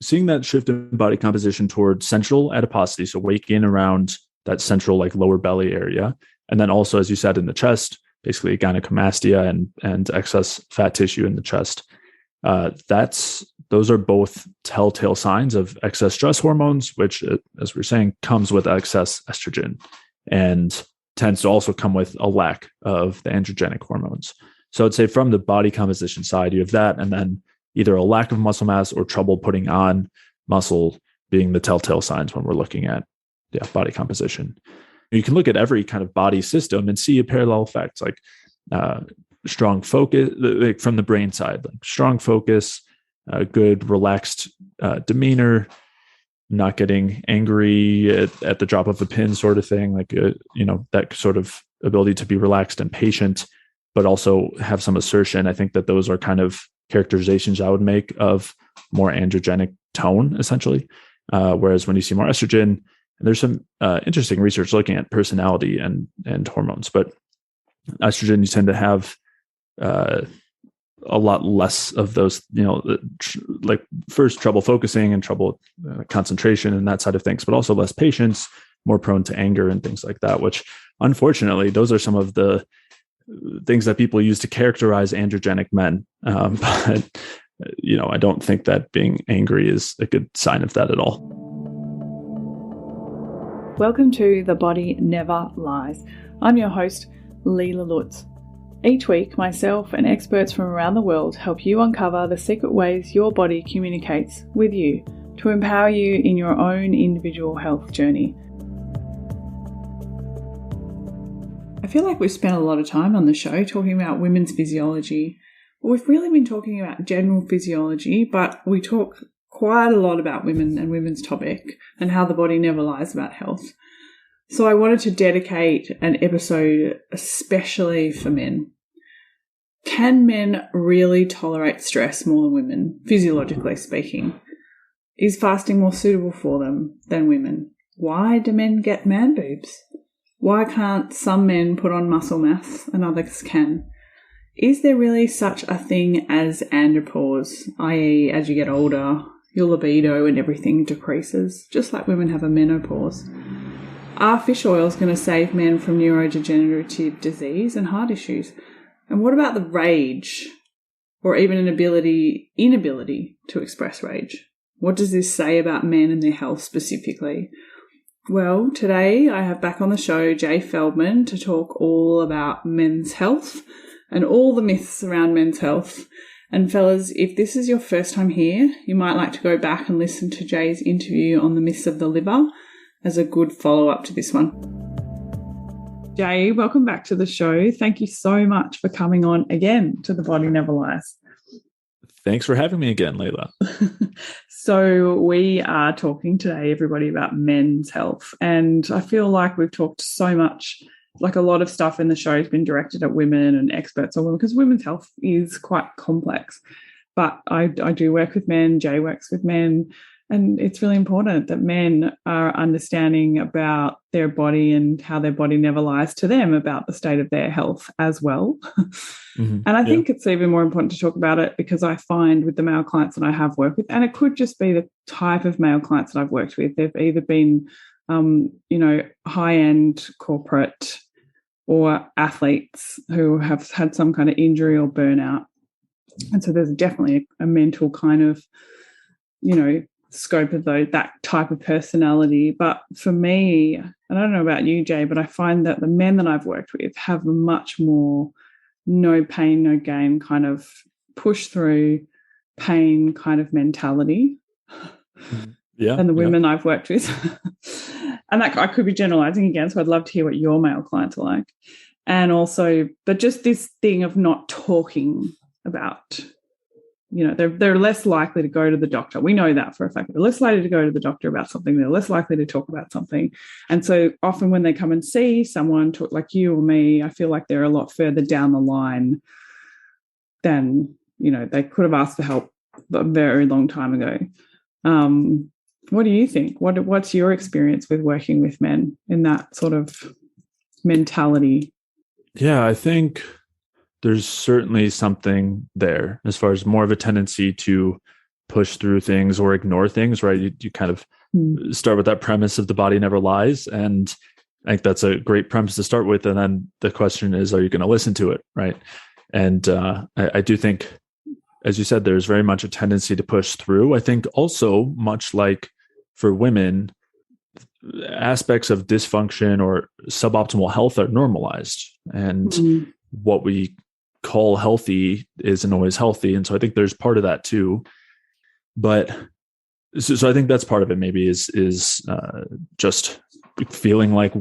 seeing that shift in body composition towards central adiposity, so weight gain around that central like lower belly area, and then also, as you said, in the chest, basically gynecomastia and excess fat tissue in the chest. Those are both telltale signs of excess stress hormones, which, as we're saying, comes with excess estrogen and tends to also come with a lack of the androgenic hormones. So I'd say from the body composition side, you have that, and then either a lack of muscle mass or trouble putting on muscle being the telltale signs when we're looking at body composition. You can look at every kind of body system and see a parallel effect, like strong focus, like from the brain side, like strong focus, good relaxed demeanor, not getting angry at the drop of a pin sort of thing, like that sort of ability to be relaxed and patient, but also have some assertion. I think that those are kind of characterizations I would make of more androgenic tone, essentially. Whereas when you see more estrogen, there's some interesting research looking at personality and hormones, but estrogen, you tend to have a lot less of those, like first trouble focusing and trouble concentration and that side of things, but also less patience, more prone to anger and things like that, which unfortunately, those are some of the things that people use to characterize androgenic men. But, I don't think that being angry is a good sign of that at all. Welcome to The Body Never Lies. I'm your host, Leila Lutz. Each week, myself and experts from around the world help you uncover the secret ways your body communicates with you to empower you in your own individual health journey. I feel like we've spent a lot of time on the show talking about women's physiology. We've really been talking about general physiology, but we talk quite a lot about women and women's topic and how the body never lies about health. So I wanted to dedicate an episode especially for men. Can men really tolerate stress more than women, physiologically speaking? Is fasting more suitable for them than women? Why do men get man boobs? Why can't some men put on muscle mass and others can? Is there really such a thing as andropause, i.e. as you get older, your libido and everything decreases, just like women have a menopause? Are fish oils going to save men from neurodegenerative disease and heart issues? And what about the rage, or even an inability to express rage? What does this say about men and their health specifically? Well, today I have back on the show Jay Feldman to talk all about men's health and all the myths around men's health. And fellas, if this is your first time here, you might like to go back and listen to Jay's interview on the myths of the liver as a good follow-up to this one. Jay, welcome back to the show. Thank you so much for coming on again to The Body Never Lies. Thanks for having me again, Leila. So we are talking today, everybody, about men's health. And I feel like we've talked so much, like a lot of stuff in the show has been directed at women and experts on women, because women's health is quite complex. But I do work with men, Jay works with men, and it's really important that men are understanding about their body and how their body never lies to them about the state of their health as well. Mm-hmm. And I think it's even more important to talk about it because I find with the male clients that I have worked with, and it could just be the type of male clients that I've worked with, they've either been, high-end corporate or athletes who have had some kind of injury or burnout. And so there's definitely a mental kind of, scope of that type of personality. But for me, and I don't know about you, Jay, but I find that the men that I've worked with have a much more no pain, no gain kind of push through pain kind of mentality than the women I've worked with. And that I could be generalizing again, so I'd love to hear what your male clients are like. And also, but just this thing of not talking about, they're less likely to go to the doctor. We know that for a fact. They're less likely to go to the doctor about something. They're less likely to talk about something. And so often when they come and see someone like you or me, I feel like they're a lot further down the line than, they could have asked for help a very long time ago. What do you think? What's your experience with working with men in that sort of mentality? Yeah, I think there's certainly something there as far as more of a tendency to push through things or ignore things, right? You kind of start with that premise of the body never lies. And I think that's a great premise to start with. And then the question is, are you going to listen to it? Right. And I do think, as you said, there's very much a tendency to push through. I think also, much like for women, aspects of dysfunction or suboptimal health are normalized. And what we call healthy isn't always healthy. And so I think there's part of that too. But so I think that's part of it, maybe is just feeling like,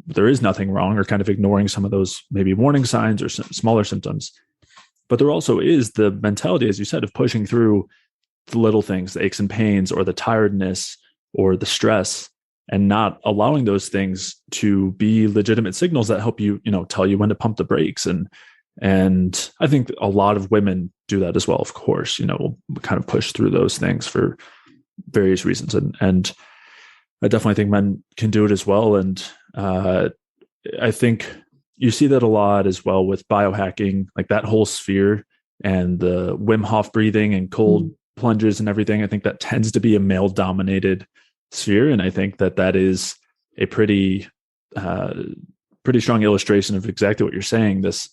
there is nothing wrong, or kind of ignoring some of those maybe warning signs or smaller symptoms. But there also is the mentality, as you said, of pushing through the little things, the aches and pains or the tiredness or the stress, and not allowing those things to be legitimate signals that help you, tell you when to pump the brakes. And I think a lot of women do that as well, of course, will kind of push through those things for various reasons. And I definitely think men can do it as well. And I think you see that a lot as well with biohacking, like that whole sphere, and the Wim Hof breathing and cold plunges and everything. I think that tends to be a male dominated sphere. And I think that is a pretty strong illustration of exactly what you're saying. This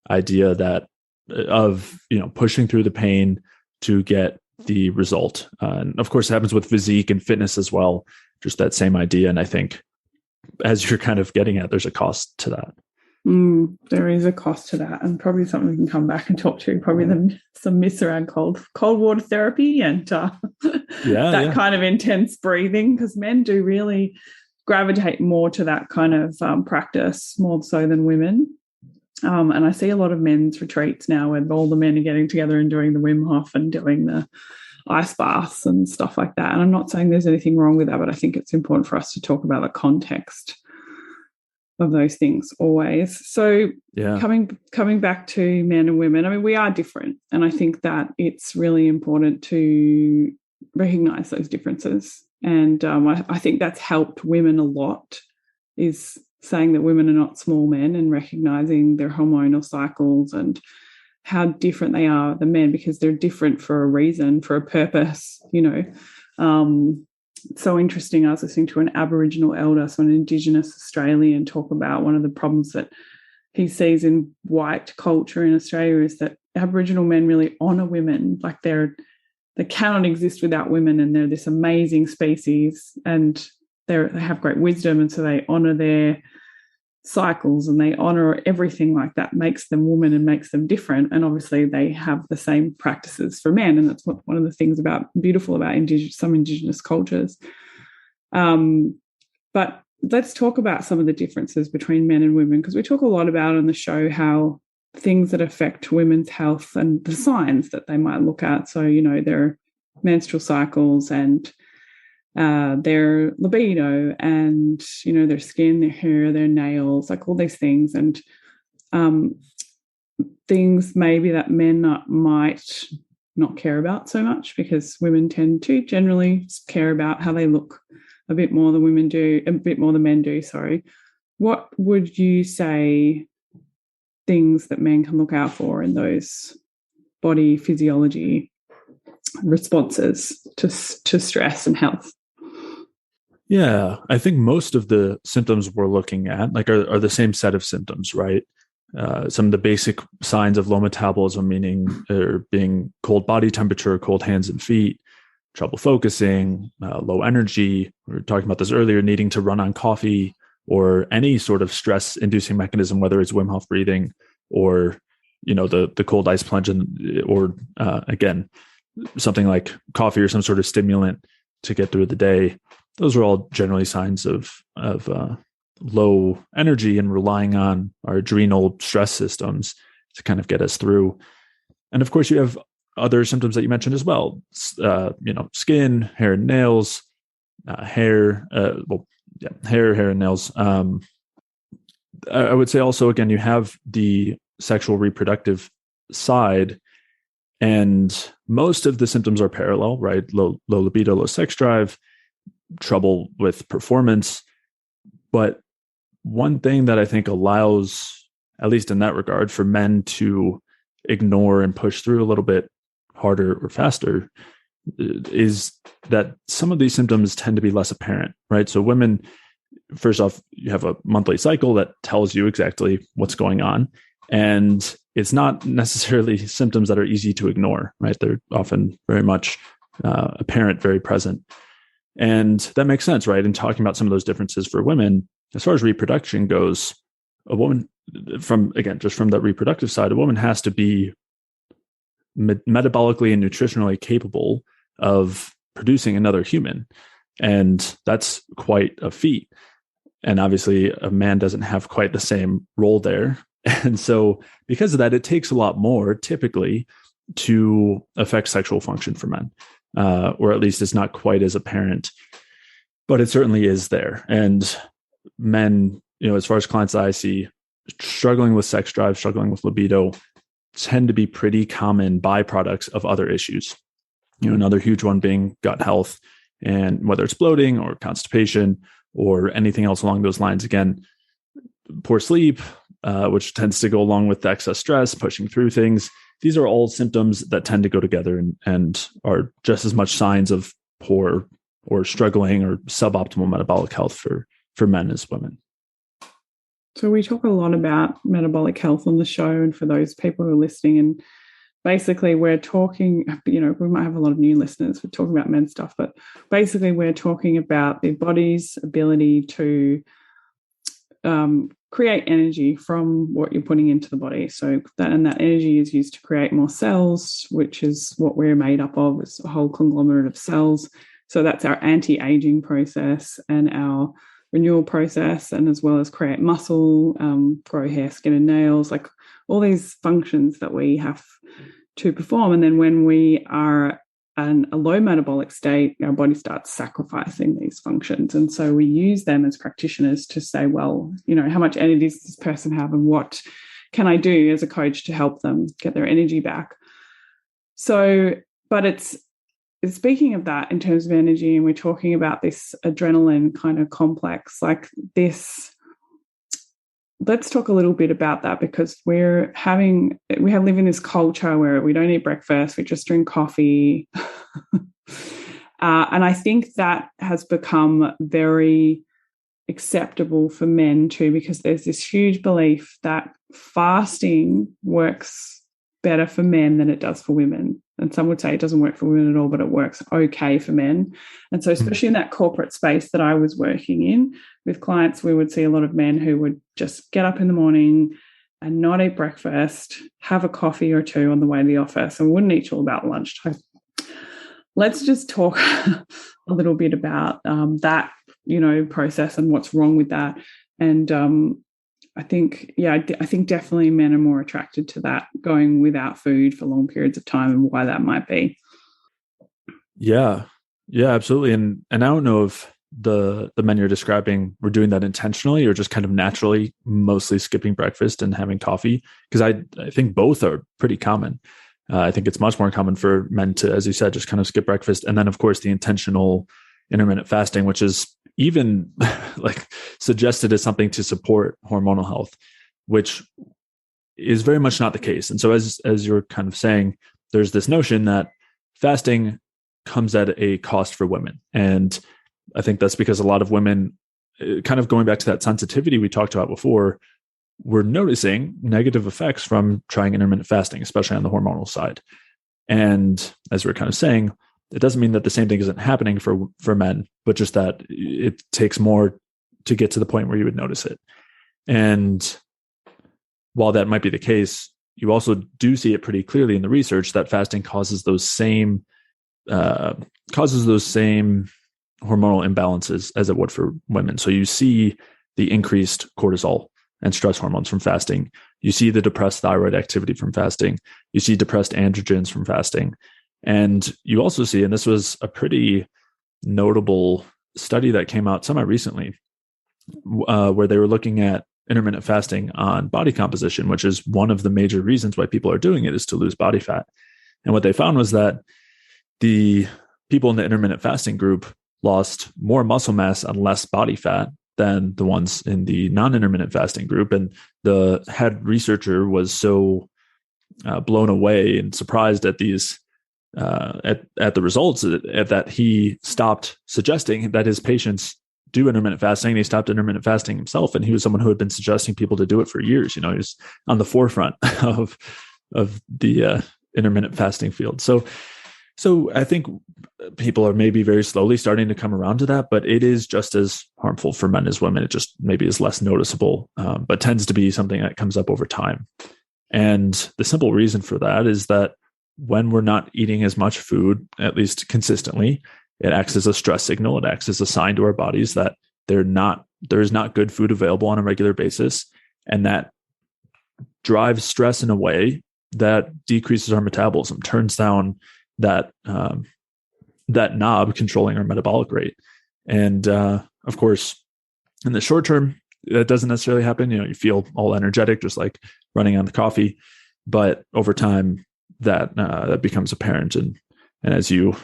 idea that of, pushing through the pain to get the result. And of course it happens with physique and fitness as well, just that same idea. And I think, as you're kind of getting at, there's a cost to that. There is a cost to that, and probably something we can come back and talk to. Probably some myths around cold water therapy and kind of intense breathing, because men do really gravitate more to that kind of practice, more so than women. And I see a lot of men's retreats now where all the men are getting together and doing the Wim Hof and doing the ice baths and stuff like that. And I'm not saying there's anything wrong with that, but I think it's important for us to talk about the context of those things always. So coming back to men and women, I mean, we are different. And I think that it's really important to recognize those differences. And I think that's helped women a lot, is saying that women are not small men and recognizing their hormonal cycles and how different they are than men, because they're different for a reason, for a purpose, It's so interesting. I was listening to an Aboriginal elder, so an Indigenous Australian, talk about one of the problems that he sees in white culture in Australia is that Aboriginal men really honour women. Like they cannot exist without women, and they're this amazing species, and they have great wisdom, and so they honour their cycles and they honour everything like that makes them women and makes them different. And obviously they have the same practices for men, and that's one of the things beautiful about some Indigenous cultures. But let's talk about some of the differences between men and women, because we talk a lot about on the show how things that affect women's health and the signs that they might look at. So, their menstrual cycles and their libido and, their skin, their hair, their nails, like all these things. And things maybe that men might not care about so much, because women tend to generally care about how they look a bit more than men do. Sorry. What would you say things that men can look out for in those body physiology responses to stress and health? Yeah, I think most of the symptoms we're looking at are the same set of symptoms, right? Some of the basic signs of low metabolism, meaning being cold body temperature, cold hands and feet, trouble focusing, low energy. We were talking about this earlier, needing to run on coffee, or any sort of stress-inducing mechanism, whether it's Wim Hof breathing or the cold ice plunge, or again, something like coffee or some sort of stimulant to get through the day. Those are all generally signs of low energy and relying on our adrenal stress systems to kind of get us through. And of course, you have other symptoms that you mentioned as well. Skin, hair, and nails, hair, and nails. I would say also, again, you have the sexual reproductive side, and most of the symptoms are parallel, right? Low libido, low sex drive, trouble with performance. But one thing that I think allows, at least in that regard, for men to ignore and push through a little bit harder or faster, is that some of these symptoms tend to be less apparent, right? So women, first off, you have a monthly cycle that tells you exactly what's going on. And it's not necessarily symptoms that are easy to ignore, right? They're often very much apparent, very present. And that makes sense, right? In talking about some of those differences for women, as far as reproduction goes, a woman, just from the reproductive side, a woman has to be metabolically and nutritionally capable of producing another human. And that's quite a feat. And obviously, a man doesn't have quite the same role there. And so because of that, it takes a lot more typically to affect sexual function for men, or at least it's not quite as apparent, but it certainly is there. And men, as far as clients that I see, struggling with sex drive, struggling with libido, tend to be pretty common byproducts of other issues. Another huge one being gut health, and whether it's bloating or constipation or anything else along those lines. Again, poor sleep, which tends to go along with excess stress, pushing through things. These are all symptoms that tend to go together and are just as much signs of poor or struggling or suboptimal metabolic health for men as women. So we talk a lot about metabolic health on the show, and for those people who are listening, and basically we're talking, we might have a lot of new listeners, we're talking about men's stuff, but basically we're talking about the body's ability to create energy from what you're putting into the body. So that energy is used to create more cells, which is what we're made up of. It's a whole conglomerate of cells. So that's our anti-aging process and our renewal process, and as well as create muscle, grow hair, skin and nails, like all these functions that we have to perform. And then when we are in a low metabolic state, our body starts sacrificing these functions. And so we use them as practitioners to say, well, how much energy does this person have, and what can I do as a coach to help them get their energy back? So, but it's speaking of that in terms of energy, and we're talking about this adrenaline kind of complex, like this. Let's talk a little bit about that, because we live in this culture where we don't eat breakfast, we just drink coffee. And I think that has become very acceptable for men too, because there's this huge belief that fasting works better for men than it does for women. And some would say it doesn't work for women at all, but it works okay for men. And so especially in that corporate space that I was working in with clients, we would see a lot of men who would just get up in the morning and not eat breakfast, have a coffee or two on the way to the office, and wouldn't eat till about lunchtime. Let's just talk a little bit about that, process and what's wrong with that. And I think definitely men are more attracted to that, going without food for long periods of time, and why that might be. Yeah, absolutely. And I don't know if the men you're describing were doing that intentionally or just kind of naturally, mostly skipping breakfast and having coffee, because I think both are pretty common. I think it's much more common for men to, as you said, just kind of skip breakfast. And then, of course, the intentional intermittent fasting, which is even like suggested as something to support hormonal health, which is very much not the case. And so as you're kind of saying, there's this notion that fasting comes at a cost for women. And I think that's because a lot of women, kind of going back to that sensitivity we talked about before, we're noticing negative effects from trying intermittent fasting, especially on the hormonal side. And as we're kind of saying, it doesn't mean that the same thing isn't happening for men, but just that it takes more to get to the point where you would notice it. And while that might be the case, you also do see it pretty clearly in the research that fasting causes those same hormonal imbalances as it would for women. So you see the increased cortisol and stress hormones from fasting. You see the depressed thyroid activity from fasting. You see depressed androgens from fasting. And you also see, and this was a pretty notable study that came out semi-recently, where they were looking at intermittent fasting on body composition, which is one of the major reasons why people are doing it, is to lose body fat. And what they found was that the people in the intermittent fasting group lost more muscle mass and less body fat than the ones in the non-intermittent fasting group. And the head researcher was so blown away and surprised at these at the results that he stopped suggesting that his patients do intermittent fasting. He stopped intermittent fasting himself, and he was someone who had been suggesting people to do it for years. He was on the forefront of the intermittent fasting field. So I think people are maybe very slowly starting to come around to that, but it is just as harmful for men as women. It just maybe is less noticeable, but tends to be something that comes up over time. And the simple reason for that is that when we're not eating as much food, at least consistently, it acts as a stress signal. It acts as a sign to our bodies that there is not good food available on a regular basis. And that drives stress in a way that decreases our metabolism, turns down that knob controlling our metabolic rate. And of course, in the short term, that doesn't necessarily happen. You feel all energetic, just like running on the coffee. But over time, that becomes apparent. And as you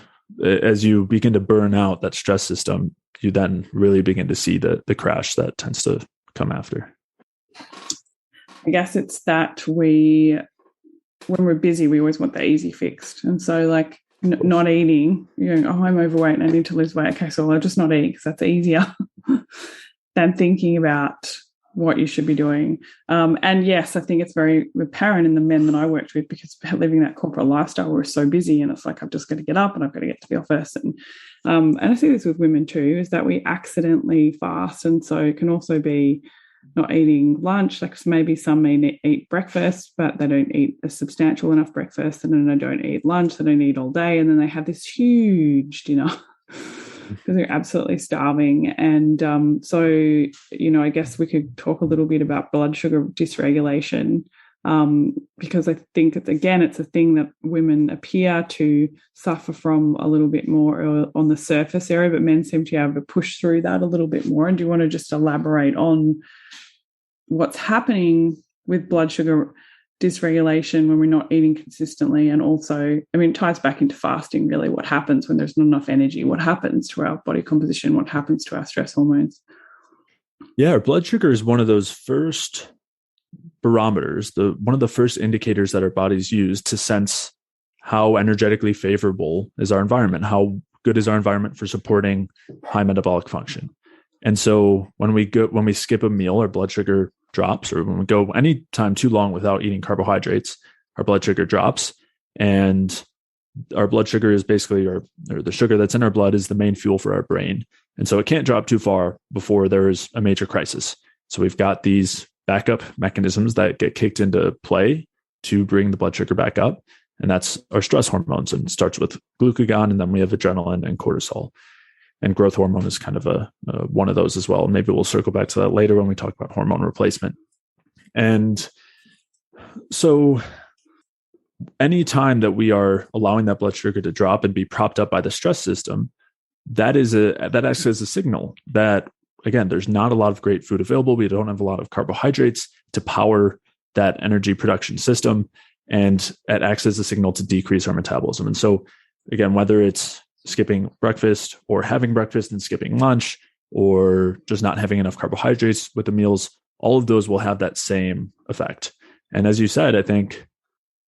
begin to burn out that stress system, you then really begin to see the crash that tends to come after. I guess it's that when we're busy, we always want the easy fix. And so like not eating, you're going, oh, I'm overweight and I need to lose weight. Okay, so I'll just not eat because that's easier than thinking about what you should be doing. And yes, I think it's very apparent in the men that I worked with, because living that corporate lifestyle, we're so busy, and it's like, I've just got to get up and I've got to get to the office. And I see this with women too, is that we accidentally fast. And so it can also be not eating lunch. Like maybe some may eat breakfast, but they don't eat a substantial enough breakfast, and then they don't eat lunch, they don't eat all day, and then they have this huge dinner because they're absolutely starving. And so, I guess we could talk a little bit about blood sugar dysregulation, because I think it's a thing that women appear to suffer from a little bit more on the surface area, but men seem to be able to push through that a little bit more. And do you want to just elaborate on what's happening with blood sugar dysregulation when we're not eating consistently? And also, it ties back into fasting, really. What happens when there's not enough energy? What happens to our body composition? What happens to our stress hormones? Yeah, our blood sugar is one of those first barometers, one of the first indicators that our bodies use to sense how energetically favorable is our environment, how good is our environment for supporting high metabolic function. And so when we skip a meal, our blood sugar drops, or when we go any time too long without eating carbohydrates, our blood sugar drops. And our blood sugar is basically, or the sugar that's in our blood is the main fuel for our brain. And so it can't drop too far before there is a major crisis. So we've got these backup mechanisms that get kicked into play to bring the blood sugar back up. And that's our stress hormones. And it starts with glucagon, and then we have adrenaline and cortisol. And growth hormone is kind of one of those as well. Maybe we'll circle back to that later when we talk about hormone replacement. And so any time that we are allowing that blood sugar to drop and be propped up by the stress system, that acts as a signal that, again, there's not a lot of great food available. We don't have a lot of carbohydrates to power that energy production system, and it acts as a signal to decrease our metabolism. And so, again, whether it's skipping breakfast or having breakfast and skipping lunch, or just not having enough carbohydrates with the meals, all of those will have that same effect. And as you said, I think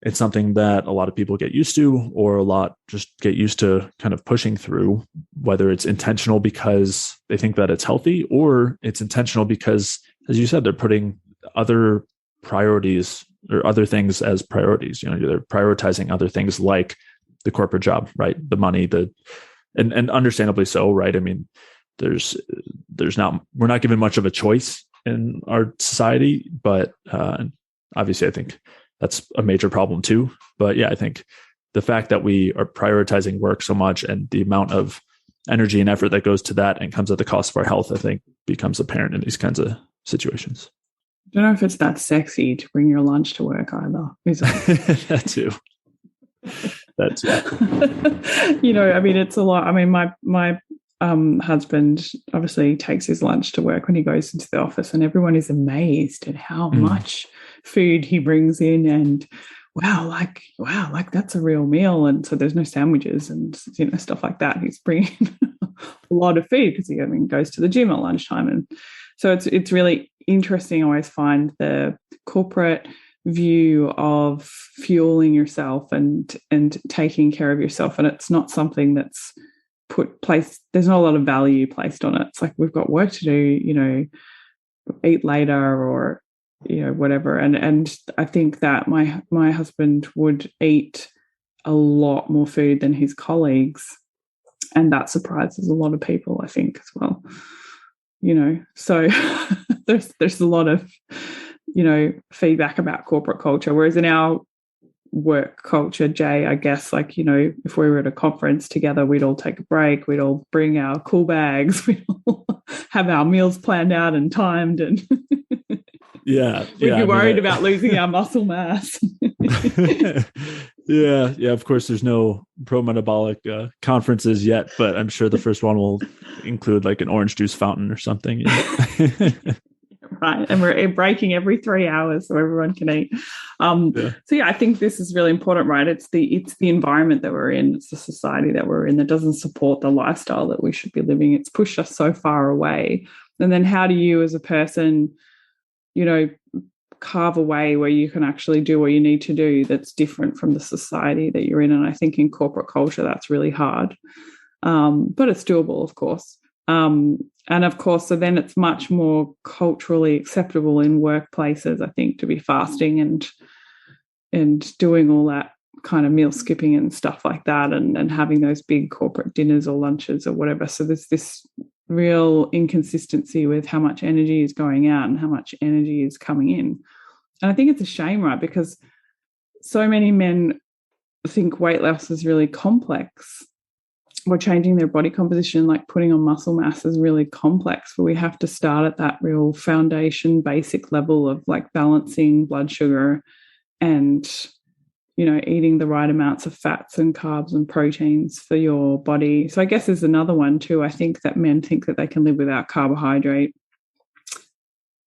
it's something that a lot of people get used to, or a lot just get used to kind of pushing through, whether it's intentional because they think that it's healthy, or it's intentional because, as you said, they're putting other priorities or other things as priorities. They're prioritizing other things like the corporate job, right? The money, and understandably so, right? There's not, we're not given much of a choice in our society, but obviously I think that's a major problem too. But yeah, I think the fact that we are prioritizing work so much, and the amount of energy and effort that goes to that and comes at the cost of our health, I think becomes apparent in these kinds of situations. I don't know if it's that sexy to bring your lunch to work either, is it? That too. That's it's a lot. My husband obviously takes his lunch to work when he goes into the office, and everyone is amazed at how much food he brings in, and wow, that's a real meal. And so there's no sandwiches and stuff like that. He's bringing a lot of food because he goes to the gym at lunchtime, and so it's really interesting. I always find the corporate view of fueling yourself and taking care of yourself, and it's not something that's there's not a lot of value placed on it. It's like, we've got work to do, eat later, or whatever. And I think that my husband would eat a lot more food than his colleagues, and that surprises a lot of people, I think, as well. So there's a lot of feedback about corporate culture, whereas in our work culture, Jay, I guess, like, if we were at a conference together, we'd all take a break, we'd all bring our cool bags, we'd all have our meals planned out and timed, and we'd be worried about losing our muscle mass. Yeah, of course there's no pro-metabolic conferences yet, but I'm sure the first one will include like an orange juice fountain or something. Right, and we're breaking every 3 hours so everyone can eat. So yeah, I think this is really important, right? It's the environment that we're in, it's the society that we're in that doesn't support the lifestyle that we should be living. It's pushed us so far away. And then how do you as a person, carve a way where you can actually do what you need to do that's different from the society that you're in? And I think in corporate culture that's really hard, but it's doable, of course. And of course, so then it's much more culturally acceptable in workplaces, I think, to be fasting and doing all that kind of meal skipping and stuff like that, and having those big corporate dinners or lunches or whatever. So there's this real inconsistency with how much energy is going out and how much energy is coming in. And I think it's a shame, right? Because so many men think weight loss is really complex, or changing their body composition, like putting on muscle mass, is really complex, but we have to start at that real foundation, basic level of like balancing blood sugar and, eating the right amounts of fats and carbs and proteins for your body. So I guess there's another one too. I think that men think that they can live without carbohydrate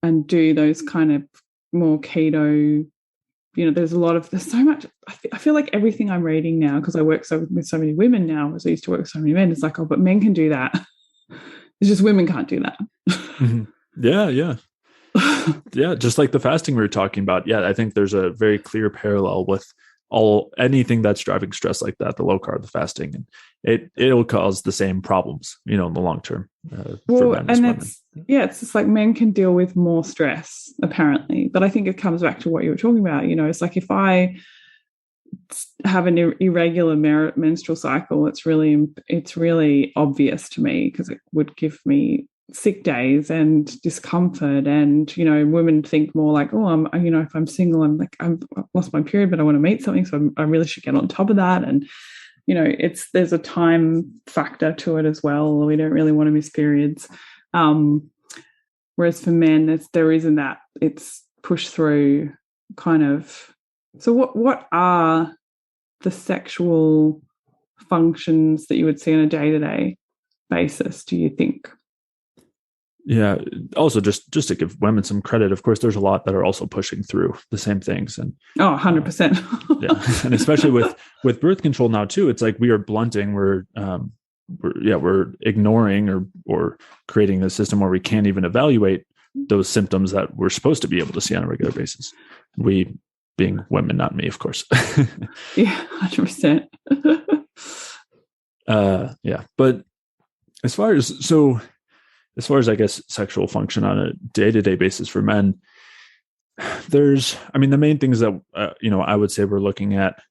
and do those kind of more keto, there's so much. I feel like everything I'm reading now, because I work with so many women now, as I used to work with so many men, it's like, oh, but men can do that. It's just women can't do that. Mm-hmm. Yeah. Yeah, just like the fasting we were talking about. Yeah, I think there's a very clear parallel with anything that's driving stress like that, the low carb, the fasting, and it'll cause the same problems, in the long term. For men as women. It's just like men can deal with more stress apparently, but I think it comes back to what you were talking about. It's like if I have an irregular menstrual cycle, it's really obvious to me, because it would give me sick days and discomfort. And women think more like, oh, if I'm single, I've lost my period, but I want to meet something, so I really should get on top of that. And there's a time factor to it as well. We don't really want to miss periods, whereas for men there isn't that. It's pushed through kind of. So what are the sexual functions that you would see on a day-to-day basis, do you think? Yeah. Also, just to give women some credit, of course, there's a lot that are also pushing through the same things. And 100%. Yeah, and especially with birth control now too, it's like we are blunting, we're ignoring or creating a system where we can't even evaluate those symptoms that we're supposed to be able to see on a regular basis. We being women, not me, of course. Yeah, 100%. Yeah, but as far as I guess sexual function on a day-to-day basis for men, the main things that I would say we're looking at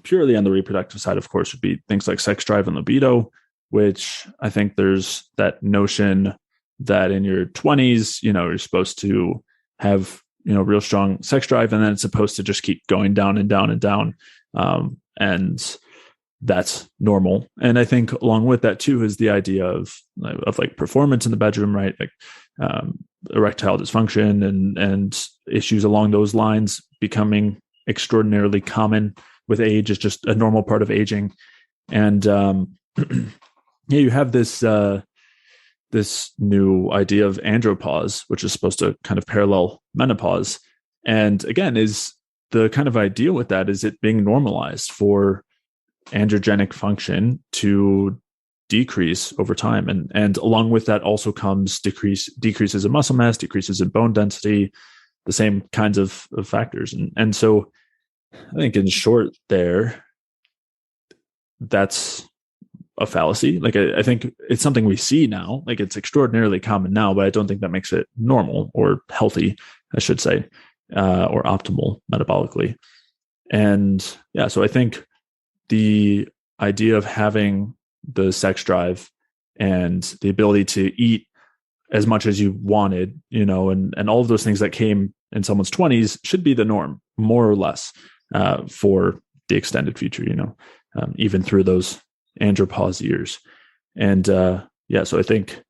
purely on the reproductive side, of course, would be things like sex drive and libido, which I think there's that notion that in your 20s, you're supposed to have real strong sex drive, and then it's supposed to just keep going down and down and down, and that's normal. And I think along with that too is the idea of like performance in the bedroom, right? Like erectile dysfunction and issues along those lines becoming extraordinarily common with age. Is just a normal part of aging. And you have this new idea of andropause, which is supposed to kind of parallel menopause. And again, is the kind of idea with that is it being normalized for androgenic function to decrease over time, and along with that also comes decreases in muscle mass, decreases in bone density, the same kinds of factors. And so I think in short there, that's a fallacy. Like I think it's something we see now, like it's extraordinarily common now, but I don't think that makes it normal or healthy, I should say, or optimal metabolically. And yeah, so I think the idea of having the sex drive and the ability to eat as much as you wanted, and all of those things that came in someone's 20s should be the norm, more or less, for the extended future, even through those andropause years. And so I think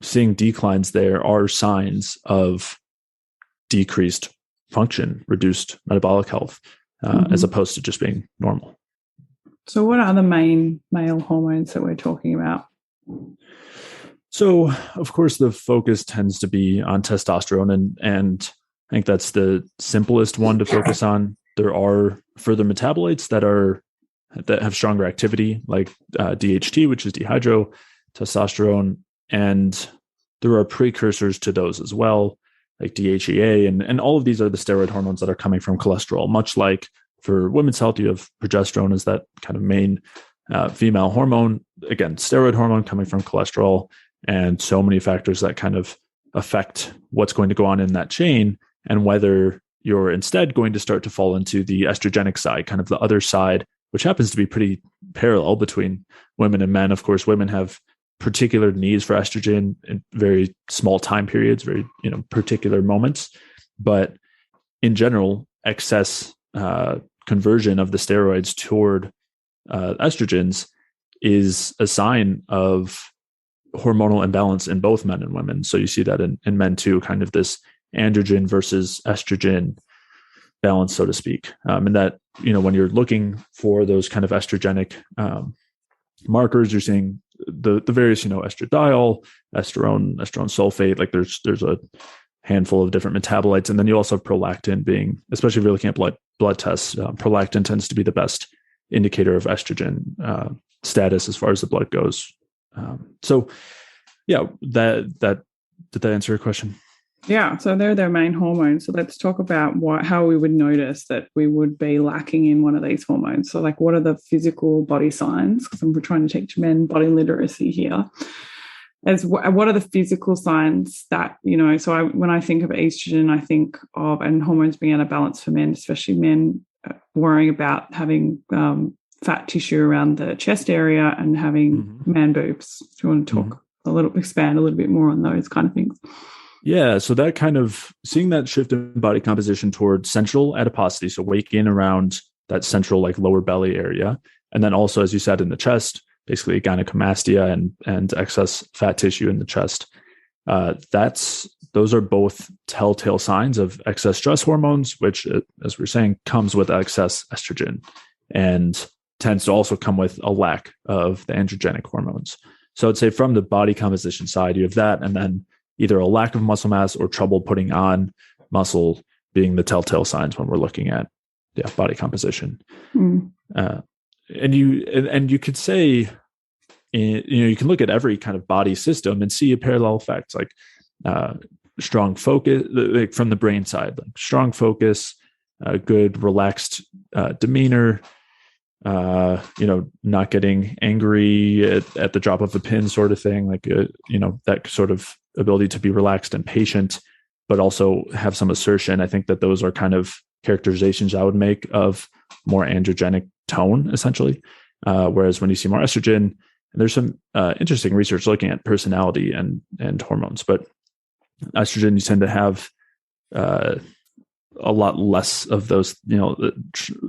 seeing declines there are signs of decreased function, reduced metabolic health, as opposed to just being normal. So what are the main male hormones that we're talking about? So, of course, the focus tends to be on testosterone, and I think that's the simplest one to focus on. There are further metabolites that have stronger activity, like DHT, which is dihydrotestosterone, and there are precursors to those as well, like DHEA, and all of these are the steroid hormones that are coming from cholesterol. Much like for women's health, you have progesterone as that kind of main female hormone. Again, steroid hormone coming from cholesterol, and so many factors that kind of affect what's going to go on in that chain, and whether you're instead going to start to fall into the estrogenic side, kind of the other side, which happens to be pretty parallel between women and men. Of course, women have particular needs for estrogen in very small time periods, very particular moments. But in general, excess conversion of the steroids toward estrogens is a sign of hormonal imbalance in both men and women. So you see that in men too, kind of this androgen versus estrogen balance, so to speak. And that, when you're looking for those kind of estrogenic markers, you're seeing the various, estradiol, estrone sulfate, like there's a handful of different metabolites. And then you also have prolactin being, especially if you're looking at blood tests, prolactin tends to be the best indicator of estrogen status as far as the blood goes. So yeah, that did that answer your question? Yeah, so they're their main hormones. So let's talk about how we would notice that we would be lacking in one of these hormones. So like, what are the physical body signs? Because I'm trying to teach men body literacy here. What are the physical signs that, so when I think of estrogen, I think of, and hormones being out of balance for men, especially men worrying about having fat tissue around the chest area and having man boobs. Do you want to talk expand a little bit more on those kind of things? Yeah, so that kind of seeing that shift in body composition towards central adiposity, so weight gain around that central like lower belly area, and then also, as you said, in the chest, basically gynecomastia and excess fat tissue in the chest. Those are both telltale signs of excess stress hormones, which, as we're saying, comes with excess estrogen and tends to also come with a lack of the androgenic hormones. So I'd say from the body composition side, you have that, and then either a lack of muscle mass or trouble putting on muscle being the telltale signs when we're looking at body composition. And you could say, you can look at every kind of body system and see a parallel effect, like strong focus, like from the brain side, like strong focus, good relaxed demeanor, not getting angry at the drop of a pin, sort of thing, like that sort of ability to be relaxed and patient, but also have some assertion. I think that those are kind of characterizations I would make of more androgenic tone, essentially. Whereas when you see more estrogen, there's some interesting research looking at personality and hormones, but estrogen, you tend to have a lot less of those,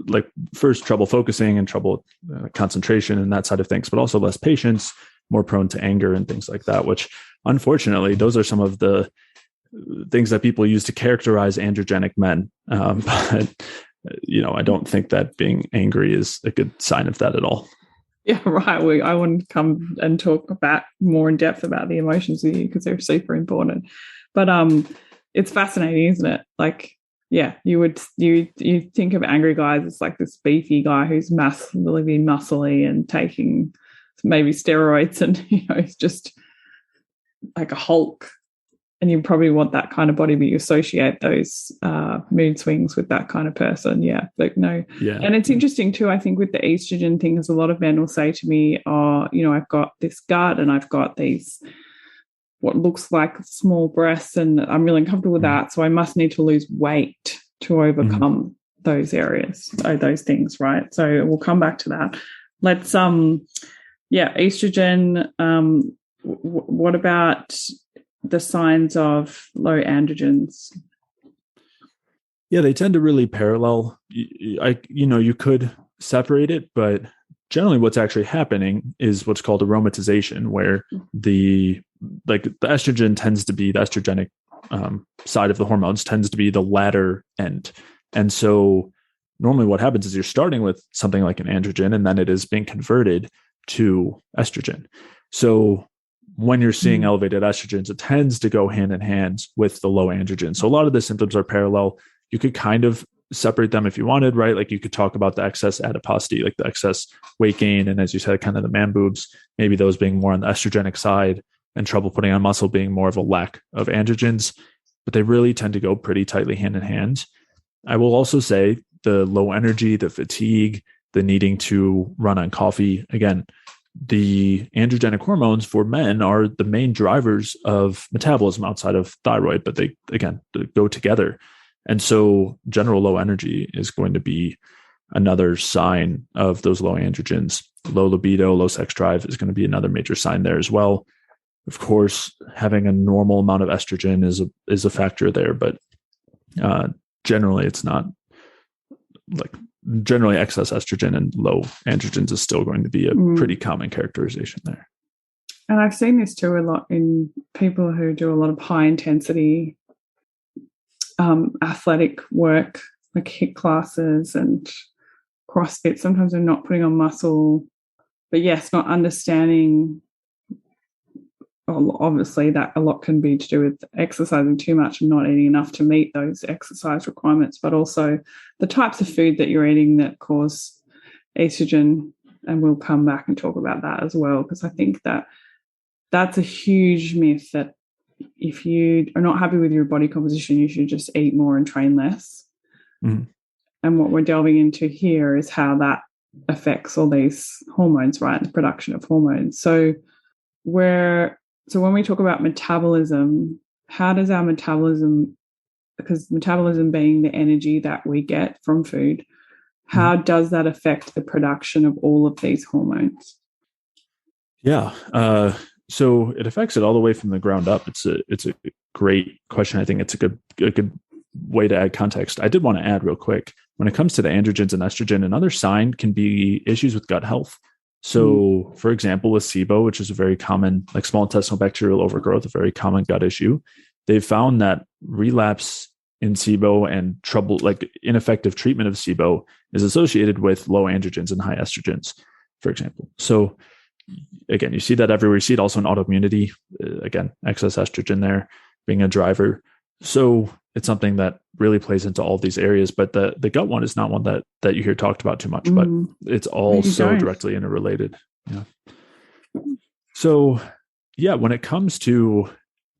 like first trouble focusing and trouble concentration and that side of things, but also less patience, more prone to anger and things like that, which unfortunately, those are some of the things that people use to characterize androgenic men. But, I don't think that being angry is a good sign of that at all. Yeah, right. I want to come and talk about more in depth about the emotions with you because they're super important. But it's fascinating, isn't it? Like, yeah, you think of angry guys as like this beefy guy who's really muscly and taking maybe steroids, and it's just like a Hulk. and you probably want that kind of body, but you associate those mood swings with that kind of person. Yeah, like no. Yeah. And it's interesting too, I think, with the estrogen thing, because a lot of men will say to me, oh, you know, I've got this gut and I've got these what looks like small breasts and I'm really uncomfortable with that. So I must need to lose weight to overcome those areas, those things, right? So we'll come back to that. Let's, estrogen. What about the signs of low androgens? Yeah, they tend to really parallel. You could separate it, but generally what's actually happening is what's called aromatization, where the estrogen tends to be the estrogenic side of the hormones tends to be the latter end. And so normally what happens is you're starting with something like an androgen, and then it is being converted to estrogen. So when you're seeing elevated estrogens, it tends to go hand in hand with the low androgen. So a lot of the symptoms are parallel. You could kind of separate them if you wanted, right? Like you could talk about the excess adiposity, like the excess weight gain. And as you said, kind of the man boobs, maybe those being more on the estrogenic side, and trouble putting on muscle being more of a lack of androgens. But they really tend to go pretty tightly hand in hand. I will also say the low energy, the fatigue, the needing to run on coffee, again, the androgenic hormones for men are the main drivers of metabolism outside of thyroid, but they go together. And so general low energy is going to be another sign of those low androgens. Low libido, low sex drive is going to be another major sign there as well. Of course, having a normal amount of estrogen is a factor there, but generally it's not generally excess estrogen and low androgens is still going to be a pretty common characterization there. And I've seen this too a lot in people who do a lot of high intensity athletic work, like HIIT classes and CrossFit. Sometimes they're not putting on muscle, but yes, not understanding. Obviously, that a lot can be to do with exercising too much and not eating enough to meet those exercise requirements, but also the types of food that you're eating that cause estrogen. And we'll come back and talk about that as well, because I think that that's a huge myth, that if you are not happy with your body composition, you should just eat more and train less. And what we're delving into here is how that affects all these hormones, right? The production of hormones. So when we talk about metabolism, how does our metabolism, because metabolism being the energy that we get from food, how does that affect the production of all of these hormones? Yeah. So it affects it all the way from the ground up. It's a great question. I think it's a good way to add context. I did want to add real quick, when it comes to the androgens and estrogen, another sign can be issues with gut health. So, for example, with SIBO, which is a very common, like small intestinal bacterial overgrowth, a very common gut issue, they've found that relapse in SIBO and trouble, like ineffective treatment of SIBO, is associated with low androgens and high estrogens, for example. So, again, you see that everywhere. You see it also in autoimmunity. Again, excess estrogen there being a driver. So it's something that really plays into all these areas. But the gut one is not one that you hear talked about too much, but it's all so directly interrelated. Yeah. So, yeah, when it comes to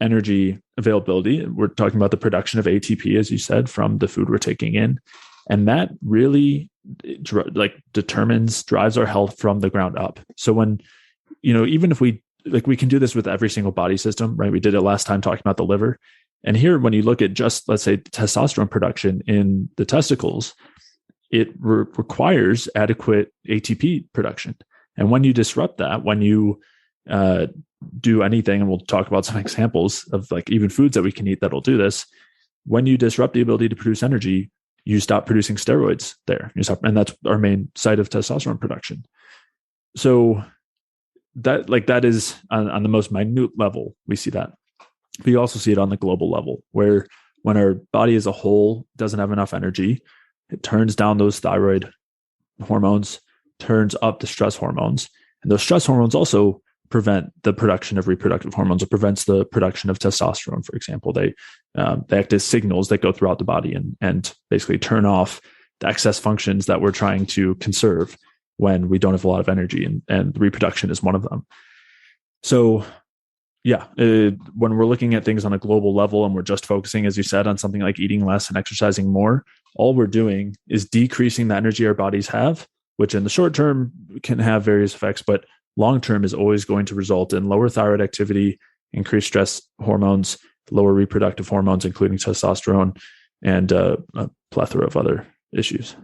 energy availability, we're talking about the production of ATP, as you said, from the food we're taking in. And that really drives our health from the ground up. So when, even if we can do this with every single body system, right? We did it last time talking about the liver. And here, when you look at just, let's say, testosterone production in the testicles, it requires adequate ATP production. And when you disrupt that, when you do anything, and we'll talk about some examples of like even foods that we can eat that'll do this, when you disrupt the ability to produce energy, you stop producing steroids there. And that's our main site of testosterone production. So that is on the most minute level, we see that. But you also see it on the global level, where when our body as a whole doesn't have enough energy, it turns down those thyroid hormones, turns up the stress hormones. And those stress hormones also prevent the production of reproductive hormones. It prevents the production of testosterone, for example. They act as signals that go throughout the body and basically turn off the excess functions that we're trying to conserve when we don't have a lot of energy. And reproduction is one of them. So, Yeah. When we're looking at things on a global level and we're just focusing, as you said, on something like eating less and exercising more, all we're doing is decreasing the energy our bodies have, which in the short term can have various effects, but long term is always going to result in lower thyroid activity, increased stress hormones, lower reproductive hormones, including testosterone, and a plethora of other issues.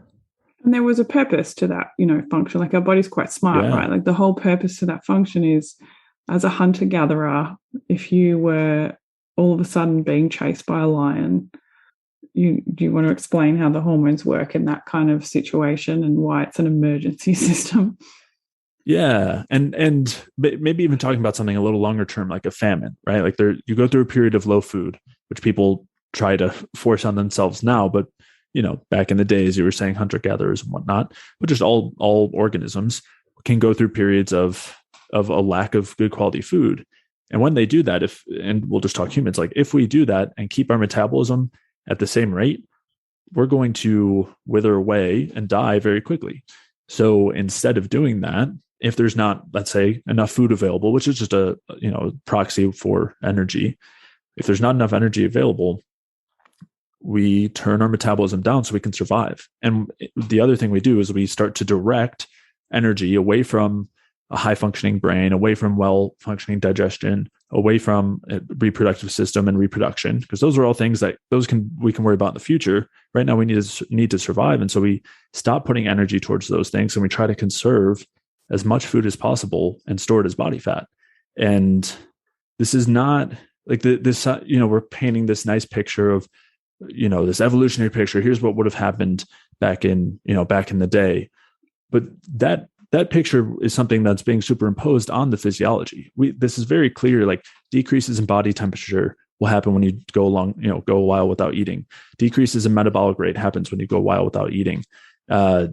And there was a purpose to that, function. Like our body's quite smart, right? Like the whole purpose to that function is, as a hunter-gatherer, if you were all of a sudden being chased by a lion, do you want to explain how the hormones work in that kind of situation and why it's an emergency system? Yeah. And maybe even talking about something a little longer term, like a famine, right? Like you go through a period of low food, which people try to force on themselves now, but back in the days, you were saying hunter-gatherers and whatnot, but just all organisms can go through periods of a lack of good quality food. And when they do that, and we'll just talk humans, like if we do that and keep our metabolism at the same rate, we're going to wither away and die very quickly. So instead of doing that, if there's not, let's say, enough food available, which is just a proxy for energy, if there's not enough energy available, we turn our metabolism down so we can survive. And the other thing we do is we start to direct energy away from a high functioning brain, away from well functioning digestion, away from a reproductive system and reproduction, because those are all things that we can worry about in the future. Right now we need to survive. And so we stop putting energy towards those things and we try to conserve as much food as possible and store it as body fat. And this is not like this, we're painting this nice picture of, this evolutionary picture. Here's what would have happened back in the day. But that picture is something that's being superimposed on the physiology. This is very clear, like decreases in body temperature will happen when you go a while without eating. Decreases in metabolic rate happens when you go a while without eating. And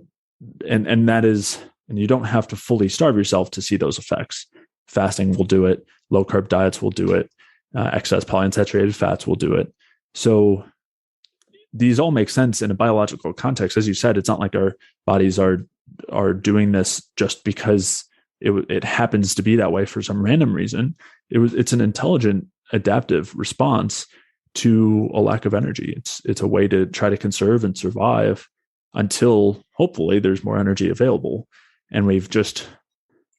you don't have to fully starve yourself to see those effects. Fasting will do it. Low carb diets will do it. Excess polyunsaturated fats will do it. So these all make sense in a biological context. As you said, it's not like our bodies are doing this just because it happens to be that way for some random reason. It's an intelligent, adaptive response to a lack of energy. It's a way to try to conserve and survive until hopefully there's more energy available. And we've just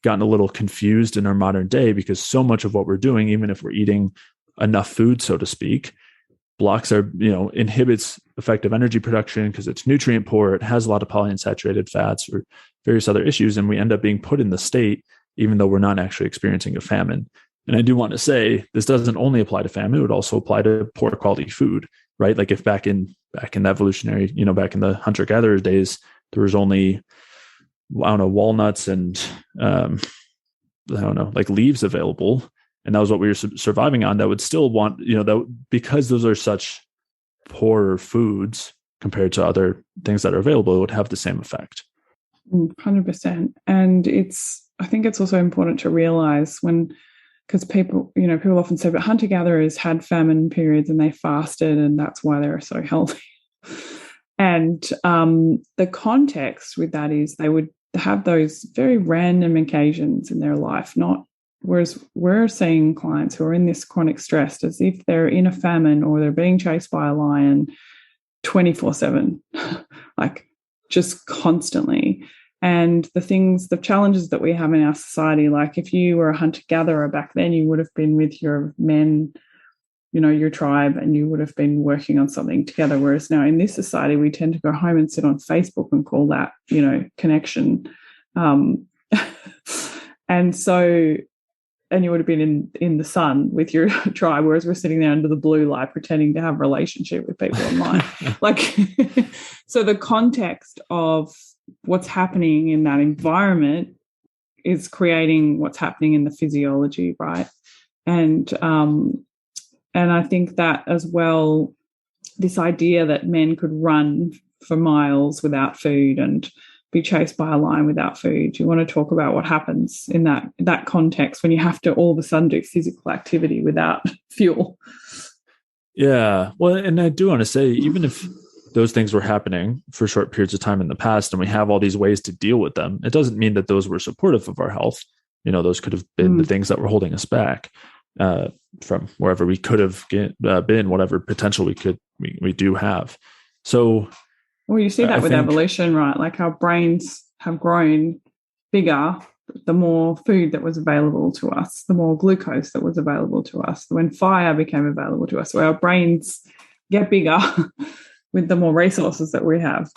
gotten a little confused in our modern day because so much of what we're doing, even if we're eating enough food, so to speak, inhibits effective energy production because it's nutrient poor. It has a lot of polyunsaturated fats or various other issues. And we end up being put in the state, even though we're not actually experiencing a famine. And I do want to say this doesn't only apply to famine. It would also apply to poor quality food, right? Like if back in the evolutionary, back in the hunter-gatherer days, there was only, walnuts and, like leaves available. And that was what we were surviving on. That would still want, because those are such poorer foods compared to other things that are available, it would have the same effect. 100%. And I think it's also important to realize because people often say, but hunter-gatherers had famine periods and they fasted and that's why they're so healthy. And the context with that is they would have those very random occasions in their life, whereas we're seeing clients who are in this chronic stress as if they're in a famine or they're being chased by a lion 24/7, like just constantly. And the challenges that we have in our society, like if you were a hunter-gatherer back then, you would have been with your men, your tribe, and you would have been working on something together. Whereas now in this society, we tend to go home and sit on Facebook and call that, connection. And you would have been in the sun with your tribe, whereas we're sitting there under the blue light pretending to have a relationship with people online. So the context of what's happening in that environment is creating what's happening in the physiology, right? And I think that as well, this idea that men could run for miles without food and be chased by a lion without food. You want to talk about what happens in that context when you have to all of a sudden do physical activity without fuel. Yeah. Well, and I do want to say, even if those things were happening for short periods of time in the past and we have all these ways to deal with them, it doesn't mean that those were supportive of our health. Those could have been the things that were holding us back. from wherever we could have been, whatever potential we do have. So, well, you see that with evolution, right? Like our brains have grown bigger the more food that was available to us, the more glucose that was available to us, when fire became available to us. So our brains get bigger with the more resources that we have.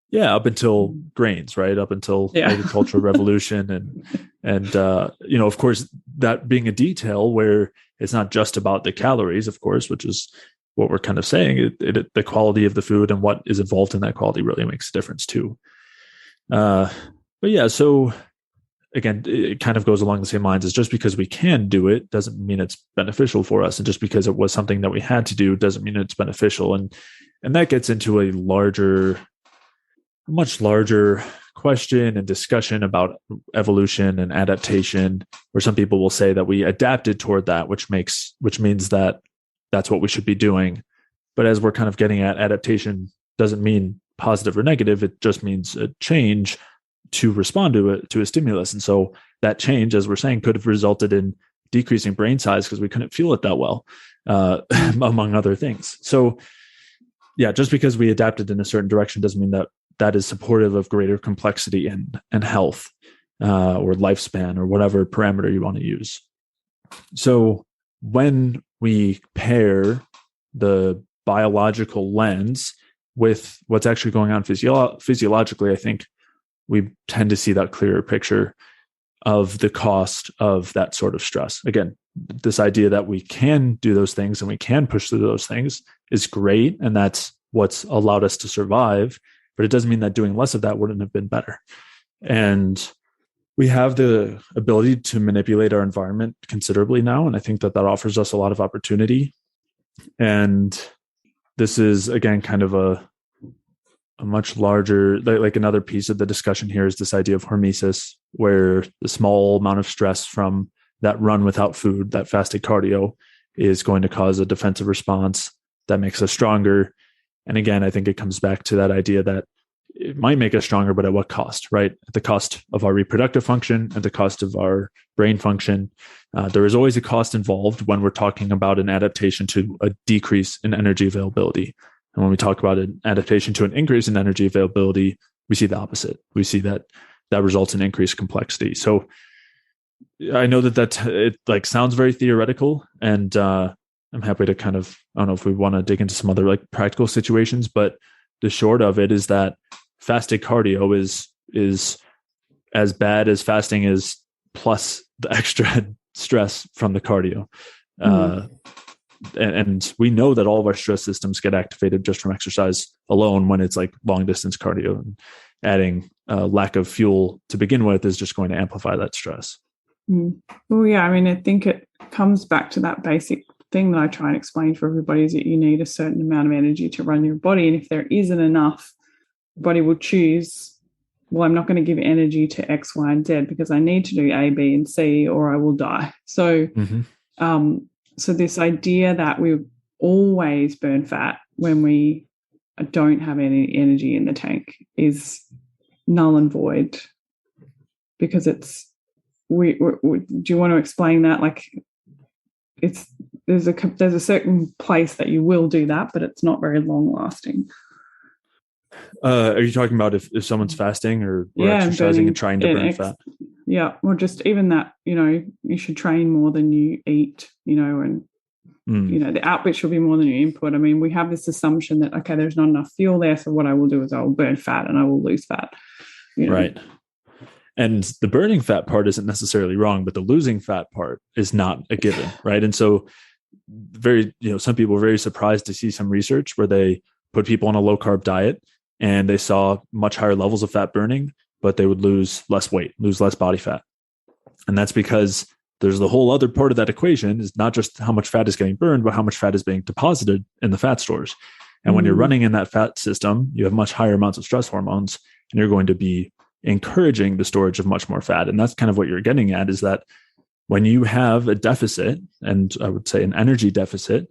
Yeah, up until grains, right? Up until agricultural revolution, and of course, that being a detail where it's not just about the calories, of course, which is what we're kind of saying. The quality of the food and what is involved in that quality really makes a difference too. But yeah, so again, it kind of goes along the same lines as just because we can do it doesn't mean it's beneficial for us, and just because it was something that we had to do doesn't mean it's beneficial, and that gets into a much larger question and discussion about evolution and adaptation, where some people will say that we adapted toward that, which means that that's what we should be doing. But as we're kind of getting at, adaptation doesn't mean positive or negative. It just means a change to respond to a stimulus. And so that change, as we're saying, could have resulted in decreasing brain size because we couldn't feel it that well, among other things. So yeah, just because we adapted in a certain direction doesn't mean that is supportive of greater complexity and health or lifespan or whatever parameter you want to use. So when we pair the biological lens with what's actually going on physiologically, I think we tend to see that clearer picture of the cost of that sort of stress. Again, this idea that we can do those things and we can push through those things is great, and that's what's allowed us to survive. But it doesn't mean that doing less of that wouldn't have been better. And we have the ability to manipulate our environment considerably now. And I think that offers us a lot of opportunity. And this is, again, kind of a much larger, like another piece of the discussion here is this idea of hormesis, where the small amount of stress from that run without food, that fasted cardio, is going to cause a defensive response that makes us stronger. And again, I think it comes back to that idea that it might make us stronger, but at what cost, right? At the cost of our reproductive function, at the cost of our brain function. There is always a cost involved when we're talking about an adaptation to a decrease in energy availability. And when we talk about an adaptation to an increase in energy availability, we see the opposite. We see that results in increased complexity. So I know that it like sounds very theoretical, and I'm happy to kind of, I don't know if we want to dig into some other like practical situations, but the short of it is that fasted cardio is as bad as fasting is, plus the extra stress from the cardio. And we know that all of our stress systems get activated just from exercise alone when it's like long distance cardio, and adding lack of fuel to begin with is just going to amplify that stress. Well, yeah, I mean, I think it comes back to that basic thing that I try and explain for everybody, is that you need a certain amount of energy to run your body. And if there isn't enough, the body will choose, well, I'm not going to give energy to X, Y, and Z because I need to do A, B, and C, or I will die. So, so this idea that we always burn fat when we don't have any energy in the tank is null and void, because it's, do you want to explain that? Like, there's a certain place that you will do that, but it's not very long lasting. Are you talking about if someone's fasting or exercising and trying to burn fat? Yeah, or just even that, you should train more than you eat, and the output should be more than your input. I mean, we have this assumption that, okay, there's not enough fuel there, so what I will do is I will burn fat and I will lose fat. Right. And the burning fat part isn't necessarily wrong, but the losing fat part is not a given, right? And so some people were very surprised to see some research where they put people on a low carb diet and they saw much higher levels of fat burning, but they would lose less weight, lose less body fat. And that's because there's the whole other part of that equation is not just how much fat is getting burned, but how much fat is being deposited in the fat stores. And when you're running in that fat system, you have much higher amounts of stress hormones, and you're going to be encouraging the storage of much more fat. And that's kind of what you're getting at, is that when you have a deficit, and I would say an energy deficit,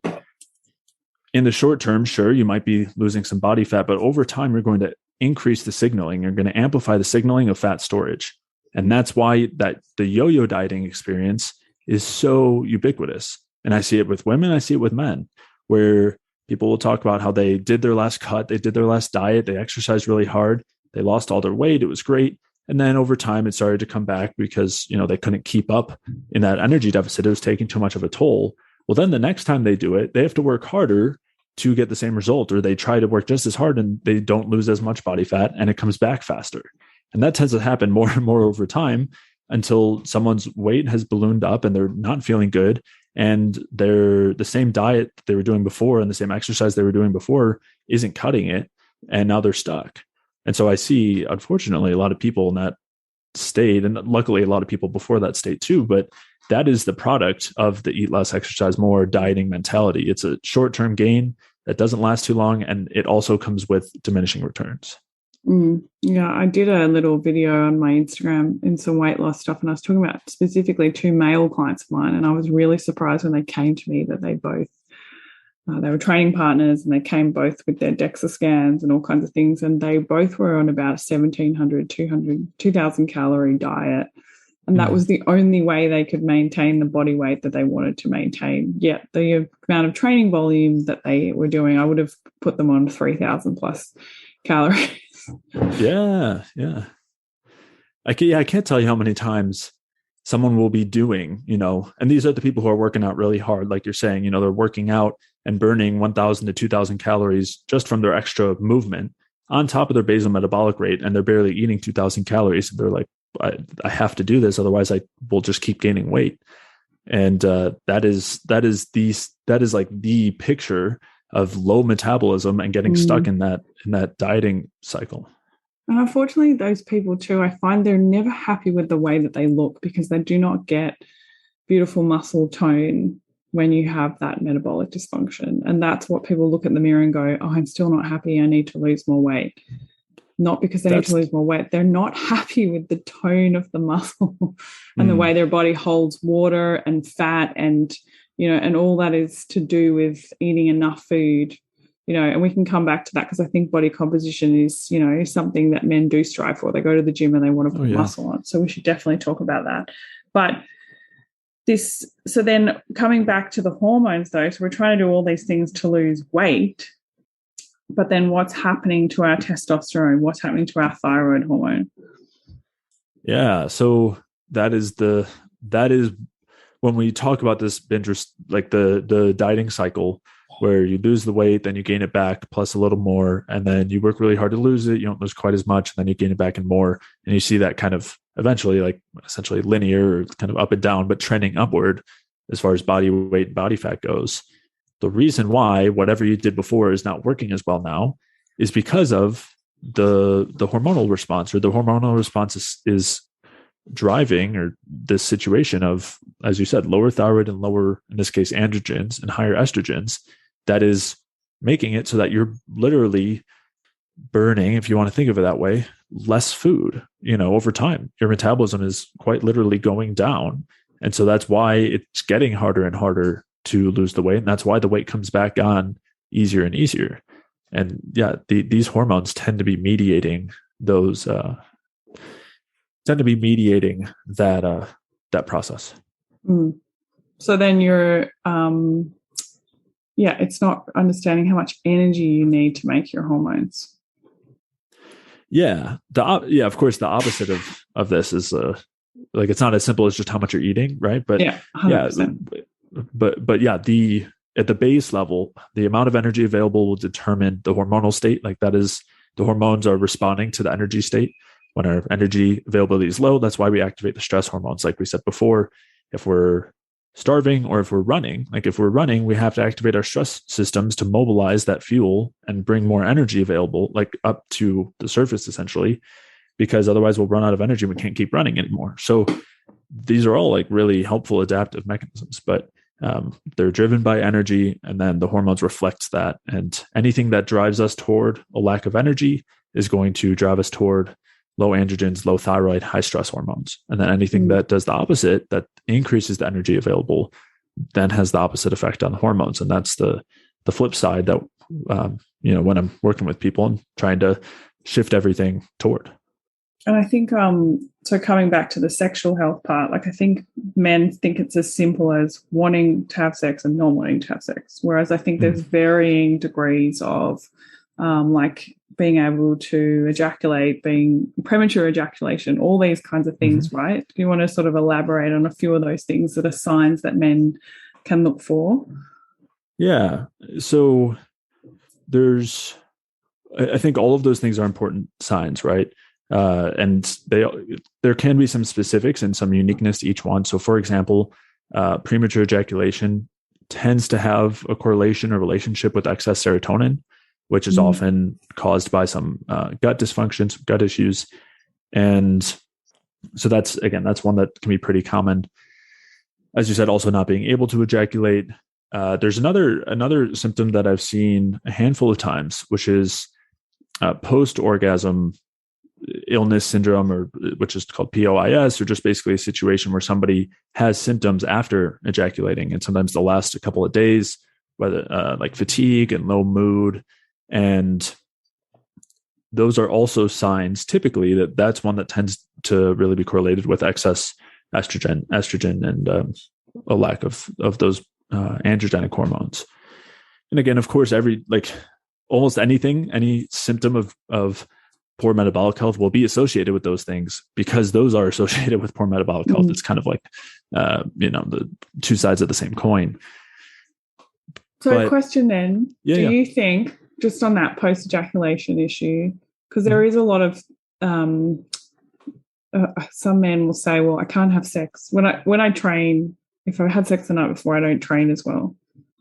in the short term, sure, you might be losing some body fat, but over time, you're going to increase the signaling. You're going to amplify the signaling of fat storage. And that's why that the yo-yo dieting experience is so ubiquitous. And I see it with women, I see it with men, where people will talk about how they did their last cut, they did their last diet, they exercised really hard, they lost all their weight, it was great. And then over time, it started to come back because, they couldn't keep up in that energy deficit. It was taking too much of a toll. Well, then the next time they do it, they have to work harder to get the same result, or they try to work just as hard and they don't lose as much body fat and it comes back faster. And that tends to happen more and more over time until someone's weight has ballooned up and they're not feeling good. And the same diet they were doing before and the same exercise they were doing before isn't cutting it. And now they're stuck. And so I see, unfortunately, a lot of people in that state, and luckily a lot of people before that state too, but that is the product of the eat less, exercise more dieting mentality. It's a short-term gain that doesn't last too long, and it also comes with diminishing returns. Yeah, I did a little video on my Instagram in some weight loss stuff, and I was talking about specifically 2 male clients of mine, and I was really surprised when they came to me that they both they were training partners, and they came both with their DEXA scans and all kinds of things, and they both were on about a 1,700, 2,000 calorie diet. And that was the only way they could maintain the body weight that they wanted to maintain. Yet the amount of training volume that they were doing, I would have put them on 3,000 plus calories. Yeah. I can't tell you how many times someone will be doing, and these are the people who are working out really hard. Like you're saying, they're working out and burning 1,000 to 2,000 calories just from their extra movement on top of their basal metabolic rate. And they're barely eating 2,000 calories. They're like, I have to do this. Otherwise I will just keep gaining weight. And that is like the picture of low metabolism and getting stuck in that dieting cycle. And unfortunately, those people too, I find they're never happy with the way that they look, because they do not get beautiful muscle tone when you have that metabolic dysfunction. And that's what people look at the mirror and go, oh, I'm still not happy, I need to lose more weight. Not because they need to lose more weight. They're not happy with the tone of the muscle and the way their body holds water and fat, and, and all that is to do with eating enough food. And we can come back to that, because I think body composition is, something that men do strive for. They go to the gym and they want to put muscle on. So we should definitely talk about that. But so then coming back to the hormones though, so we're trying to do all these things to lose weight, but then what's happening to our testosterone? What's happening to our thyroid hormone? Yeah. So that is when we talk about this binge, like the dieting cycle, where you lose the weight, then you gain it back plus a little more, and then you work really hard to lose it. You don't lose quite as much, and then you gain it back and more. And you see that kind of eventually, like essentially linear, or kind of up and down, but trending upward as far as body weight and body fat goes. The reason why whatever you did before is not working as well now is because of the hormonal response, or the hormonal response is driving, or this situation of, as you said, lower thyroid and lower, in this case, androgens and higher estrogens, that is making it so that you're literally burning, if you want to think of it that way, less food, over time. Your metabolism is quite literally going down. And so that's why it's getting harder and harder to lose the weight. And that's why the weight comes back on easier and easier. And yeah, these hormones tend to be mediating that process. So then you're, it's not understanding how much energy you need to make your hormones. Yeah. Of course, the opposite of this is like, it's not as simple as just how much you're eating, right? But 100%. At the base level, the amount of energy available will determine the hormonal state. Like, that is, the hormones are responding to the energy state. When our energy availability is low, that's why we activate the stress hormones. Like we said before, if we're starving or if we're running, we have to activate our stress systems to mobilize that fuel and bring more energy available, like up to the surface essentially, because otherwise we'll run out of energy and we can't keep running anymore. So these are all like really helpful adaptive mechanisms, but they're driven by energy, and then the hormones reflect that. And anything that drives us toward a lack of energy is going to drive us toward low androgens, low thyroid, high stress hormones. And then anything that does the opposite, that increases the energy available, then has the opposite effect on the hormones. And that's the flip side that, when I'm working with people and trying to shift everything toward. And I think, so coming back to the sexual health part, like I think men think it's as simple as wanting to have sex and not wanting to have sex. Whereas I think there's varying degrees of like being able to ejaculate, being premature ejaculation, all these kinds of things, right? Do you want to sort of elaborate on a few of those things that are signs that men can look for? Yeah. So I think all of those things are important signs, right? And there can be some specifics and some uniqueness to each one. So, for example, premature ejaculation tends to have a correlation or relationship with excess serotonin, which is often caused by some gut dysfunction, some gut issues. And so that's one that can be pretty common. As you said, also not being able to ejaculate. There's another symptom that I've seen a handful of times, which is post-orgasm illness syndrome, or which is called POIS, or just basically a situation where somebody has symptoms after ejaculating, and sometimes they'll last a couple of days, whether like fatigue and low mood, and those are also signs typically that's one that tends to really be correlated with excess estrogen and a lack of those androgenic hormones. And again, of course, almost any symptom of poor metabolic health will be associated with those things, because those are associated with poor metabolic health. It's kind of like, the two sides of the same coin. So a question then, do you think, just on that post-ejaculation issue, because there is a lot of, some men will say, well, I can't have sex. When I train, if I had sex the night before, I don't train as well.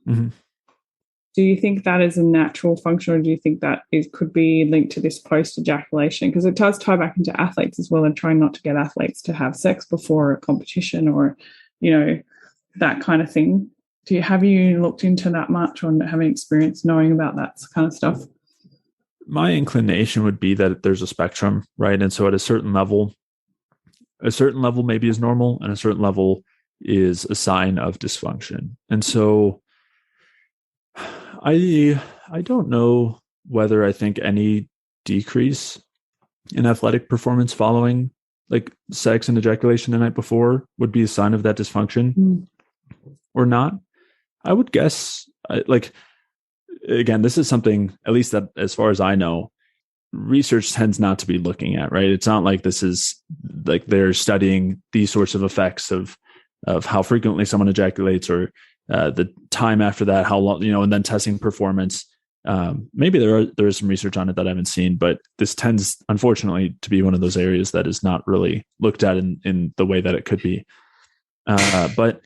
Do you think that is a natural function, or do you think that it could be linked to this post-ejaculation? Because it does tie back into athletes as well, and trying not to get athletes to have sex before a competition, or, that kind of thing. Have you looked into that much, or having experience knowing about that kind of stuff? My inclination would be that there's a spectrum, right? And so at a certain level maybe is normal, and a certain level is a sign of dysfunction. And so I don't know whether I think any decrease in athletic performance following like sex and ejaculation the night before would be a sign of that dysfunction or not. I would guess, again, this is something, at least that as far as I know, research tends not to be looking at, right? It's not like this is like they're studying these sorts of effects of how frequently someone ejaculates, or the time after that, how long, and then testing performance. Maybe there is some research on it that I haven't seen, but this tends, unfortunately, to be one of those areas that is not really looked at in the way that it could be. But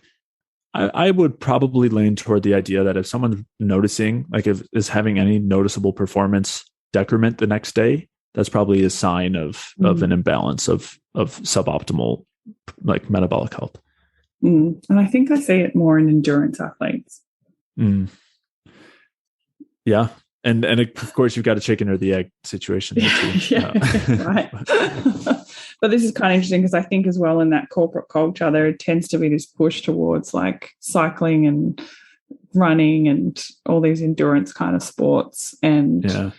I would probably lean toward the idea that if someone's noticing, is having any noticeable performance decrement the next day, that's probably a sign of an imbalance of suboptimal metabolic health. And I think I see it more in endurance athletes. Yeah. And of course, you've got a chicken or the egg situation there too. Right. But this is kind of interesting, because I think as well in that corporate culture, there tends to be this push towards like cycling and running and all these endurance kind of sports. And,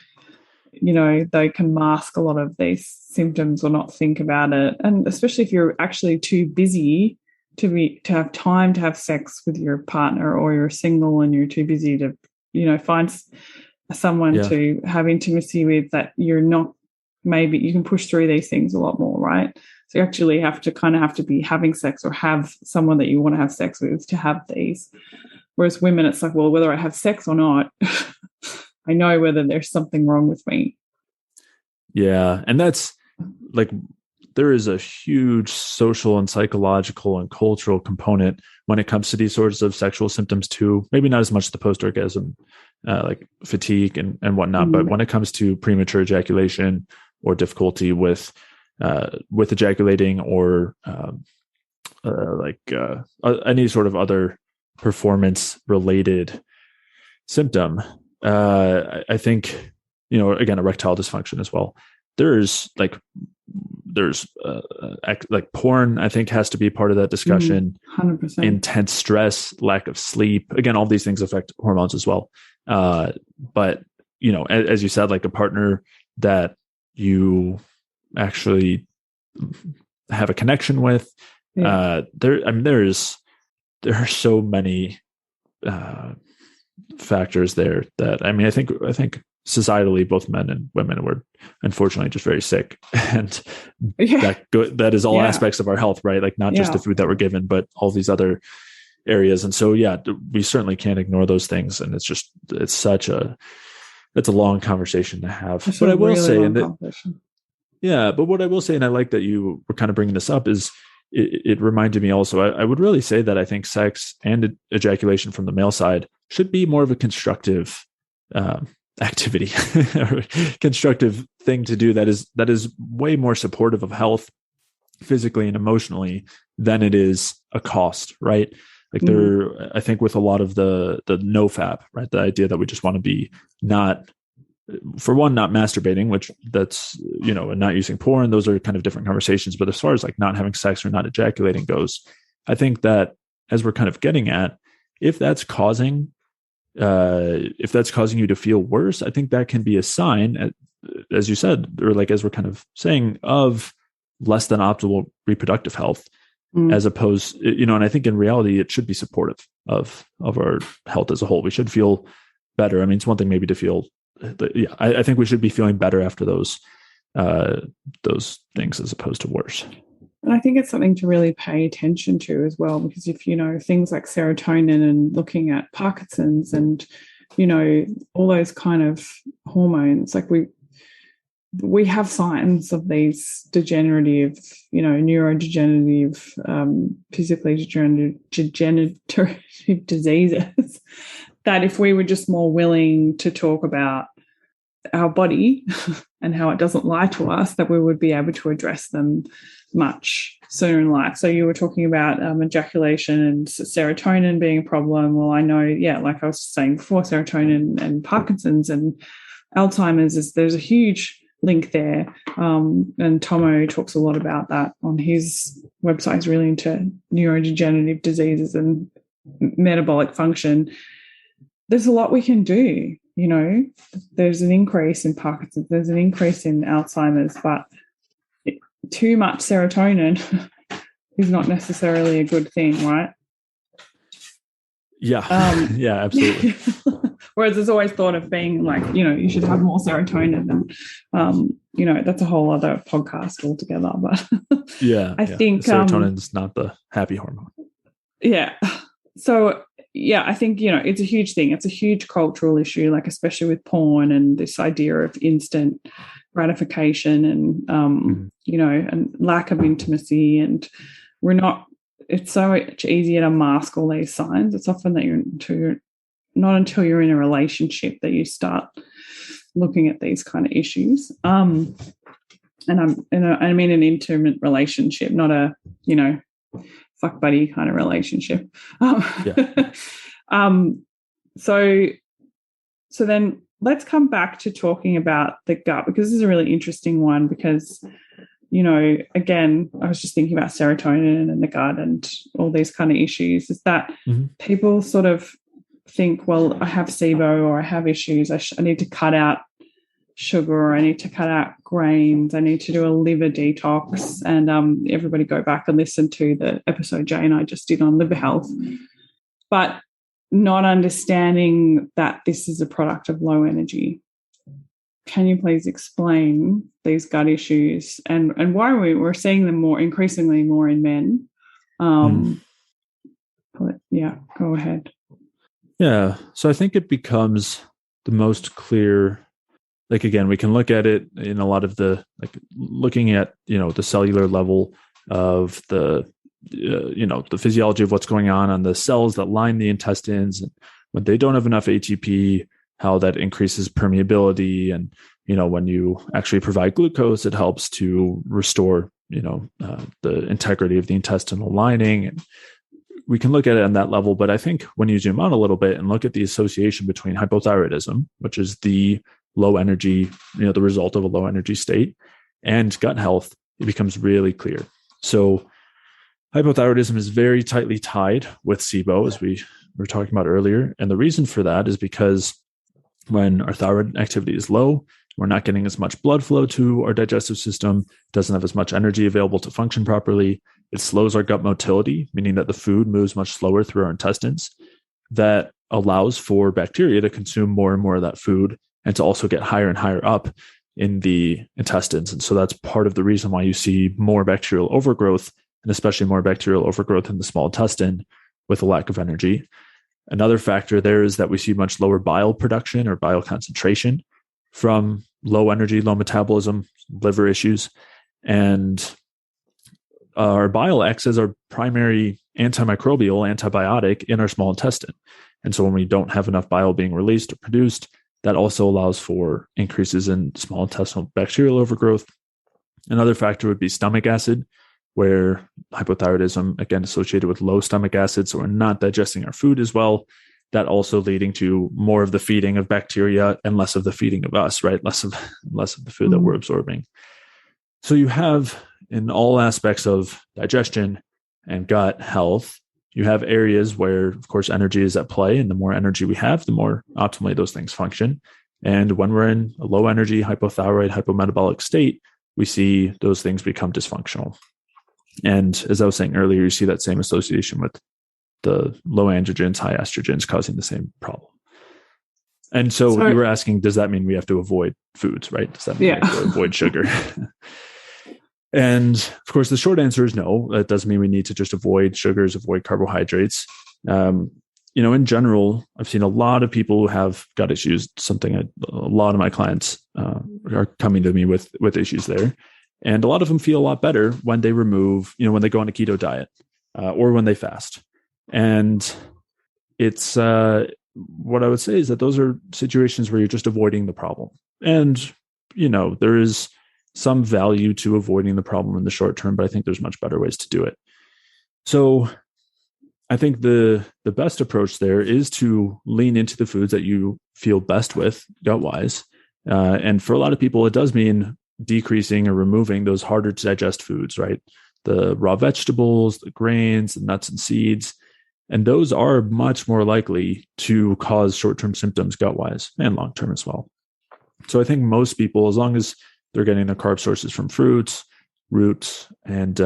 they can mask a lot of these symptoms or not think about it. And especially if you're actually too busy to have time to have sex with your partner, or you're single and you're too busy to, find someone to have intimacy with, that you're not, maybe you can push through these things a lot more, right? So you actually have to be having sex, or have someone that you want to have sex with to have these. Whereas women, it's like, well, whether I have sex or not, I know whether there's something wrong with me. Yeah. And that's like, there is a huge social and psychological and cultural component when it comes to these sorts of sexual symptoms too. Maybe not as much the post-orgasm, like fatigue and whatnot, but when it comes to premature ejaculation or difficulty with ejaculating, or any sort of other performance-related symptom, I think, again, erectile dysfunction as well. There's porn, I think, has to be part of that discussion. 100%. Intense stress, lack of sleep. Again, all these things affect hormones as well. But, as you said, like a partner that you actually have a connection with. Yeah. There are so many factors there that, I mean, I think societally, both men and women were unfortunately just very sick, and Yeah. that is all Yeah. aspects of our health, right? Like not just the Yeah. food that we're given, but all these other areas. And so, yeah, we certainly can't ignore those things. And it's a long conversation to have. It's But a I will really say, long conversation. yeah, but what I will say, and I like that you were kind of bringing this up, is it reminded me also, I would really say that I think sex and ejaculation from the male side should be more of a constructive activity or constructive thing to do that is way more supportive of health physically and emotionally than it is a cost, right? Like I think with a lot of the no-fap, right? The idea that we just want to be not masturbating, which that's, and not using porn, those are kind of different conversations. But as far as like not having sex or not ejaculating goes, I think that, as we're kind of getting at, if that's causing you to feel worse, I think that can be a sign, as you said, or like as we're kind of saying, of less than optimal reproductive health, as opposed, and I think in reality it should be supportive of our health as a whole. We should feel better. I mean, it's one thing maybe to feel, yeah, I think we should be feeling better after those things as opposed to worse. And I think it's something to really pay attention to as well, because if things like serotonin and looking at Parkinson's and all those kind of hormones, like we have signs of these degenerative, neurodegenerative, physically degenerative diseases that if we were just more willing to talk about our body and how it doesn't lie to us, that we would be able to address them much sooner in life. So you were talking about ejaculation and serotonin being a problem. Well, I know, like I was saying before, serotonin and Parkinson's and Alzheimer's, there's a huge link there. And Tomo talks a lot about that on his website. He's really into neurodegenerative diseases and metabolic function. There's a lot we can do. There's an increase in Parkinson's, there's an increase in Alzheimer's, but too much serotonin is not necessarily a good thing, right? Yeah. Yeah, absolutely. Whereas there's always thought of being like, you should have more serotonin, and that's a whole other podcast altogether. But I think serotonin is not the happy hormone. Yeah. So I think, it's a huge thing. It's a huge cultural issue, like especially with porn and this idea of instant gratification and, and lack of intimacy. And it's so much easier to mask all these signs. It's often that not until you're in a relationship that you start looking at these kind of issues. And I mean an intimate relationship, not a, fuck buddy kind of relationship. So then let's come back to talking about the gut, because this is a really interesting one, because, again, I was just thinking about serotonin and the gut and all these kind of issues, is that people sort of think, well, I have SIBO or I have issues. I need to cut out sugar, or I need to cut out grains, I need to do a liver detox. And everybody go back and listen to the episode Jay and I just did on liver health. But not understanding that this is a product of low energy. Can you please explain these gut issues and why we're seeing them increasingly more in men? Yeah, go ahead. Yeah, so I think it becomes the most clear. Like, again, we can look at it in a lot of looking at, the cellular level of the physiology of what's going on the cells that line the intestines. And when they don't have enough ATP, how that increases permeability. And, when you actually provide glucose, it helps to restore, the integrity of the intestinal lining. And we can look at it on that level. But I think when you zoom out a little bit and look at the association between hypothyroidism, which is the low energy, the result of a low energy state, and gut health, it becomes really clear. So hypothyroidism is very tightly tied with SIBO, as we were talking about earlier. And the reason for that is because when our thyroid activity is low, we're not getting as much blood flow to our digestive system, doesn't have as much energy available to function properly. It slows our gut motility, meaning that the food moves much slower through our intestines. That allows for bacteria to consume more and more of that food and to also get higher and higher up in the intestines. And so that's part of the reason why you see more bacterial overgrowth, and especially more bacterial overgrowth in the small intestine with a lack of energy. Another factor there is that we see much lower bile production or bile concentration from low energy, low metabolism, liver issues. And our bile acts as our primary antimicrobial antibiotic in our small intestine. And so when we don't have enough bile being released or produced, that also allows for increases in small intestinal bacterial overgrowth. Another factor would be stomach acid, where hypothyroidism, again, associated with low stomach acid, so we're not digesting our food as well. That also leading to more of the feeding of bacteria and less of the feeding of us, right? Less of the food that we're absorbing. So you have, in all aspects of digestion and gut health, you have areas where, of course, energy is at play, and the more energy we have, the more optimally those things function. And when we're in a low energy, hypothyroid, hypometabolic state, we see those things become dysfunctional. And as I was saying earlier, you see that same association with the low androgens, high estrogens causing the same problem. And so you were asking, does that mean we have to avoid foods, right? Does that mean we have to avoid sugar? And of course, the short answer is no. That doesn't mean we need to just avoid sugars, avoid carbohydrates. In general, I've seen a lot of people who have gut issues, something a lot of my clients are coming to me with issues there. And a lot of them feel a lot better when they remove, when they go on a keto diet or when they fast. And it's what I would say is that those are situations where you're just avoiding the problem. And, there is some value to avoiding the problem in the short term, but I think there's much better ways to do it. So I think the best approach there is to lean into the foods that you feel best with gut-wise. And for a lot of people, it does mean decreasing or removing those harder to digest foods, right? The raw vegetables, the grains, the nuts and seeds. And those are much more likely to cause short-term symptoms gut-wise and long-term as well. So I think most people, as long as they're getting their carb sources from fruits, roots, and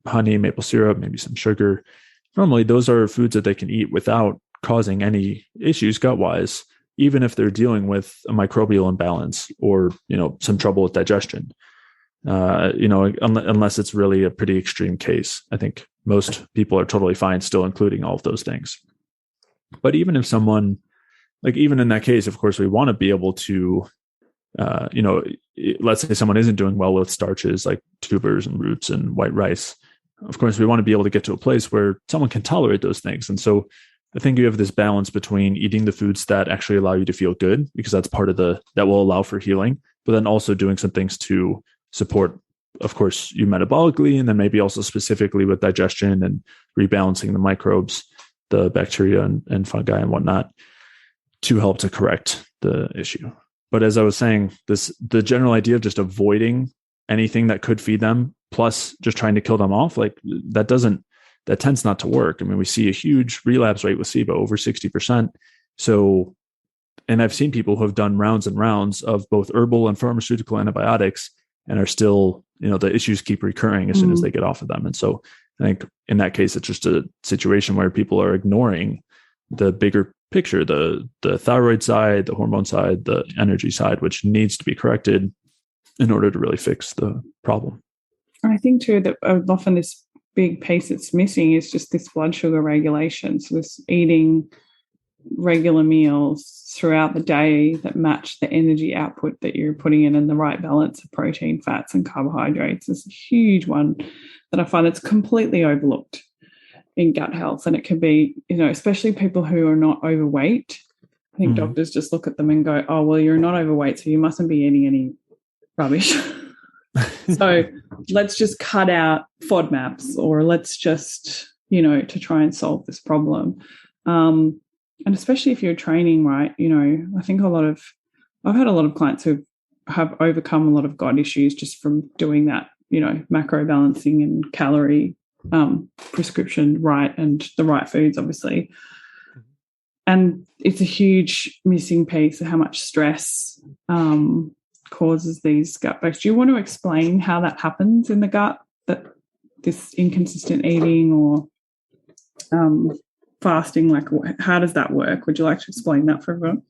honey, maple syrup, maybe some sugar, normally those are foods that they can eat without causing any issues gut-wise, even if they're dealing with a microbial imbalance or some trouble with digestion. Unless it's really a pretty extreme case. I think most people are totally fine still including all of those things. But even if someone, even in that case, of course, we want to be able to, let's say someone isn't doing well with starches like tubers and roots and white rice. Of course, we want to be able to get to a place where someone can tolerate those things. And so I think you have this balance between eating the foods that actually allow you to feel good, because that's part of that will allow for healing, but then also doing some things to support, of course, you metabolically, and then maybe also specifically with digestion and rebalancing the microbes, the bacteria and fungi and whatnot, to help to correct the issue. But as I was saying, the general idea of just avoiding anything that could feed them, plus just trying to kill them off, that tends not to work. I mean, we see a huge relapse rate with SIBO, over 60%. So, and I've seen people who have done rounds and rounds of both herbal and pharmaceutical antibiotics and are still, the issues keep recurring as soon as they get off of them. And so I think in that case, it's just a situation where people are ignoring the bigger picture, the thyroid side, the hormone side, the energy side, which needs to be corrected in order to really fix the problem. I think too that often this big piece that's missing is just this blood sugar regulation. So this eating regular meals throughout the day that match the energy output that you're putting in, and the right balance of protein, fats, and carbohydrates is a huge one that I find it's completely overlooked in gut health. And it can be, especially people who are not overweight. I think doctors just look at them and go, oh, well, you're not overweight, so you mustn't be eating any rubbish. So let's just cut out FODMAPs, or let's just, to try and solve this problem. And especially if you're training, right, I think I've had a lot of clients who have overcome a lot of gut issues just from doing that, macro balancing and calorie prescription right, and the right foods, obviously. And it's a huge missing piece of how much stress causes these gut bugs. Do you want to explain how that happens in the gut, that this inconsistent eating or fasting, like how does that work? Would you like to explain that for everyone?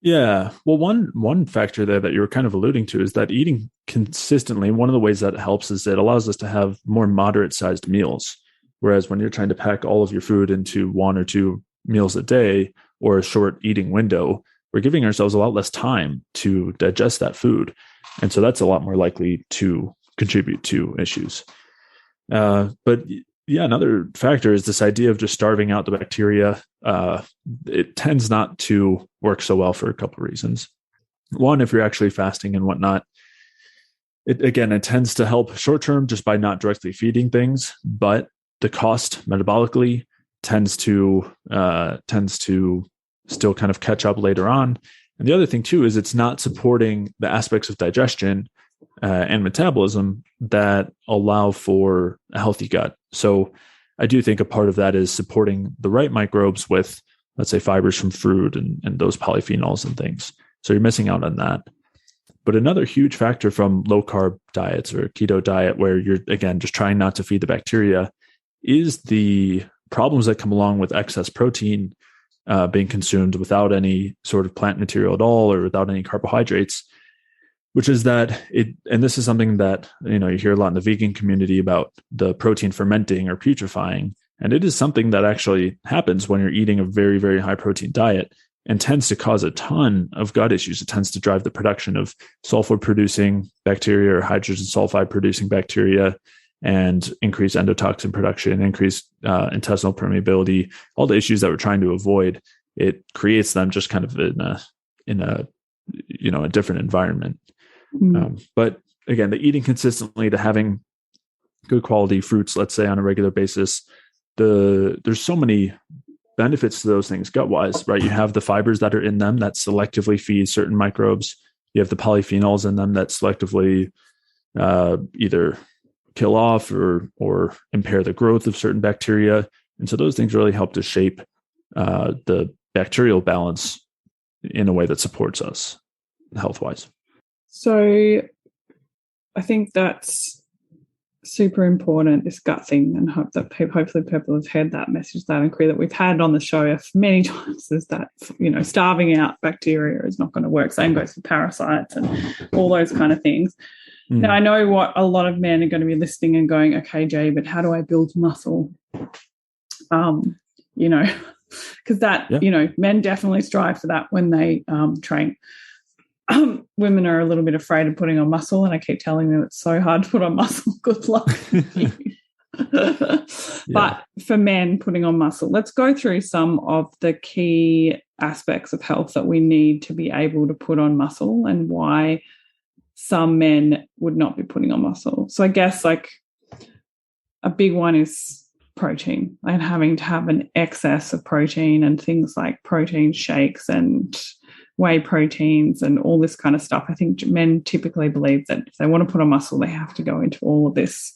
Yeah. Well, one factor there that you were kind of alluding to is that eating consistently, one of the ways that helps is it allows us to have more moderate sized meals. Whereas when you're trying to pack all of your food into 1 or 2 meals a day or a short eating window, we're giving ourselves a lot less time to digest that food. And so that's a lot more likely to contribute to issues. But yeah, another factor is this idea of just starving out the bacteria. It tends not to work so well for a couple of reasons. One, if you're actually fasting and whatnot, it tends to help short term just by not directly feeding things, but the cost metabolically tends to still kind of catch up later on. And the other thing too is it's not supporting the aspects of digestion and metabolism that allow for a healthy gut. So I do think a part of that is supporting the right microbes with, let's say, fibers from fruit and those polyphenols and things. So you're missing out on that. But another huge factor from low carb diets or keto diet, where you're, again, just trying not to feed the bacteria, is the problems that come along with excess protein being consumed without any sort of plant material at all or without any carbohydrates, which is that and this is something that, you hear a lot in the vegan community about the protein fermenting or putrefying. And it is something that actually happens when you're eating a very, very high protein diet and tends to cause a ton of gut issues. It tends to drive the production of sulfur producing bacteria or hydrogen sulfide producing bacteria and increase endotoxin production, increase intestinal permeability, all the issues that we're trying to avoid. It creates them just kind of in a different environment. But again, the eating consistently, to having good quality fruits, let's say on a regular basis, there's so many benefits to those things gut-wise, right? You have the fibers that are in them that selectively feed certain microbes. You have the polyphenols in them that selectively either kill off or impair the growth of certain bacteria. And so those things really help to shape the bacterial balance in a way that supports us health-wise. So I think that's super important, this gut thing, and hope that hopefully people have heard that message loud and clear that we've had on the show many times, is that, starving out bacteria is not going to work. Same goes for parasites and all those kind of things. Now, I know what a lot of men are going to be listening and going, okay, Jay, but how do I build muscle? Because that, men definitely strive for that when they train. Women are a little bit afraid of putting on muscle, and I keep telling them it's so hard to put on muscle. Good luck. But for men, putting on muscle, let's go through some of the key aspects of health that we need to be able to put on muscle and why some men would not be putting on muscle. So I guess like a big one is protein, and having to have an excess of protein and things like protein shakes and whey proteins and all this kind of stuff. I think men typically believe that if they want to put on muscle, they have to go into all of this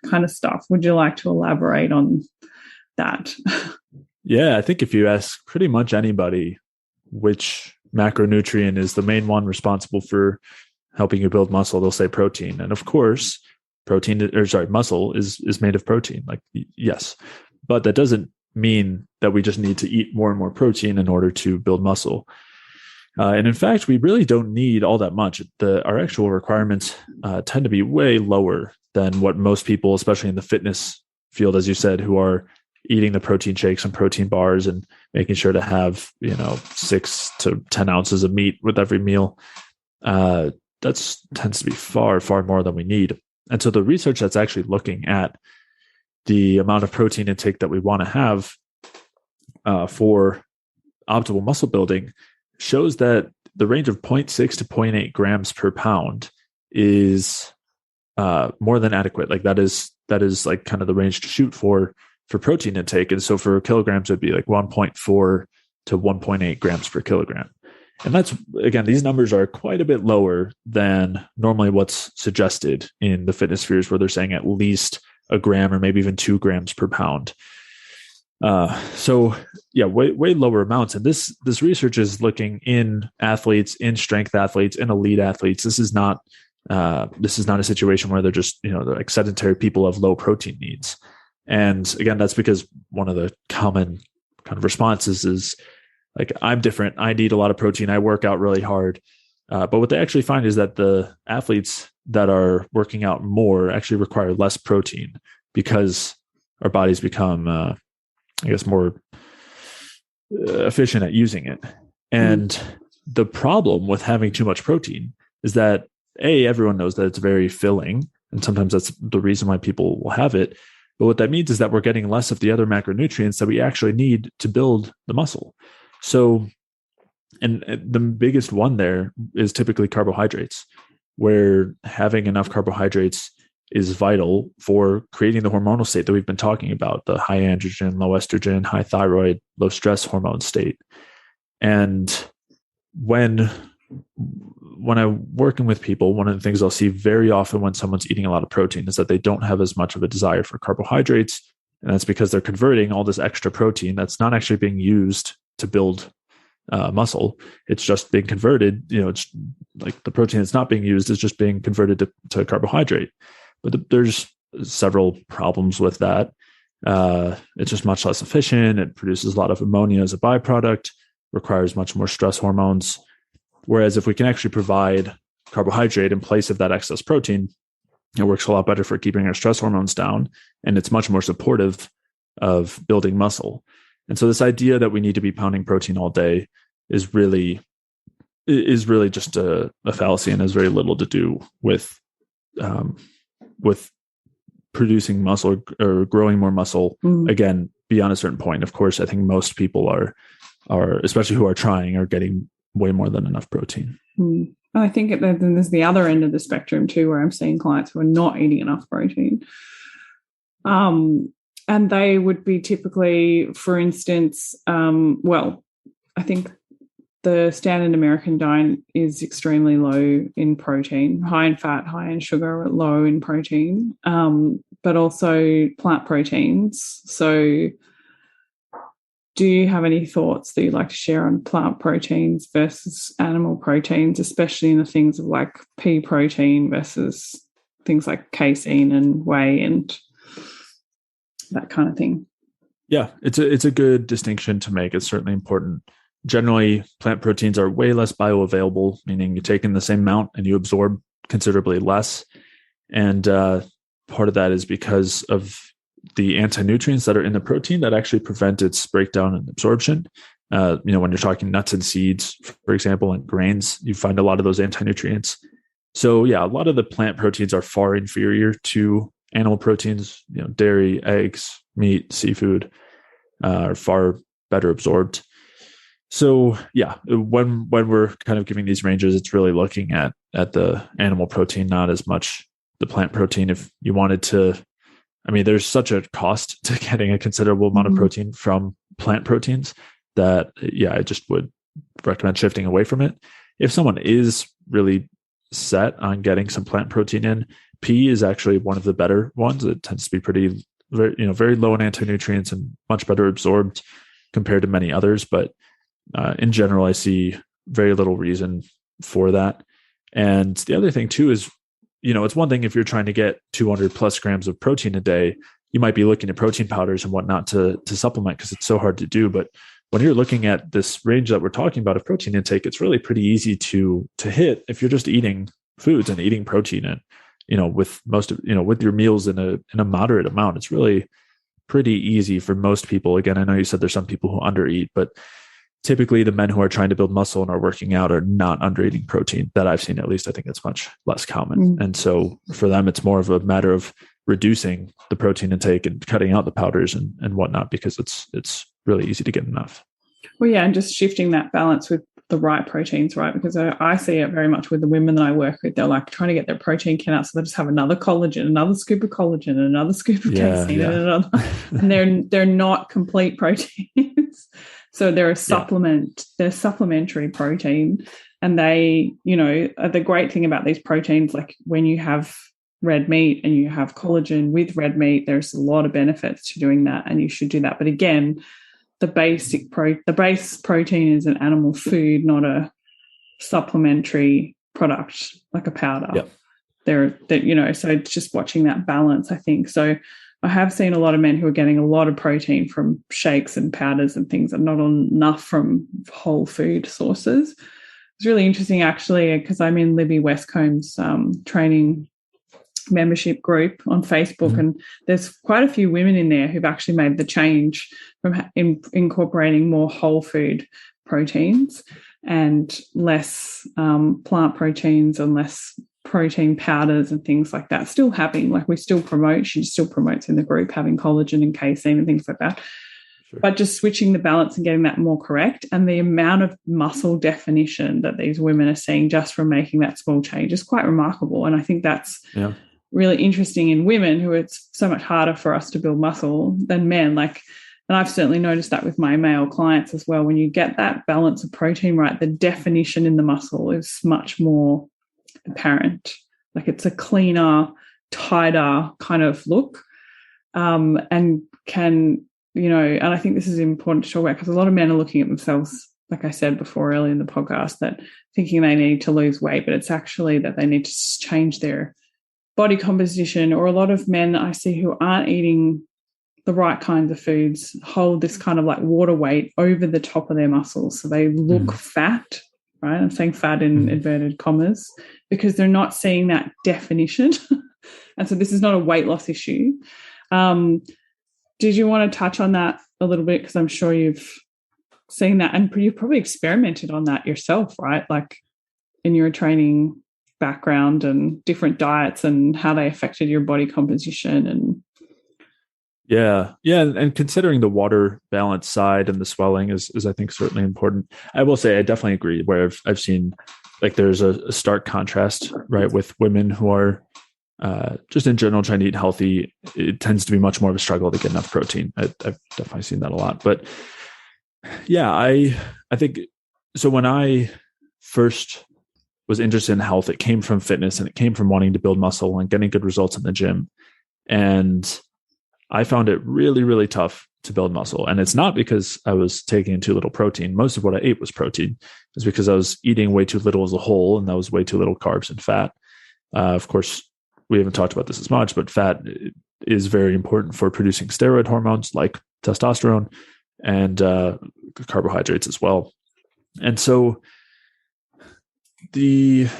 kind of stuff. Would you like to elaborate on that? Yeah, I think if you ask pretty much anybody which macronutrient is the main one responsible for helping you build muscle, they'll say protein. And of course, muscle is made of protein. Like, yes, but that doesn't mean that we just need to eat more and more protein in order to build muscle. And in fact, we really don't need all that much. Our actual requirements tend to be way lower than what most people, especially in the fitness field, as you said, who are eating the protein shakes and protein bars and making sure to have 6 to 10 ounces of meat with every meal. That tends to be far, far more than we need. And so the research that's actually looking at the amount of protein intake that we want to have for optimal muscle building shows that the range of 0.6 to 0.8 grams per pound is more than adequate. Like that is like kind of the range to shoot for protein intake. And so for kilograms, it would be like 1.4 to 1.8 grams per kilogram. And that's, again, these numbers are quite a bit lower than normally what's suggested in the fitness spheres, where they're saying at least a gram or maybe even 2 grams per pound. So yeah, way lower amounts. And this research is looking in athletes, in strength athletes, in elite athletes. This is not a situation where they're just, they're like sedentary people have low protein needs. And again, that's because one of the common kind of responses is like, I'm different. I need a lot of protein. I work out really hard. But what they actually find is that the athletes that are working out more actually require less protein because our bodies become, I guess, more efficient at using it. And the problem with having too much protein is that everyone knows that it's very filling, and sometimes that's the reason why people will have it. But what that means is that we're getting less of the other macronutrients that we actually need to build the muscle. So, and the biggest one there is typically carbohydrates, where having enough carbohydrates is vital for creating the hormonal state that we've been talking about, the high androgen, low estrogen, high thyroid, low stress hormone state. And when I'm working with people, one of the things I'll see very often when someone's eating a lot of protein is that they don't have as much of a desire for carbohydrates. And that's because they're converting all this extra protein that's not actually being used to build muscle. It's just being converted. It's like the protein that's not being used is just being converted to carbohydrate. But there's several problems with that. It's just much less efficient. It produces a lot of ammonia as a byproduct, requires much more stress hormones. Whereas if we can actually provide carbohydrate in place of that excess protein, it works a lot better for keeping our stress hormones down, and it's much more supportive of building muscle. And so this idea that we need to be pounding protein all day is really just a fallacy, and has very little to do with producing muscle or growing more muscle. Again, beyond a certain point. Of course, I think most people are especially who are trying, are getting way more than enough protein. I think then there's the other end of the spectrum too, where I'm seeing clients who are not eating enough protein. And they would be typically, for instance, I think the standard American diet is extremely low in protein, high in fat, high in sugar, low in protein, but also plant proteins. So do you have any thoughts that you'd like to share on plant proteins versus animal proteins, especially in the things of like pea protein versus things like casein and whey and that kind of thing? Yeah, it's a good distinction to make. It's certainly important. Generally, plant proteins are way less bioavailable, meaning you take in the same amount and you absorb considerably less. And part of that is because of the anti-nutrients that are in the protein that actually prevent its breakdown and absorption. When you're talking nuts and seeds, for example, and grains, you find a lot of those anti-nutrients. So yeah, a lot of the plant proteins are far inferior to animal proteins. Dairy, eggs, meat, seafood are far better absorbed. So yeah, when we're kind of giving these ranges, it's really looking at the animal protein, not as much the plant protein. If you wanted to, there's such a cost to getting a considerable amount of protein from plant proteins that, I just would recommend shifting away from it. If someone is really set on getting some plant protein in, pea is actually one of the better ones. It tends to be very low in anti-nutrients and much better absorbed compared to many others. But in general, I see very little reason for that. And the other thing too is, it's one thing if you're trying to get 200 plus grams of protein a day, you might be looking at protein powders and whatnot to supplement because it's so hard to do. But when you're looking at this range that we're talking about of protein intake, it's really pretty easy to hit if you're just eating foods and eating protein. And, with with your meals in a moderate amount, it's really pretty easy for most people. Again, I know you said there's some people who undereat, but typically the men who are trying to build muscle and are working out are not undereating protein that I've seen. At least I think it's much less common. And so for them, it's more of a matter of reducing the protein intake and cutting out the powders and whatnot, because it's really easy to get enough. Well, yeah, and just shifting that balance with the right proteins, right? Because I see it very much with the women that I work with. They're like trying to get their protein count out, so they just have another collagen, another scoop of collagen, and another scoop of casein, and another. And they're not complete proteins. So they're a supplement. They're supplementary protein, and they, the great thing about these proteins, like when you have red meat and you have collagen with red meat, there's a lot of benefits to doing that, and you should do that. But again, the base protein is an animal food, not a supplementary product like a powder. Yep. So it's just watching that balance, I think. So I have seen a lot of men who are getting a lot of protein from shakes and powders and things, and not enough from whole food sources. It's really interesting, actually, because I'm in Libby Westcomb's training membership group on Facebook, and there's quite a few women in there who've actually made the change from incorporating more whole food proteins and less plant proteins and less protein powders and things like that. Still having, like, we still promote, she still promotes in the group having collagen and casein and things like that. Sure. But just switching the balance and getting that more correct, and the amount of muscle definition that these women are seeing just from making that small change is quite remarkable. And I think that's really interesting in women, who it's so much harder for us to build muscle than men. And I've certainly noticed that with my male clients as well. When you get that balance of protein right, the definition in the muscle is much more apparent. Like, it's a cleaner, tighter kind of look, and can, and I think this is important to talk about, because a lot of men are looking at themselves, like I said before earlier in the podcast, that thinking they need to lose weight, but it's actually that they need to change their body composition. Or a lot of men I see who aren't eating the right kinds of foods hold this kind of like water weight over the top of their muscles. So they look fat, right? I'm saying fat in inverted commas, because they're not seeing that definition. And so this is not a weight loss issue. Did you want to touch on that a little bit? Because I'm sure you've seen that, and you've probably experimented on that yourself, right? Like, in your training background and different diets and how they affected your body composition. And and considering the water balance side and the swelling is I think certainly important. I will say I definitely agree, where I've seen, like, there's a stark contrast, right, with women who are just in general trying to eat healthy. It tends to be much more of a struggle to get enough protein. I've definitely seen that a lot. But yeah, I think so. When I first was interested in health, it came from fitness, and it came from wanting to build muscle and getting good results in the gym. And I found it really, really tough to build muscle. And it's not because I was taking in too little protein. Most of what I ate was protein. It's because I was eating way too little as a whole, and that was way too little carbs and fat. Of course, we haven't talked about this as much, but fat is very important for producing steroid hormones like testosterone, and carbohydrates as well. And so I've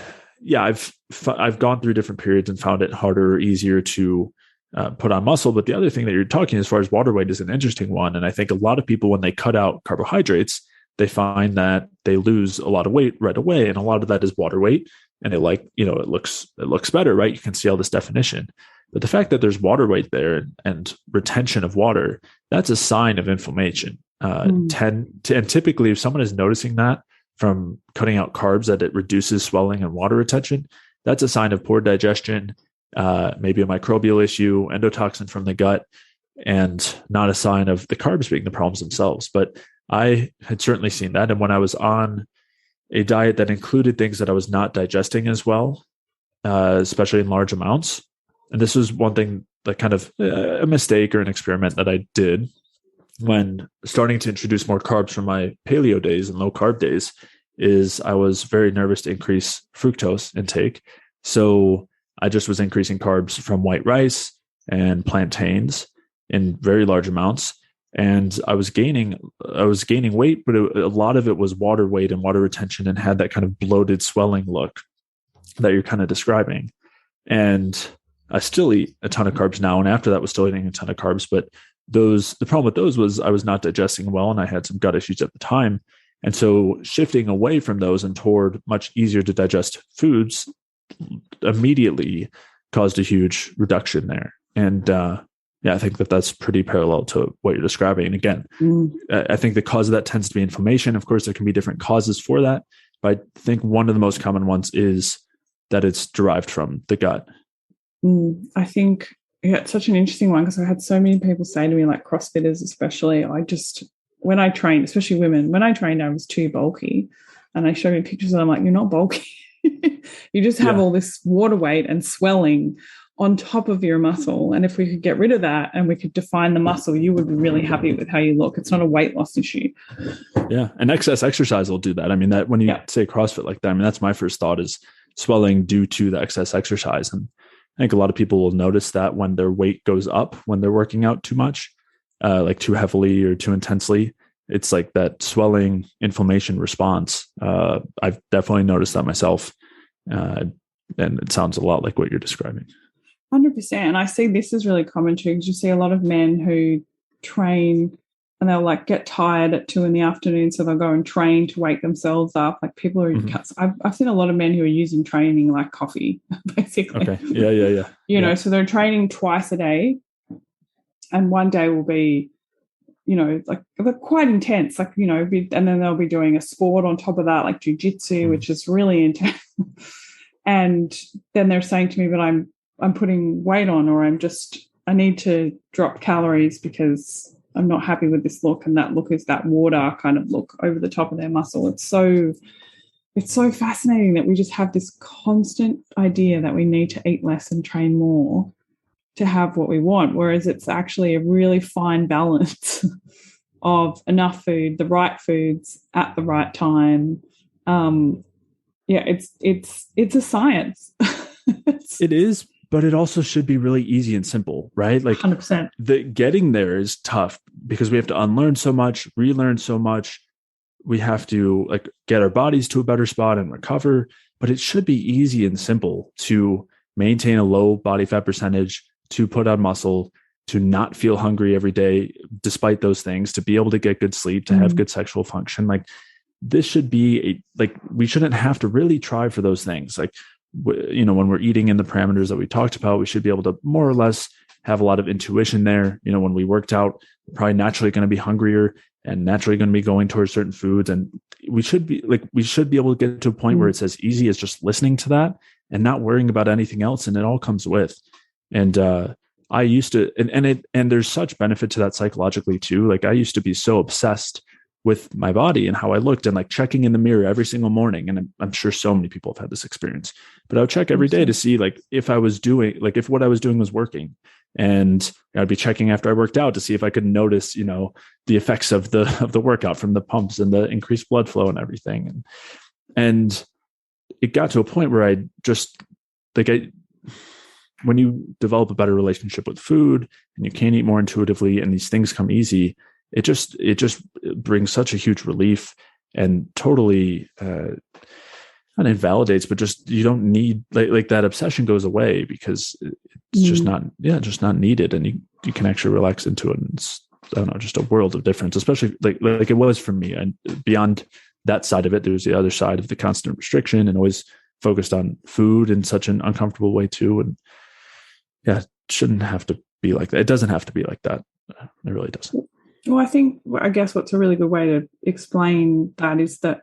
gone through different periods and found it harder or easier to put on muscle. But the other thing that you're talking as far as water weight is an interesting one. And I think a lot of people, when they cut out carbohydrates, they find that they lose a lot of weight right away. And a lot of that is water weight. And it looks better, right? You can see all this definition. But the fact that there's water weight there and retention of water, that's a sign of inflammation. And typically, if someone is noticing that from cutting out carbs, that it reduces swelling and water retention, that's a sign of poor digestion, maybe a microbial issue, endotoxin from the gut, and not a sign of the carbs being the problems themselves. But I had certainly seen that. And when I was on a diet that included things that I was not digesting as well, especially in large amounts, and this was one thing that kind of a mistake or an experiment that I did when starting to introduce more carbs from my paleo days and low carb days, is I was very nervous to increase fructose intake. So I just was increasing carbs from white rice and plantains in very large amounts. And I was gaining weight, but a lot of it was water weight and water retention, and had that kind of bloated swelling look that you're kind of describing. And I still eat a ton of carbs now. And after that was still eating a ton of carbs, but the problem with those was I was not digesting well, and I had some gut issues at the time. And so shifting away from those and toward much easier to digest foods immediately caused a huge reduction there. And I think that's pretty parallel to what you're describing. And again, I think the cause of that tends to be inflammation. Of course, there can be different causes for that, but I think one of the most common ones is that it's derived from the gut. I think it's such an interesting one, because I had so many people say to me, like CrossFitters especially, when I trained, especially women, when I trained, I was too bulky, and they showed me pictures and I'm like, you're not bulky. You just have all this water weight and swelling on top of your muscle. And if we could get rid of that and we could define the muscle, you would be really happy with how you look. It's not a weight loss issue. Yeah. And excess exercise will do that. I mean, that when you say CrossFit like that, I mean, that's my first thought is swelling due to the excess exercise. And I think a lot of people will notice that when their weight goes up, when they're working out too much, like too heavily or too intensely, it's like that swelling inflammation response. I've definitely noticed that myself. And it sounds a lot like what you're describing. 100%. And I see this is really common too, because you see a lot of men who train and they'll like get tired at 2 PM, so they'll go and train to wake themselves up. Like people are, I've seen a lot of men who are using training like coffee, basically. Okay. Yeah. You know, so they're training twice a day, and one day will be, you know, like they're quite intense, like, you know, and then they'll be doing a sport on top of that, like jiu-jitsu, which is really intense. And then they're saying to me, but I'm putting weight on, or I need to drop calories because I'm not happy with this look. And that look is that water kind of look over the top of their muscle. It's so fascinating that we just have this constant idea that we need to eat less and train more to have what we want. Whereas it's actually a really fine balance of enough food, the right foods at the right time. It's a science. It is. But it also should be really easy and simple, right? Like 100%. The getting there is tough because we have to unlearn so much, relearn so much. We have to like get our bodies to a better spot and recover. But it should be easy and simple to maintain a low body fat percentage, to put on muscle, to not feel hungry every day, despite those things, to be able to get good sleep, to have good sexual function. Like this should be we shouldn't have to really try for those things. Like, you know, when we're eating in the parameters that we talked about, we should be able to more or less have a lot of intuition there. You know, when we worked out, we're probably naturally going to be hungrier and naturally going to be going towards certain foods. And we should be able to get to a point where it's as easy as just listening to that and not worrying about anything else. And it all comes with. And I used to, and there's such benefit to that psychologically too. Like I used to be so obsessed with my body and how I looked and like checking in the mirror every single morning. And I'm sure so many people have had this experience, but I would check every day to see like if what I was doing was working. And I'd be checking after I worked out to see if I could notice, you know, the effects of the workout from the pumps and the increased blood flow and everything. And it got to a point where I just when you develop a better relationship with food and you can eat more intuitively and these things come easy, it just brings such a huge relief and totally not invalidates, but just you don't need like that obsession goes away because it's just not needed, and you can actually relax into it. And it's, I don't know, just a world of difference, especially like it was for me. And beyond that side of it, there's the other side of the constant restriction and always focused on food in such an uncomfortable way too. And yeah, it shouldn't have to be like that. It doesn't have to be like that. It really doesn't. Well, I guess what's a really good way to explain that is that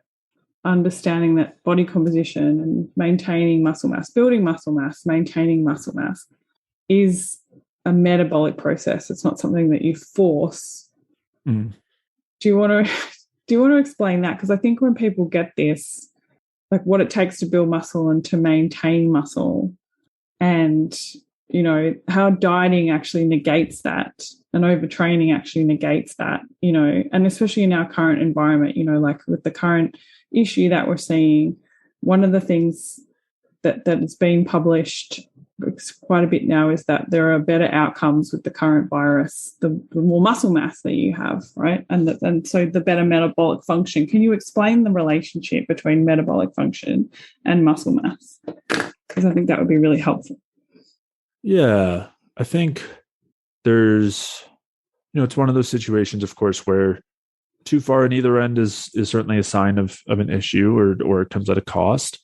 understanding that body composition and maintaining muscle mass, building muscle mass, maintaining muscle mass is a metabolic process. It's not something that you force. Do you want to explain that? Because I think when people get this, like what it takes to build muscle and to maintain muscle, and you know how dieting actually negates that and overtraining actually negates that, you know, and especially in our current environment, you know, like with the current issue that we're seeing, one of the things that has been published quite a bit now is that there are better outcomes with the current virus, the more muscle mass that you have, right? And so the better metabolic function. Can you explain the relationship between metabolic function and muscle mass? Because I think that would be really helpful. Yeah, I think there's, you know, it's one of those situations, of course, where too far in either end is certainly a sign of an issue or it comes at a cost.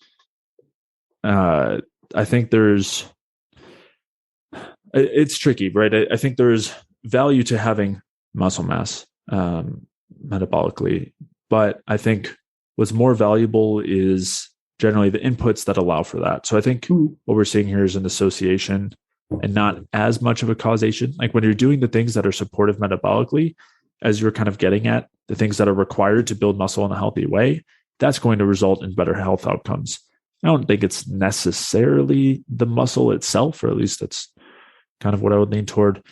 I think it's tricky, right? I think there's value to having muscle mass metabolically, but I think what's more valuable is generally the inputs that allow for that. So I think what we're seeing here is an association and not as much of a causation. Like when you're doing the things that are supportive metabolically, as you're kind of getting at, the things that are required to build muscle in a healthy way, that's going to result in better health outcomes. I don't think it's necessarily the muscle itself, or at least that's kind of what I would lean toward.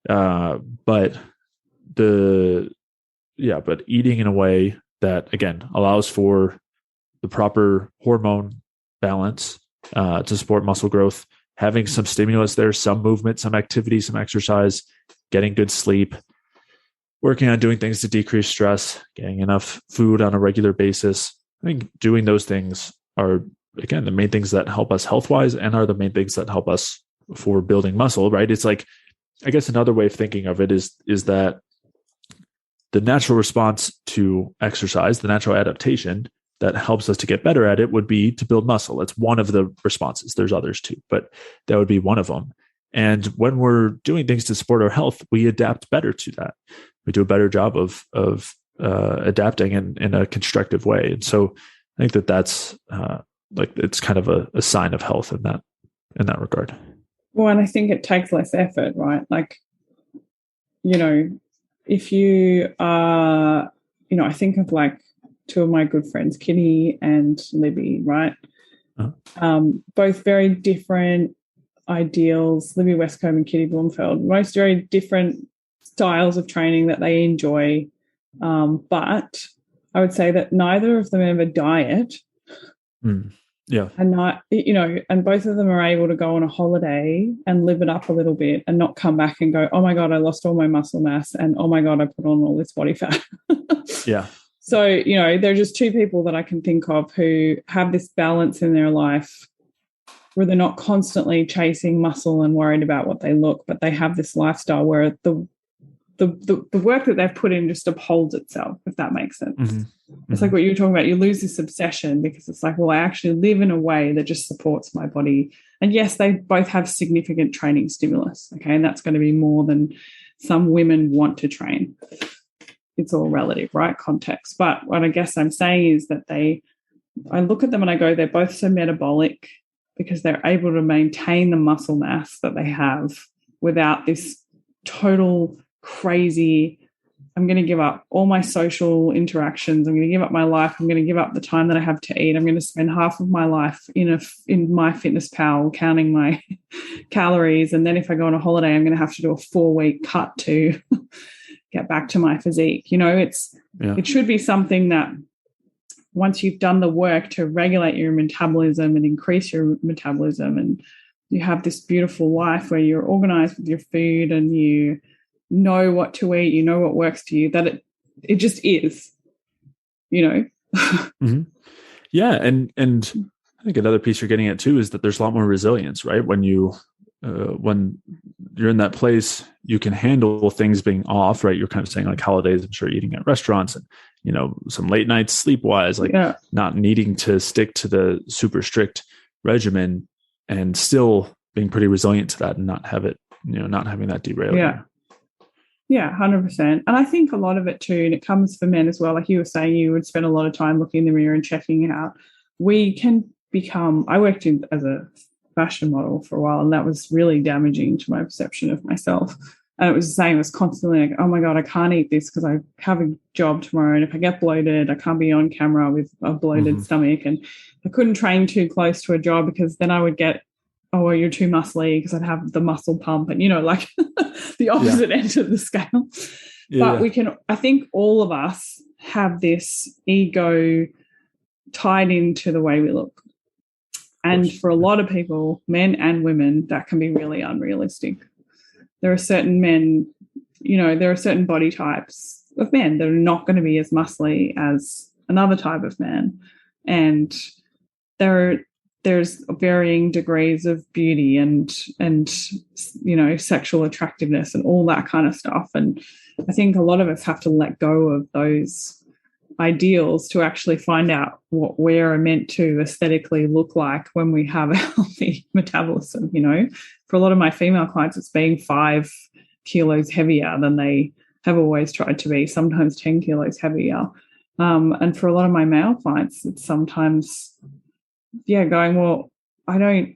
But the but eating in a way that again allows for the proper hormone balance to support muscle growth, having some stimulus there, some movement, some activity, some exercise, getting good sleep, working on doing things to decrease stress, getting enough food on a regular basis. I think doing those things are, again, the main things that help us health-wise and are the main things that help us for building muscle, right? It's like, I guess another way of thinking of it is that the natural response to exercise, the natural adaptation that helps us to get better at it would be to build muscle. It's one of the responses. There's others too, but that would be one of them. And when we're doing things to support our health, we adapt better to that. We do a better job of adapting in a constructive way. And so I think that's like it's kind of a sign of health in that regard. Well, and I think it takes less effort, right? Like, you know, if you are, you know, I think of like two of my good friends, Kitty and Libby, right? Both very different ideals, Libby Westcombe and Kitty Blumfeld, most very different styles of training that they enjoy. But I would say that neither of them ever diet. Yeah. And not, you know, and both of them are able to go on a holiday and live it up a little bit and not come back and go, oh my God, I lost all my muscle mass and oh my God, I put on all this body fat. Yeah. So, you know, they're just two people that I can think of who have this balance in their life where they're not constantly chasing muscle and worried about what they look, but they have this lifestyle where the work that they've put in just upholds itself, if that makes sense. Mm-hmm. It's like what you were talking about. You lose this obsession because it's like, well, I actually live in a way that just supports my body. And yes, they both have significant training stimulus, okay, and that's going to be more than some women want to train. It's all relative, right? Context. But what I guess I'm saying is that I look at them and I go, they're both so metabolic because they're able to maintain the muscle mass that they have without this total crazy, I'm going to give up all my social interactions. I'm going to give up my life. I'm going to give up the time that I have to eat. I'm going to spend half of my life in my fitness pal counting my calories. And then if I go on a holiday, I'm going to have to do a 4-week cut to get back to my physique. You know, it should be something that once you've done the work to regulate your metabolism and increase your metabolism, and you have this beautiful life where you're organized with your food and you know what to eat, you know what works to you, that it just is, you know. Mm-hmm. Yeah. And I think another piece you're getting at too is that there's a lot more resilience, right? When you're in that place, you can handle things being off, right? You're kind of saying like holidays, I'm sure eating at restaurants and, you know, some late nights sleep wise, like not needing to stick to the super strict regimen and still being pretty resilient to that and not have it, you know, not having that derail. Yeah, 100%. And I think a lot of it too, and it comes for men as well, like you were saying, you would spend a lot of time looking in the mirror and checking it out. We can become, I worked as a fashion model for a while, and that was really damaging to my perception of myself. And it was the same, it was constantly like, oh my God, I can't eat this because I have a job tomorrow. And if I get bloated, I can't be on camera with a bloated stomach. And I couldn't train too close to a job because then I would get, oh, well, you're too muscly, because I'd have the muscle pump and, you know, like the opposite end of the scale. But we can, I think all of us have this ego tied into the way we look. And for a lot of people, men and women, that can be really unrealistic. There are certain men, you know, there are certain body types of men that are not going to be as muscly as another type of man. And there's varying degrees of beauty and you know, sexual attractiveness and all that kind of stuff. And I think a lot of us have to let go of those ideals to actually find out what we're meant to aesthetically look like when we have a healthy metabolism. You know, for a lot of my female clients, it's being 5 kilos heavier than they have always tried to be, sometimes 10 kilos heavier. And for a lot of my male clients, it's sometimes going, well, I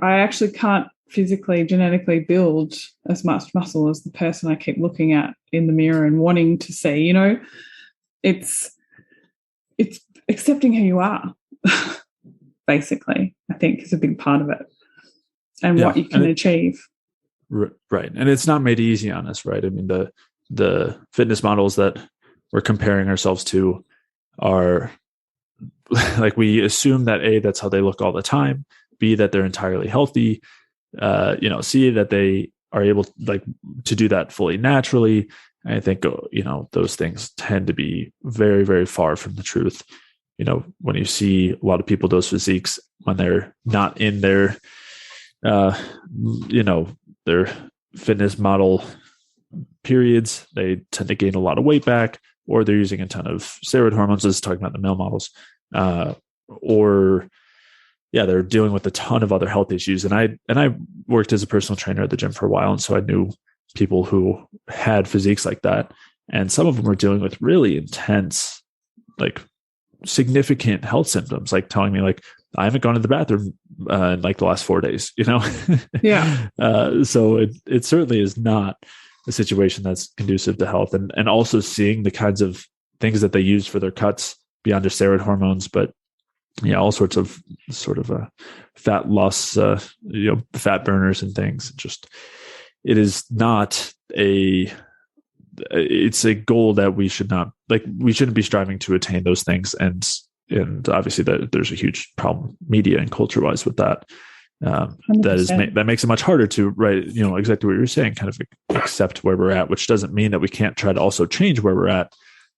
actually can't physically, genetically build as much muscle as the person I keep looking at in the mirror and wanting to see. You know, it's accepting who you are. basically, I think is a big part of it, and Yeah. what you can achieve. Right. And it's not made easy on us, right? I mean, the fitness models that we're comparing ourselves to are like, we assume that A, that's how they look all the time, B, that they're entirely healthy, C, that they are able to do that fully naturally. And I think, those things tend to be very, very far from the truth. When you see a lot of people, those physiques, when they're not in their, their fitness model periods, they tend to gain a lot of weight back, or they're using a ton of steroid hormones. This is talking about the male models, they're dealing with a ton of other health issues. And I worked as a personal trainer at the gym for a while, and so I knew people who had physiques like that, and some of them were dealing with really intense, significant health symptoms, like telling me I haven't gone to the bathroom in the last 4 days, Yeah. So it certainly is not a situation that's conducive to health, and also seeing the kinds of things that they use for their cuts beyond just steroid hormones, but all sorts of fat loss, fat burners and things. It is not it's a goal that we shouldn't be striving to attain those things. And obviously there's a huge problem media and culture wise with that. That makes it much harder to, right, exactly what you're saying, kind of accept where we're at, which doesn't mean that we can't try to also change where we're at,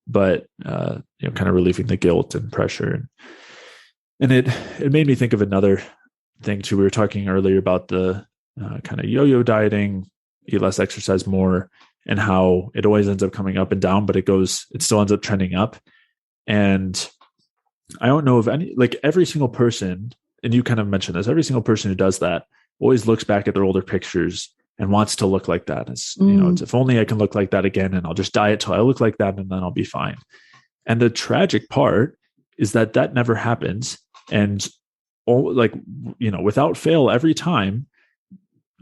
but kind of relieving the guilt and pressure. And it made me think of another thing too. We were talking earlier about the kind of yo-yo dieting, eat less, exercise more, and how it always ends up coming up and down, but it still ends up trending up. And I don't know of any, every single person, and you kind of mentioned this, every single person who does that always looks back at their older pictures and wants to look like that. It's, it's, if only I can look like that again, and I'll just diet till I look like that, and then I'll be fine. And the tragic part is that never happens. And without fail, every time,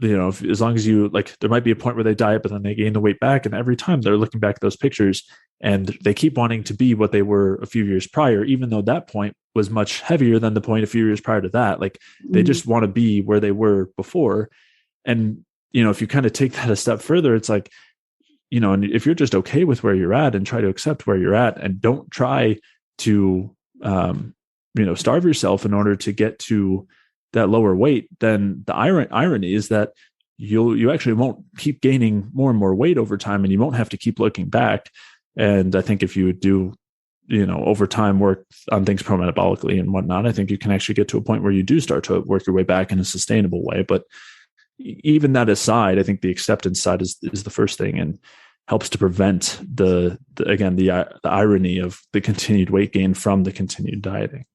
as long as you there might be a point where they diet, but then they gain the weight back. And every time they're looking back at those pictures and they keep wanting to be what they were a few years prior, even though that point was much heavier than the point a few years prior to that. They just want to be where they were before. And, if you kind of take that a step further, it's and if you're just okay with where you're at and try to accept where you're at, and don't try to, starve yourself in order to get to that lower weight, then the irony is that you actually won't keep gaining more and more weight over time, and you won't have to keep looking back. And I think if you do, over time work on things pro-metabolically and whatnot, I think you can actually get to a point where you do start to work your way back in a sustainable way. But even that aside, I think the acceptance side is the first thing, and helps to prevent the irony of the continued weight gain from the continued dieting.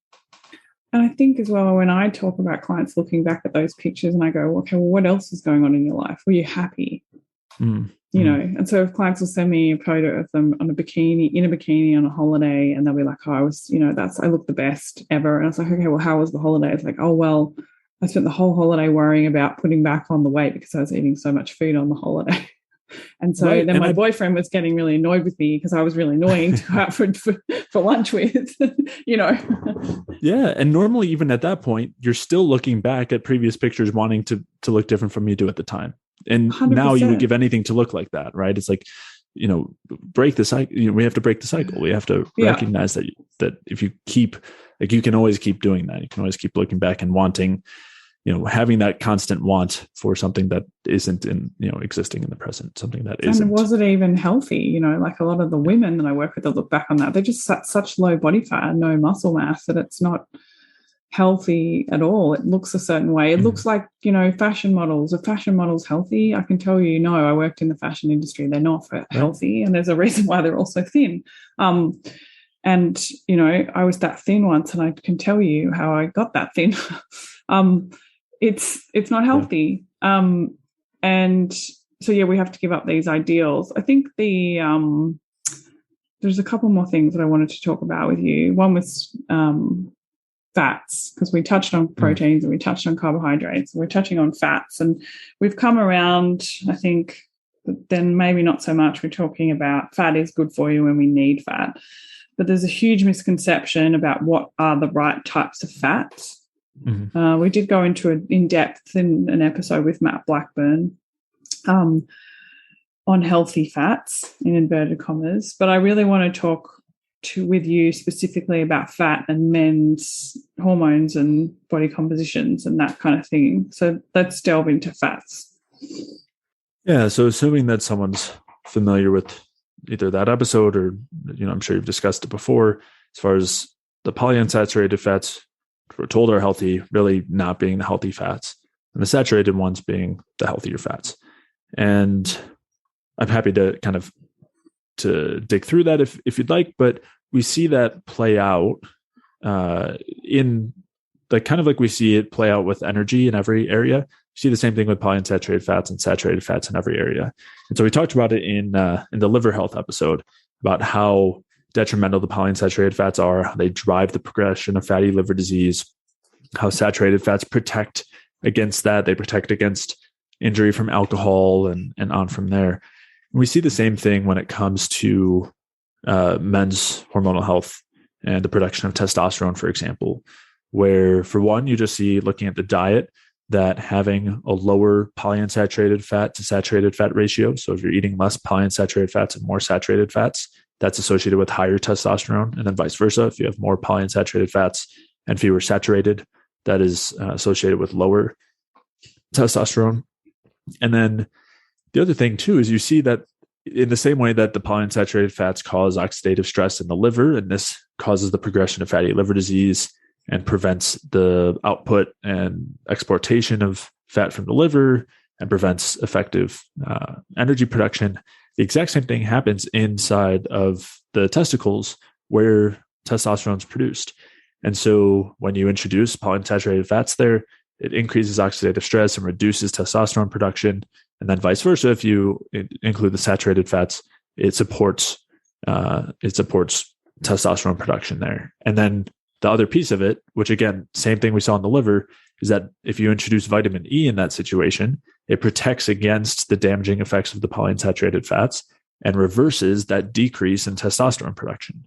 And I think as well, when I talk about clients looking back at those pictures and I go, okay, well, what else is going on in your life? Were you happy? And so if clients will send me a photo of them in a bikini on a holiday, and they'll be like, oh, I was, I look the best ever. And I was like, okay, well, how was the holiday? It's like, oh, well, I spent the whole holiday worrying about putting back on the weight because I was eating so much food on the holiday. And so then my boyfriend was getting really annoyed with me because I was really annoying to go out for lunch with, Yeah. And normally, even at that point, you're still looking back at previous pictures wanting to look different from you do at the time. And 100%. Now you would give anything to look like that, right? It's break the cycle. We have to break the cycle. We have to recognize that if you keep, you can always keep doing that. You can always keep looking back and wanting, having that constant want for something that isn't existing in the present, something that isn't. And was it even healthy? A lot of the women that I work with that look back on that, they're just such low body fat and no muscle mass that it's not healthy at all. It looks a certain way. It looks like, fashion models. Are fashion models healthy? I can tell you, no, I worked in the fashion industry. They're not healthy. And there's a reason why they're all so thin. And, I was that thin once, and I can tell you how I got that thin. It's not healthy. And so, we have to give up these ideals. I think there's a couple more things that I wanted to talk about with you. One was fats, because we touched on proteins and we touched on carbohydrates. We're touching on fats, and we've come around, I think, but then maybe not so much. We're talking about fat is good for you when we need fat. But there's a huge misconception about what are the right types of fats. Mm-hmm. We did go into it in depth in an episode with Matt Blackburn on healthy fats, in inverted commas, but I really want to talk with you specifically about fat and men's hormones and body compositions and that kind of thing. So let's delve into fats. Yeah, so assuming that someone's familiar with either that episode or, I'm sure you've discussed it before, as far as the polyunsaturated fats we're told are healthy, really not being the healthy fats, and the saturated ones being the healthier fats. And I'm happy to kind of to dig through that if you'd like, but we see that play out in kind of like we see it play out with energy in every area. You see the same thing with polyunsaturated fats and saturated fats in every area. And so we talked about it in the liver health episode about how detrimental the polyunsaturated fats are, how they drive the progression of fatty liver disease, how saturated fats protect against that. They protect against injury from alcohol and on from there. And we see the same thing when it comes to men's hormonal health and the production of testosterone, for example, where for one, you just see looking at the diet that having a lower polyunsaturated fat to saturated fat ratio. So if you're eating less polyunsaturated fats and more saturated fats, that's associated with higher testosterone, and then vice versa. If you have more polyunsaturated fats and fewer saturated, that is associated with lower testosterone. And then the other thing too is you see that in the same way that the polyunsaturated fats cause oxidative stress in the liver, and this causes the progression of fatty liver disease and prevents the output and exportation of fat from the liver and prevents effective energy production. The exact same thing happens inside of the testicles where testosterone is produced. And so when you introduce polyunsaturated fats there, it increases oxidative stress and reduces testosterone production. And then vice versa, if you include the saturated fats, it supports testosterone production there. And then the other piece of it, which again, same thing we saw in the liver, is that if you introduce vitamin E in that situation, it protects against the damaging effects of the polyunsaturated fats and reverses that decrease in testosterone production.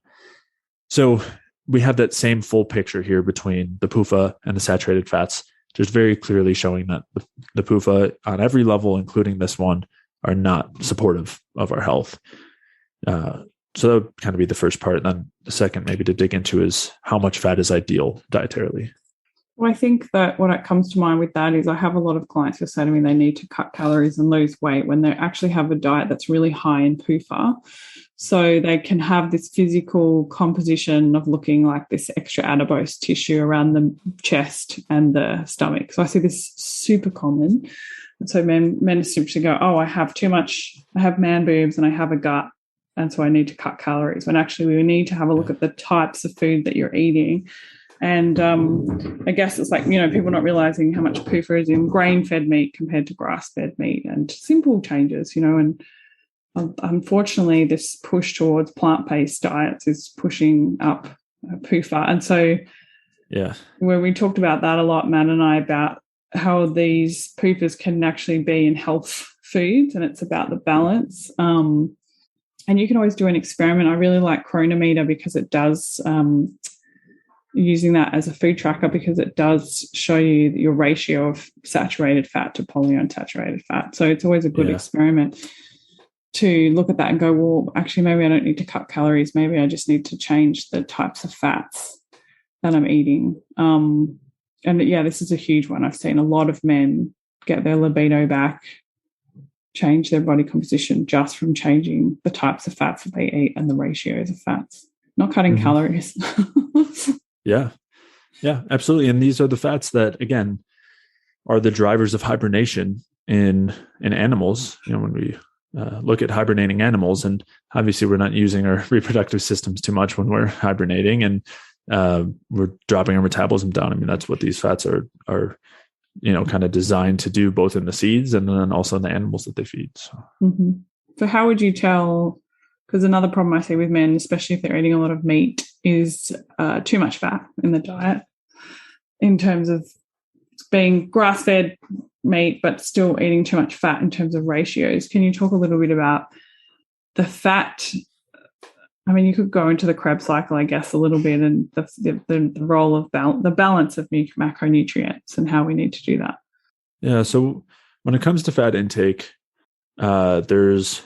So we have that same full picture here between the PUFA and the saturated fats, just very clearly showing that the PUFA on every level, including this one, are not supportive of our health. So that would kind of be the first part. And then the second maybe to dig into is how much fat is ideal dietarily. Well, I think that what comes to mind with that is I have a lot of clients who say to me they need to cut calories and lose weight when they actually have a diet that's really high in PUFA. So they can have this physical composition of looking like this extra adipose tissue around the chest and the stomach. So I see this super common. And so men simply go, oh, I have too much, I have man boobs and I have a gut, and so I need to cut calories. When actually we need to have a look at the types of food that you're eating. And I guess it's like, people not realizing how much PUFA is in grain-fed meat compared to grass-fed meat, and simple changes, and unfortunately this push towards plant-based diets is pushing up PUFA. And so when we talked about that a lot, Matt and I, about how these PUFAs can actually be in health foods, and it's about the balance. And you can always do an experiment. I really like Chronometer because it does using that as a food tracker, because it does show you your ratio of saturated fat to polyunsaturated fat. So it's always a good experiment to look at that and go, well, actually, maybe I don't need to cut calories. Maybe I just need to change the types of fats that I'm eating. And this is a huge one. I've seen a lot of men get their libido back, change their body composition just from changing the types of fats that they eat and the ratios of fats, not cutting calories. Yeah, absolutely. And these are the fats that, again, are the drivers of hibernation in animals. When we look at hibernating animals, and obviously we're not using our reproductive systems too much when we're hibernating, and we're dropping our metabolism down. I mean, that's what these fats are kind of designed to do, both in the seeds and then also in the animals that they feed. So how would you tell, because another problem I see with men, especially if they're eating a lot of meat, is too much fat in the diet, in terms of being grass-fed meat but still eating too much fat in terms of ratios. Can you talk a little bit about the fat I mean, you could go into the Krebs cycle, I guess, a little bit, and the role of the balance of macronutrients and how we need to do that. Yeah. So when it comes to fat intake, there's,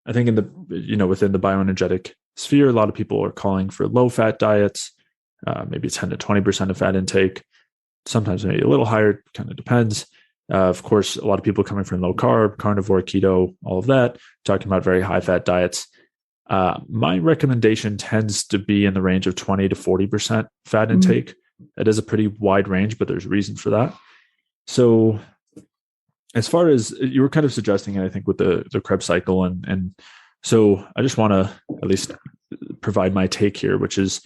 I think within the bioenergetic sphere, a lot of people are calling for low fat diets, maybe 10 to 20% of fat intake, sometimes maybe a little higher, kind of depends. Of course, a lot of people coming from low carb, carnivore, keto, all of that, talking about very high fat diets. My recommendation tends to be in the range of 20 to 40% fat intake. It is a pretty wide range, but there's reasons for that. So as far as you were kind of suggesting, I think with the Krebs cycle, and so I just want to at least provide my take here, which is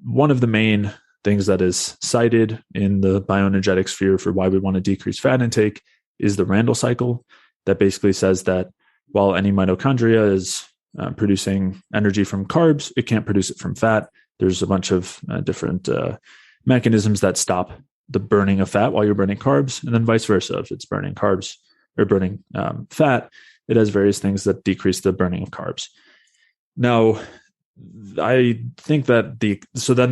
one of the main things that is cited in the bioenergetic sphere for why we want to decrease fat intake is the Randle cycle, that basically says that while any mitochondria is producing energy from carbs, it can't produce it from fat. There's a bunch of different mechanisms that stop the burning of fat while you're burning carbs, and then vice versa. If it's burning carbs or burning fat, it has various things that decrease the burning of carbs. Now, I think that the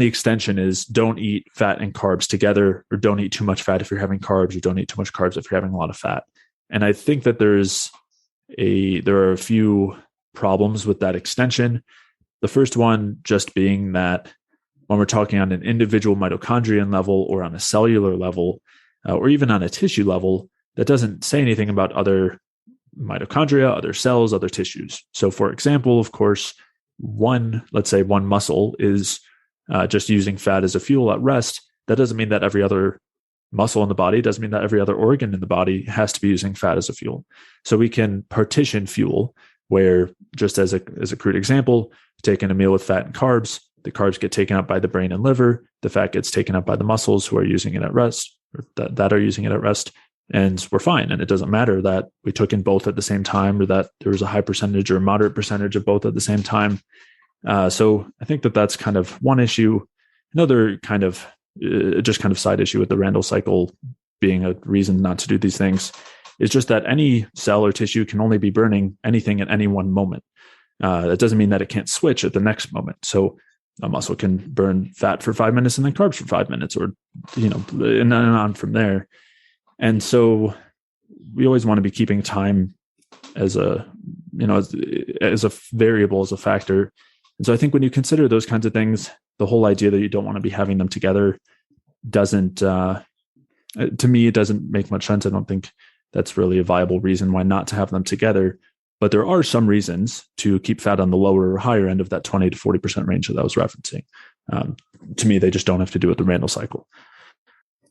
extension is don't eat fat and carbs together, or don't eat too much fat if you're having carbs, or don't eat too much carbs if you're having a lot of fat. And I think that there are a few problems with that extension. The first one just being that when we're talking on an individual mitochondrion level, or on a cellular level, or even on a tissue level, that doesn't say anything about other mitochondria, other cells, other tissues. So for example, of course, let's say one muscle is just using fat as a fuel at rest. That doesn't mean that every other muscle in the body, doesn't mean that every other organ in the body has to be using fat as a fuel. So we can partition fuel, where, just as a crude example, taking a meal with fat and carbs, the carbs get taken up by the brain and liver, the fat gets taken up by the muscles who are using it at rest, or that are using it at rest, and we're fine. And it doesn't matter that we took in both at the same time, or that there was a high percentage or a moderate percentage of both at the same time. So I think that that's kind of one issue. Another kind of side issue with the Randle cycle being a reason not to do these things is just that any cell or tissue can only be burning anything at any one moment. That doesn't mean that it can't switch at the next moment. So a muscle can burn fat for 5 minutes and then carbs for 5 minutes, or, and on from there. And so we always want to be keeping time as a variable, as a factor. And so I think when you consider those kinds of things, the whole idea that you don't want to be having them together doesn't, to me, it doesn't make much sense. I don't think that's really a viable reason why not to have them together. But there are some reasons to keep fat on the lower or higher end of that 20 to 40% range that I was referencing. To me, they just don't have to do with the Randle cycle.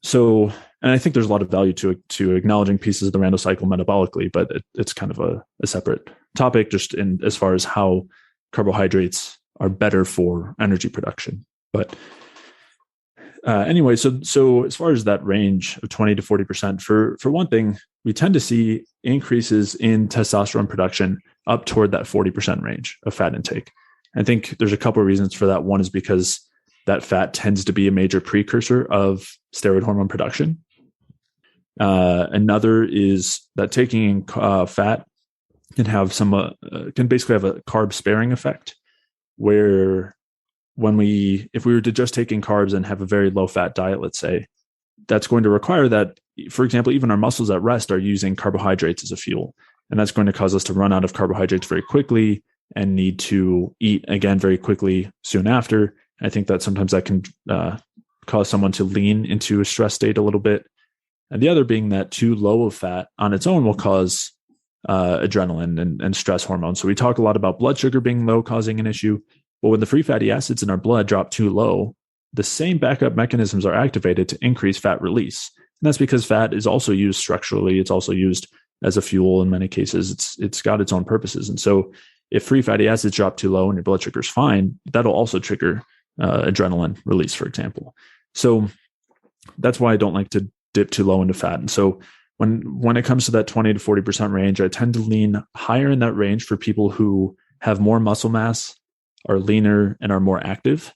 So, and I think there's a lot of value to acknowledging pieces of the Randle cycle metabolically, but it's kind of a separate topic, just in as far as how carbohydrates are better for energy production. But anyway, so as far as that range of 20 to 40%, for one thing, we tend to see increases in testosterone production up toward that 40% range of fat intake. I think there's a couple of reasons for that. One is because that fat tends to be a major precursor of steroid hormone production. Another is that taking fat can have can basically have a carb sparing effect, where if we were to just take in carbs and have a very low fat diet, let's say, that's going to require that, for example, even our muscles at rest are using carbohydrates as a fuel. And that's going to cause us to run out of carbohydrates very quickly and need to eat again very quickly soon after. I think that sometimes that can cause someone to lean into a stress state a little bit. And the other being that too low of fat on its own will cause adrenaline and stress hormones. So we talk a lot about blood sugar being low causing an issue. But when the free fatty acids in our blood drop too low, the same backup mechanisms are activated to increase fat release. And that's because fat is also used structurally. It's also used as a fuel in many cases. It's got its own purposes. And so if free fatty acids drop too low and your blood sugar is fine, that'll also trigger adrenaline release, for example. So that's why I don't like to dip too low into fat. And so when it comes to that 20 to 40% range, I tend to lean higher in that range for people who have more muscle mass, are leaner, and are more active.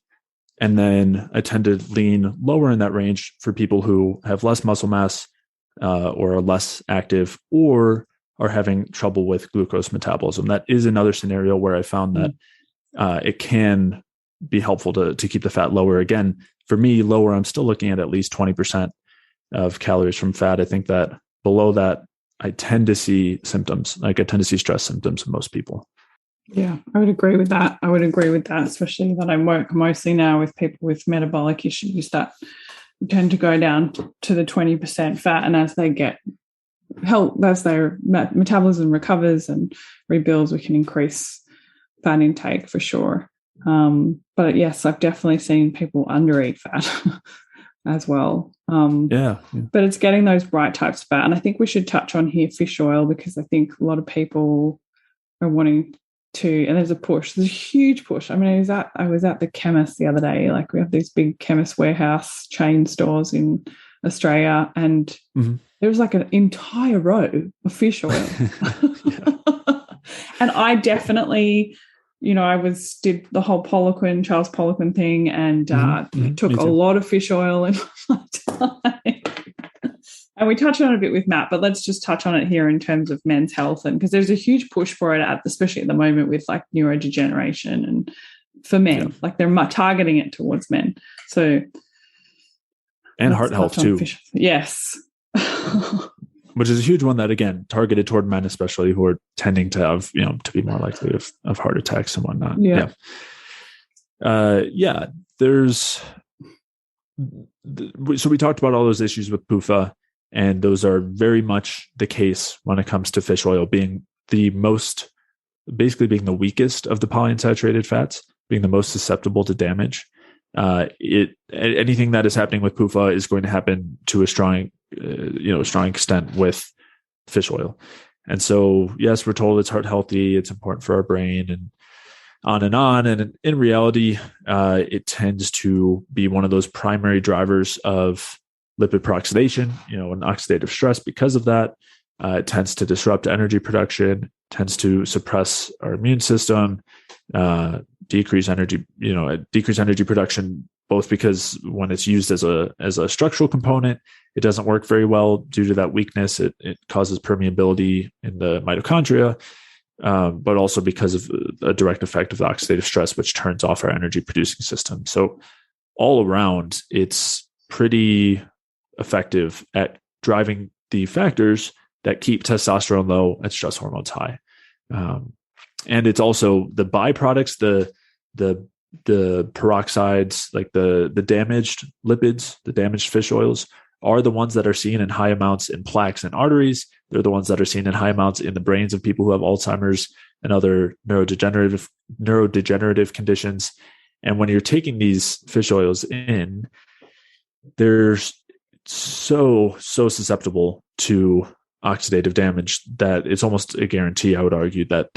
And then I tend to lean lower in that range for people who have less muscle mass or are less active, or are having trouble with glucose metabolism. That is another scenario where I found that it can be helpful to keep the fat lower. Again, for me, lower, I'm still looking at least 20% of calories from fat. I think that below that, I tend to see symptoms. Like I tend to see stress symptoms in most people. Yeah, I would agree with that. Especially that I work mostly now with people with metabolic issues that tend to go down to the 20% fat. And as they get help, as their metabolism recovers and rebuilds, we can increase fat intake for sure. But yes, I've definitely seen people undereat fat as well. But it's getting those right types of fat. And I think we should touch on here fish oil, because I think a lot of people are wanting to, and there's a huge push. I mean, I was at the chemist the other day. Like we have these big chemist warehouse chain stores in Australia, and there was like an entire row of fish oil. And I definitely, I did the whole Charles Poliquin thing, and took a lot of fish oil in my time. And we touched on it a bit with Matt, but let's just touch on it here in terms of men's health, and because there's a huge push for it, especially at the moment with like neurodegeneration and for men, like they're targeting it towards men. So, and heart health too. Yes. Which is a huge one that, again, targeted toward men, especially who are tending to have, to be more likely of heart attacks and whatnot. So we talked about all those issues with PUFA, and those are very much the case when it comes to fish oil being being the weakest of the polyunsaturated fats, being the most susceptible to damage. Anything that is happening with PUFA is going to happen to a strong extent with fish oil. And so, yes, we're told it's heart healthy, it's important for our brain, and on and on. And in reality, it tends to be one of those primary drivers of lipid peroxidation, and oxidative stress. Because of that, it tends to disrupt energy production, tends to suppress our immune system, decrease energy production, both because when it's used as a structural component, it doesn't work very well due to that weakness. It causes permeability in the mitochondria, but also because of a direct effect of the oxidative stress, which turns off our energy producing system. So all around, it's pretty effective at driving the factors that keep testosterone low and stress hormones high. And it's also the byproducts, the peroxides, like the damaged lipids, the damaged fish oils, are the ones that are seen in high amounts in plaques and arteries. They're the ones that are seen in high amounts in the brains of people who have Alzheimer's and other neurodegenerative conditions. And when you're taking these fish oils in, they're so susceptible to oxidative damage that it's almost a guarantee, I would argue, that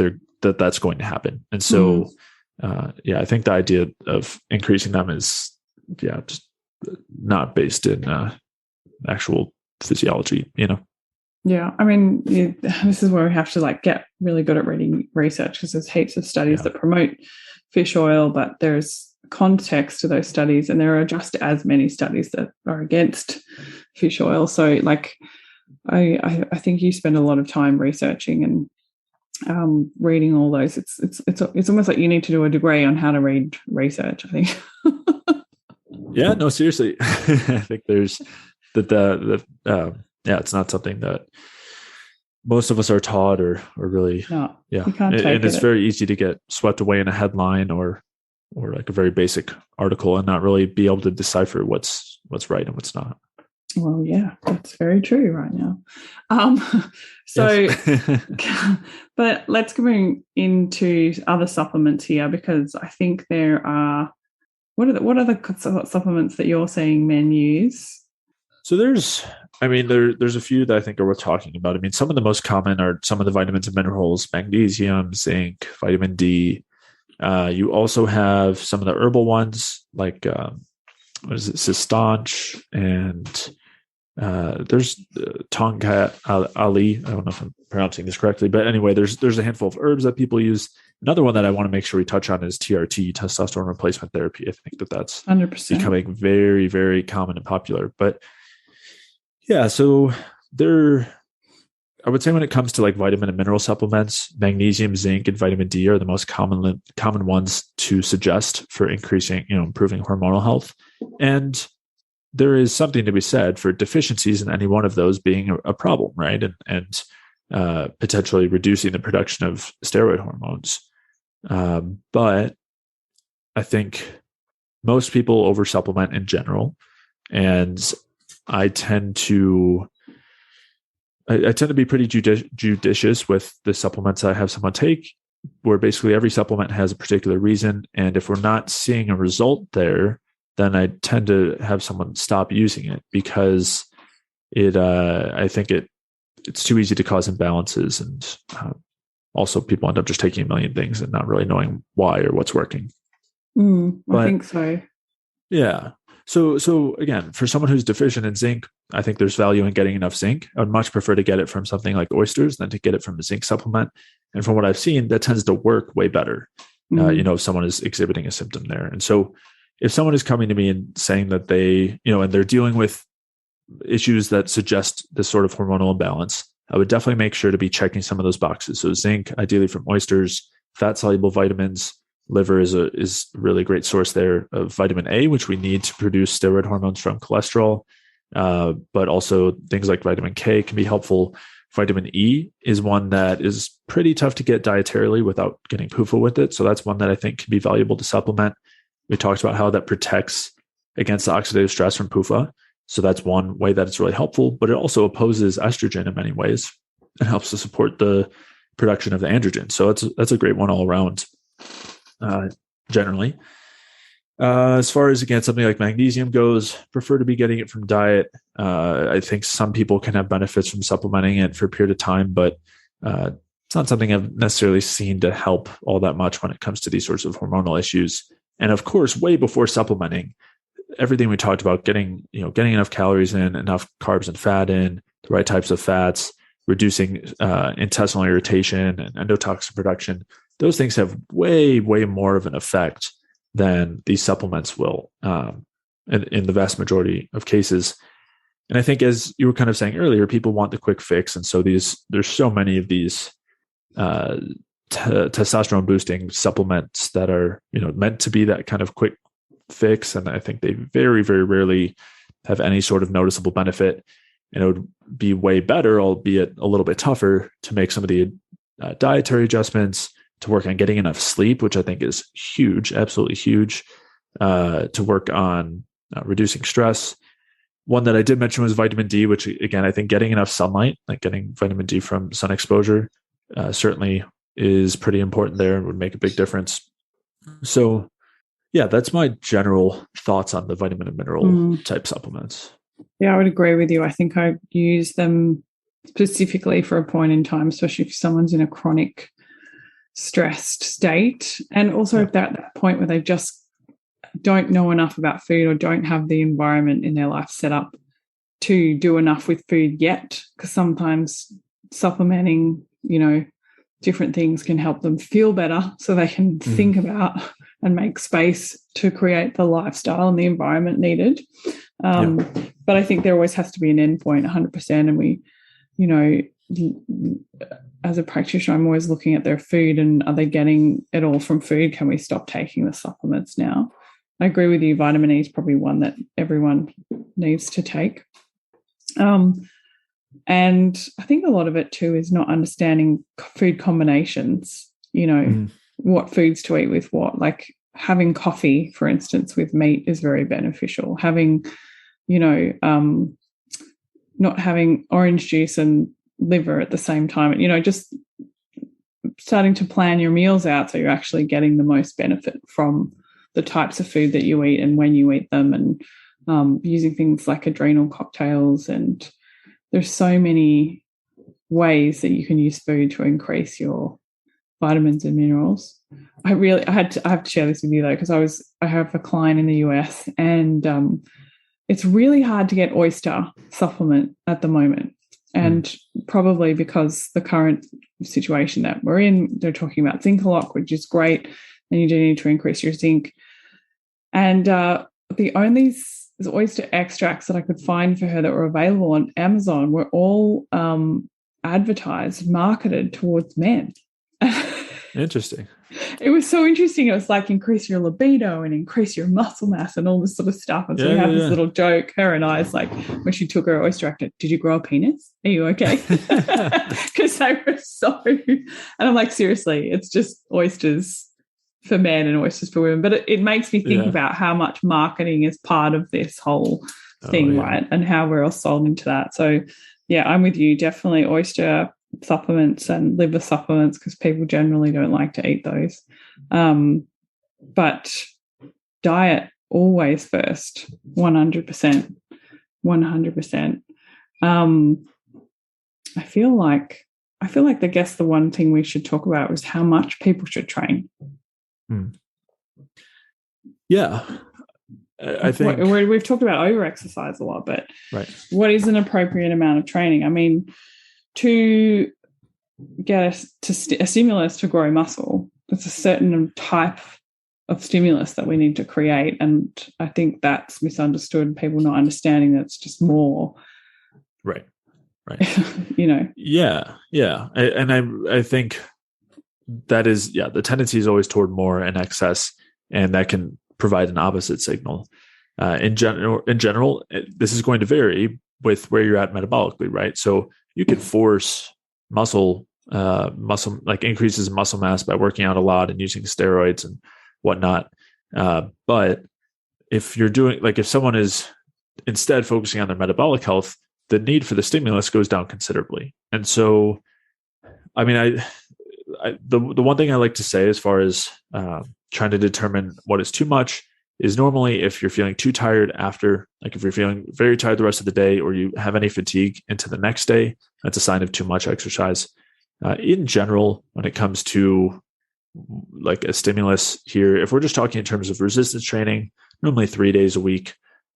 that's going to happen. And so, I think the idea of increasing them is, just not based in actual physiology, Yeah, I mean, this is where we have to get really good at reading research, because there's heaps of studies that promote fish oil, but there's context to those studies, and there are just as many studies that are against fish oil. So, I think you spend a lot of time researching and reading all those. It's almost like you need to do a degree on how to read research, I think. Yeah, no, seriously. I think there's it's not something that most of us are taught or really. No, you can't take and it's very easy to get swept away in a headline or like a very basic article and not really be able to decipher what's right and what's not. Well, yeah, that's very true right now. But let's go into other supplements here, because I think there are. What are the supplements that you're seeing men use? So there's a few that I think are worth talking about. I mean, some of the most common are some of the vitamins and minerals: magnesium, zinc, vitamin D. You also have some of the herbal ones like Sistanch, and there's Tongkat Ali. I don't know if I'm pronouncing this correctly, but anyway, there's a handful of herbs that people use. Another one that I want to make sure we touch on is TRT, testosterone replacement therapy. I think that's 100% becoming very, very common and popular. But yeah, so there I would say when it comes to like vitamin and mineral supplements, magnesium, zinc, and vitamin D are the most common ones to suggest for increasing, improving hormonal health. And there is something to be said for deficiencies in any one of those being a problem, right? And potentially reducing the production of steroid hormones. But I think most people over supplement in general, and I tend to be pretty judicious with the supplements I have someone take, where basically every supplement has a particular reason. And if we're not seeing a result there, then I tend to have someone stop using it, because I think it's too easy to cause imbalances. And also people end up just taking a million things and not really knowing why or what's working. I think so. Yeah. So again, for someone who's deficient in zinc, I think there's value in getting enough zinc. I would much prefer to get it from something like oysters than to get it from a zinc supplement. And from what I've seen, that tends to work way better, if someone is exhibiting a symptom there. And so if someone is coming to me and saying that they, and they're dealing with issues that suggest this sort of hormonal imbalance, I would definitely make sure to be checking some of those boxes. So zinc, ideally from oysters, fat-soluble vitamins. Liver is a really great source there of vitamin A, which we need to produce steroid hormones from cholesterol. But also things like vitamin K can be helpful. Vitamin E is one that is pretty tough to get dietarily without getting PUFA with it. So that's one that I think can be valuable to supplement. We talked about how that protects against the oxidative stress from PUFA. So that's one way that it's really helpful, but it also opposes estrogen in many ways and helps to support the production of the androgen. So that's a great one all around. Generally, as far as, again, something like magnesium goes, prefer to be getting it from diet. I think some people can have benefits from supplementing it for a period of time, but it's not something I've necessarily seen to help all that much when it comes to these sorts of hormonal issues. And of course, way before supplementing, everything we talked about, getting enough calories in, enough carbs and fat in, the right types of fats, reducing intestinal irritation and endotoxin production. Those things have way, way more of an effect than these supplements will in the vast majority of cases. And I think, as you were kind of saying earlier, people want the quick fix. And so there's so many of these testosterone boosting supplements that are, meant to be that kind of quick fix. And I think they very, very rarely have any sort of noticeable benefit. And it would be way better, albeit a little bit tougher, to make some of the dietary adjustments, to work on getting enough sleep, which I think is huge, absolutely huge, to work on reducing stress. One that I did mention was vitamin D, which, again, I think getting enough sunlight, like getting vitamin D from sun exposure, certainly is pretty important there and would make a big difference. So yeah, that's my general thoughts on the vitamin and mineral type supplements. Yeah, I would agree with you. I think I use them specifically for a point in time, especially if someone's in a chronic stressed state. And also at that point where they just don't know enough about food or don't have the environment in their life set up to do enough with food yet, because sometimes supplementing, different things can help them feel better so they can think about and make space to create the lifestyle and the environment needed. But I think there always has to be an end point, 100%. And we, as a practitioner, I'm always looking at their food and are they getting it all from food? Can we stop taking the supplements now? I agree with you. Vitamin E is probably one that everyone needs to take. And I think a lot of it too is not understanding food combinations, what foods to eat with what. Like having coffee, for instance, with meat is very beneficial. Having, not having orange juice and liver at the same time, just starting to plan your meals out so you're actually getting the most benefit from the types of food that you eat and when you eat them, and using things like adrenal cocktails. And there's so many ways that you can use food to increase your vitamins and minerals. I have to share this with you though, because I have a client in the US, and it's really hard to get oyster supplement at the moment. And probably because the current situation that we're in, they're talking about zinc a lot, which is great, and you do need to increase your zinc. And the only oyster extracts that I could find for her that were available on Amazon were all advertised, marketed towards men. Interesting. It was so interesting. It was like increase your libido and increase your muscle mass and all this sort of stuff. And so we have this little joke, her and I, it's like when she took her oyster actor, did you grow a penis? Are you okay? Because they were so, and I'm like, seriously, it's just oysters for men and oysters for women. But it makes me think about how much marketing is part of this whole thing, right? And how we're all sold into that. So yeah, I'm with you. Definitely oyster supplements and liver supplements, because people generally don't like to eat those. But diet always first, 100%. 100%. I feel like I guess the one thing we should talk about was how much people should train. Yeah. I think we've talked about over-exercise a lot, but what is an appropriate amount of training? I mean, to get a stimulus to grow muscle, it's a certain type of stimulus that we need to create, and I think that's misunderstood. People not understanding that it's just more. Right. I think that is the tendency is always toward more and excess, and that can provide an opposite signal. In general, this is going to vary with where you're at metabolically, right? So you can force muscle like increases in muscle mass by working out a lot and using steroids and whatnot. But if you're doing, like, if someone is instead focusing on their metabolic health, the need for the stimulus goes down considerably. And so, I mean, the one thing I like to say as far as trying to determine what is too much is normally if you're feeling too tired after, like if you're feeling very tired the rest of the day, or you have any fatigue into the next day, that's a sign of too much exercise. In general, when it comes to like a stimulus here, if we're just talking in terms of resistance training, normally 3 days a week,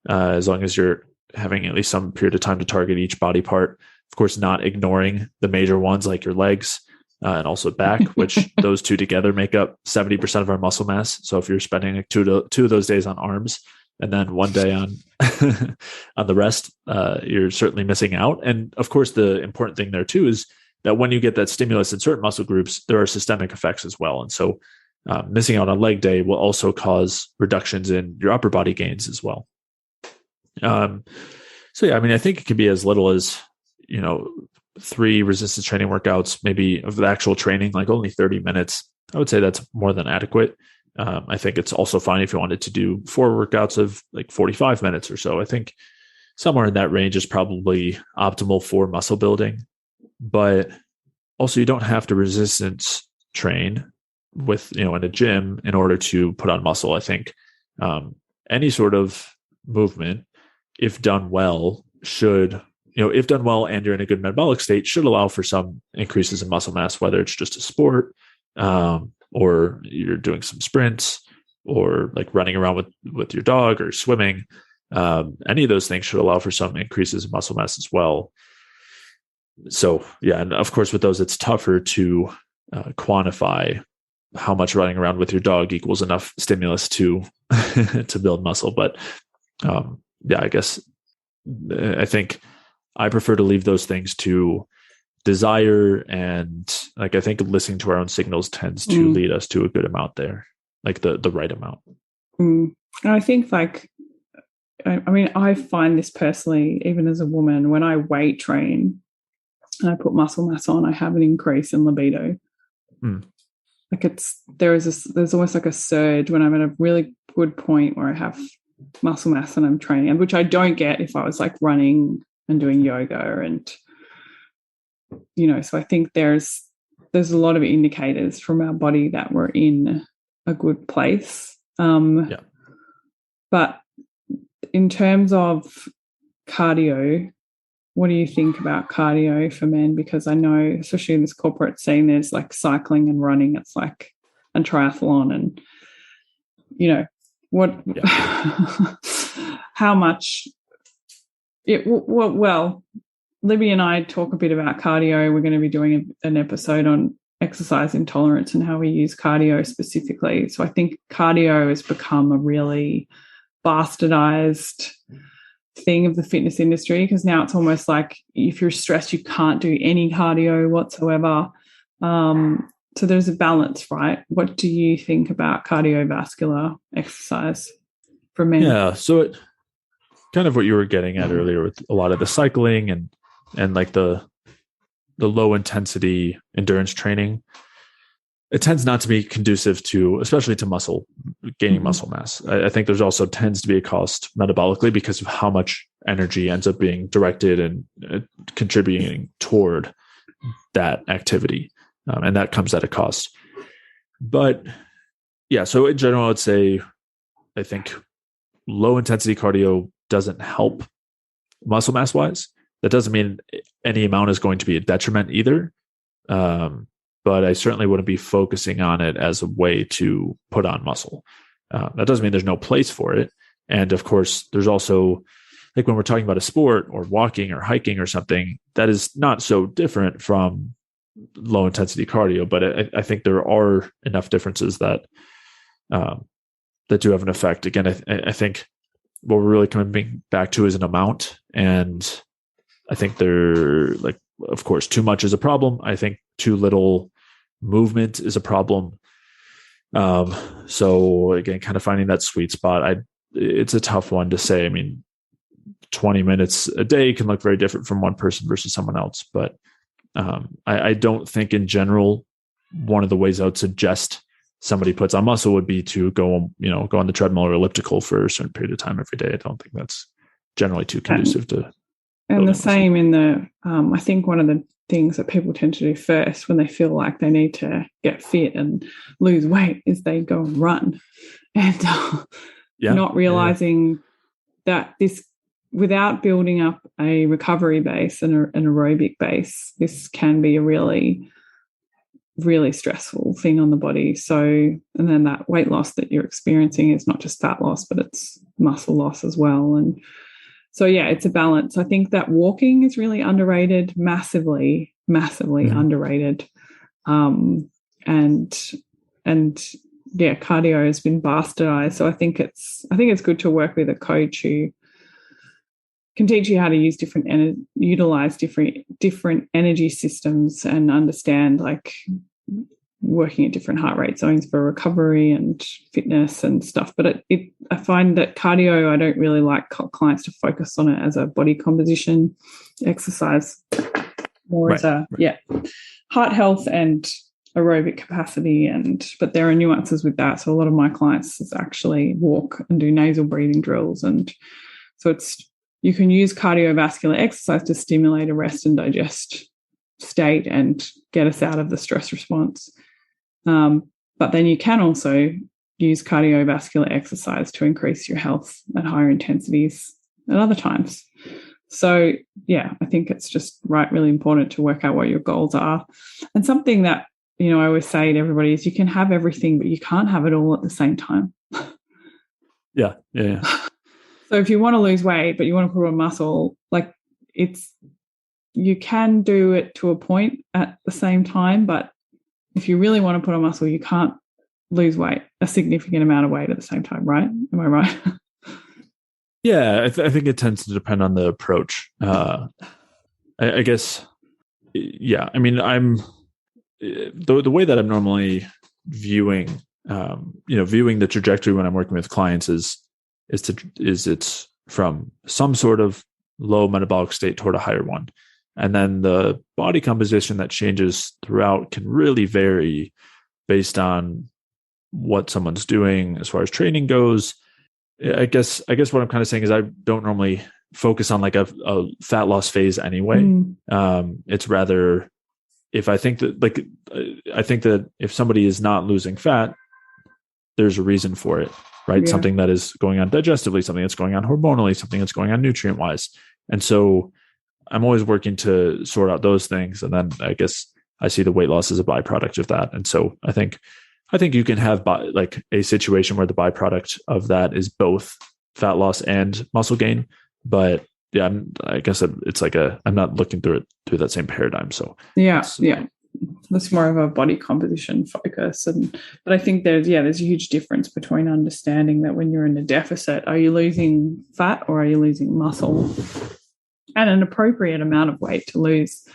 as long as you're having at least some period of time to target each body part. Of course, not ignoring the major ones like your legs and also back, which those two together make up 70% of our muscle mass. So if you're spending like two of those days on arms and then 1 day on on the rest, you're certainly missing out. And of course, the important thing there too is that when you get that stimulus in certain muscle groups, there are systemic effects as well. And so missing out on leg day will also cause reductions in your upper body gains as well. So yeah, I mean, I think it can be as little as, 3 resistance training workouts, maybe of the actual training, like only 30 minutes. I would say that's more than adequate. I think it's also fine if you wanted to do 4 workouts of like 45 minutes or so. I think somewhere in that range is probably optimal for muscle building. But also, you don't have to resistance train with, in a gym in order to put on muscle. I think any sort of movement, if done well, if done well and you're in a good metabolic state, should allow for some increases in muscle mass, whether it's just a sport or you're doing some sprints or like running around with your dog or swimming. Any of those things should allow for some increases in muscle mass as well. So yeah, and of course with those, it's tougher to quantify how much running around with your dog equals enough stimulus to to build muscle. But I guess I think I prefer to leave those things to desire, and like I think listening to our own signals tends to lead us to a good amount there, like the right amount. I think I find this personally, even as a woman, when I weight train and I put muscle mass on, I have an increase in libido. Like there's almost like a surge when I'm at a really good point where I have muscle mass and I'm training, which I don't get if I was like running and doing yoga, and so I think there's a lot of indicators from our body that we're in a good place. But in terms of cardio, what do you think about cardio for men? Because I know, especially in this corporate scene, there's like cycling and running. It's like a triathlon, and what, how much well, Libby and I talk a bit about cardio. We're going to be doing an episode on exercise intolerance and how we use cardio specifically. So I think cardio has become a really bastardized thing of the fitness industry, because now it's almost like if you're stressed, you can't do any cardio whatsoever. So there's a balance, right? What do you think about cardiovascular exercise for men? Yeah. So it kind of what you were getting at earlier with a lot of the cycling and like the low intensity endurance training, it tends not to be conducive to, especially to muscle, gaining muscle mass. I think there's also tends to be a cost metabolically because of how much energy ends up being directed and contributing toward that activity. And that comes at a cost. But yeah, so in general, I'd say, I think low intensity cardio doesn't help muscle mass wise. That doesn't mean any amount is going to be a detriment either. But I certainly wouldn't be focusing on it as a way to put on muscle. That doesn't mean there's no place for it. And of course, there's also, like when we're talking about a sport or walking or hiking or something, that is not so different from low intensity cardio. But I think there are enough differences that that do have an effect. Again, I think what we're really coming back to is an amount. And I think they're like, of course, too much is a problem. I think too little movement is a problem. So again, kind of finding that sweet spot. It's a tough one to say. I mean, 20 minutes a day can look very different from one person versus someone else. But I don't think in general, one of the ways I would suggest somebody puts on muscle would be to go on the treadmill or elliptical for a certain period of time every day. I don't think that's generally too conducive to. And the same in the, I think one of the things that people tend to do first when they feel like they need to get fit and lose weight is they go and run, and not realizing that this, without building up a recovery base and an aerobic base, this can be a really, really stressful thing on the body. So, and then that weight loss that you're experiencing is not just fat loss, but it's muscle loss as well. And so, yeah, it's a balance. I think that walking is really underrated, massively underrated. And yeah, cardio has been bastardized. So I think it's good to work with a coach who can teach you how to utilize different energy systems and understand, like, working at different heart rate zones for recovery and fitness and stuff. But I find that cardio, I don't really like clients to focus on it as a body composition exercise, more as heart health and aerobic capacity. But there are nuances with that. So a lot of my clients actually walk and do nasal breathing drills. And so you can use cardiovascular exercise to stimulate a rest and digest state and get us out of the stress response. But then you can also use cardiovascular exercise to increase your health at higher intensities at other times. So, yeah, I think it's just really important to work out what your goals are. And something that, I always say to everybody is you can have everything, but you can't have it all at the same time. Yeah. So if you want to lose weight, but you want to put on muscle, like, you can do it to a point at the same time, but if you really want to put on muscle, you can't lose weight, a significant amount of weight at the same time, right? Am I right? Yeah, I think it tends to depend on the approach. I guess, yeah. I mean, I'm the way that I'm normally viewing, viewing the trajectory when I'm working with clients is it's from some sort of low metabolic state toward a higher one. And then the body composition that changes throughout can really vary based on what someone's doing as far as training goes. I guess what I'm kind of saying is I don't normally focus on like a fat loss phase anyway. It's rather I think that if somebody is not losing fat, there's a reason for it, right? Yeah. Something that is going on digestively, something that's going on hormonally, something that's going on nutrient wise. And so I'm always working to sort out those things. And then I guess I see the weight loss as a byproduct of that. And so I think you can have like a situation where the byproduct of that is both fat loss and muscle gain. But yeah, I guess it's like I'm not looking through that same paradigm. So yeah. that's more of a body composition focus. But I think there's a huge difference between understanding that when you're in a deficit, are you losing fat or are you losing muscle? And an appropriate amount of weight to lose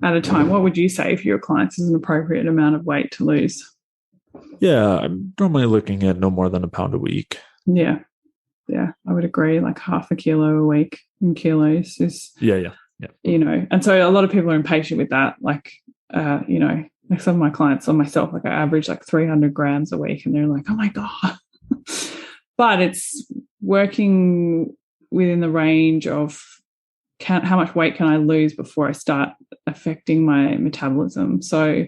at a time. What would you say for your clients is an appropriate amount of weight to lose? Yeah, I'm normally looking at no more than a pound a week. Yeah, I would agree. Like half a kilo a week in kilos is, yeah. And so a lot of people are impatient with that. Like, like some of my clients or myself, like I average like 300 grams a week, and they're like, oh my God. But it's working within the range of how much weight can I lose before I start affecting my metabolism. So,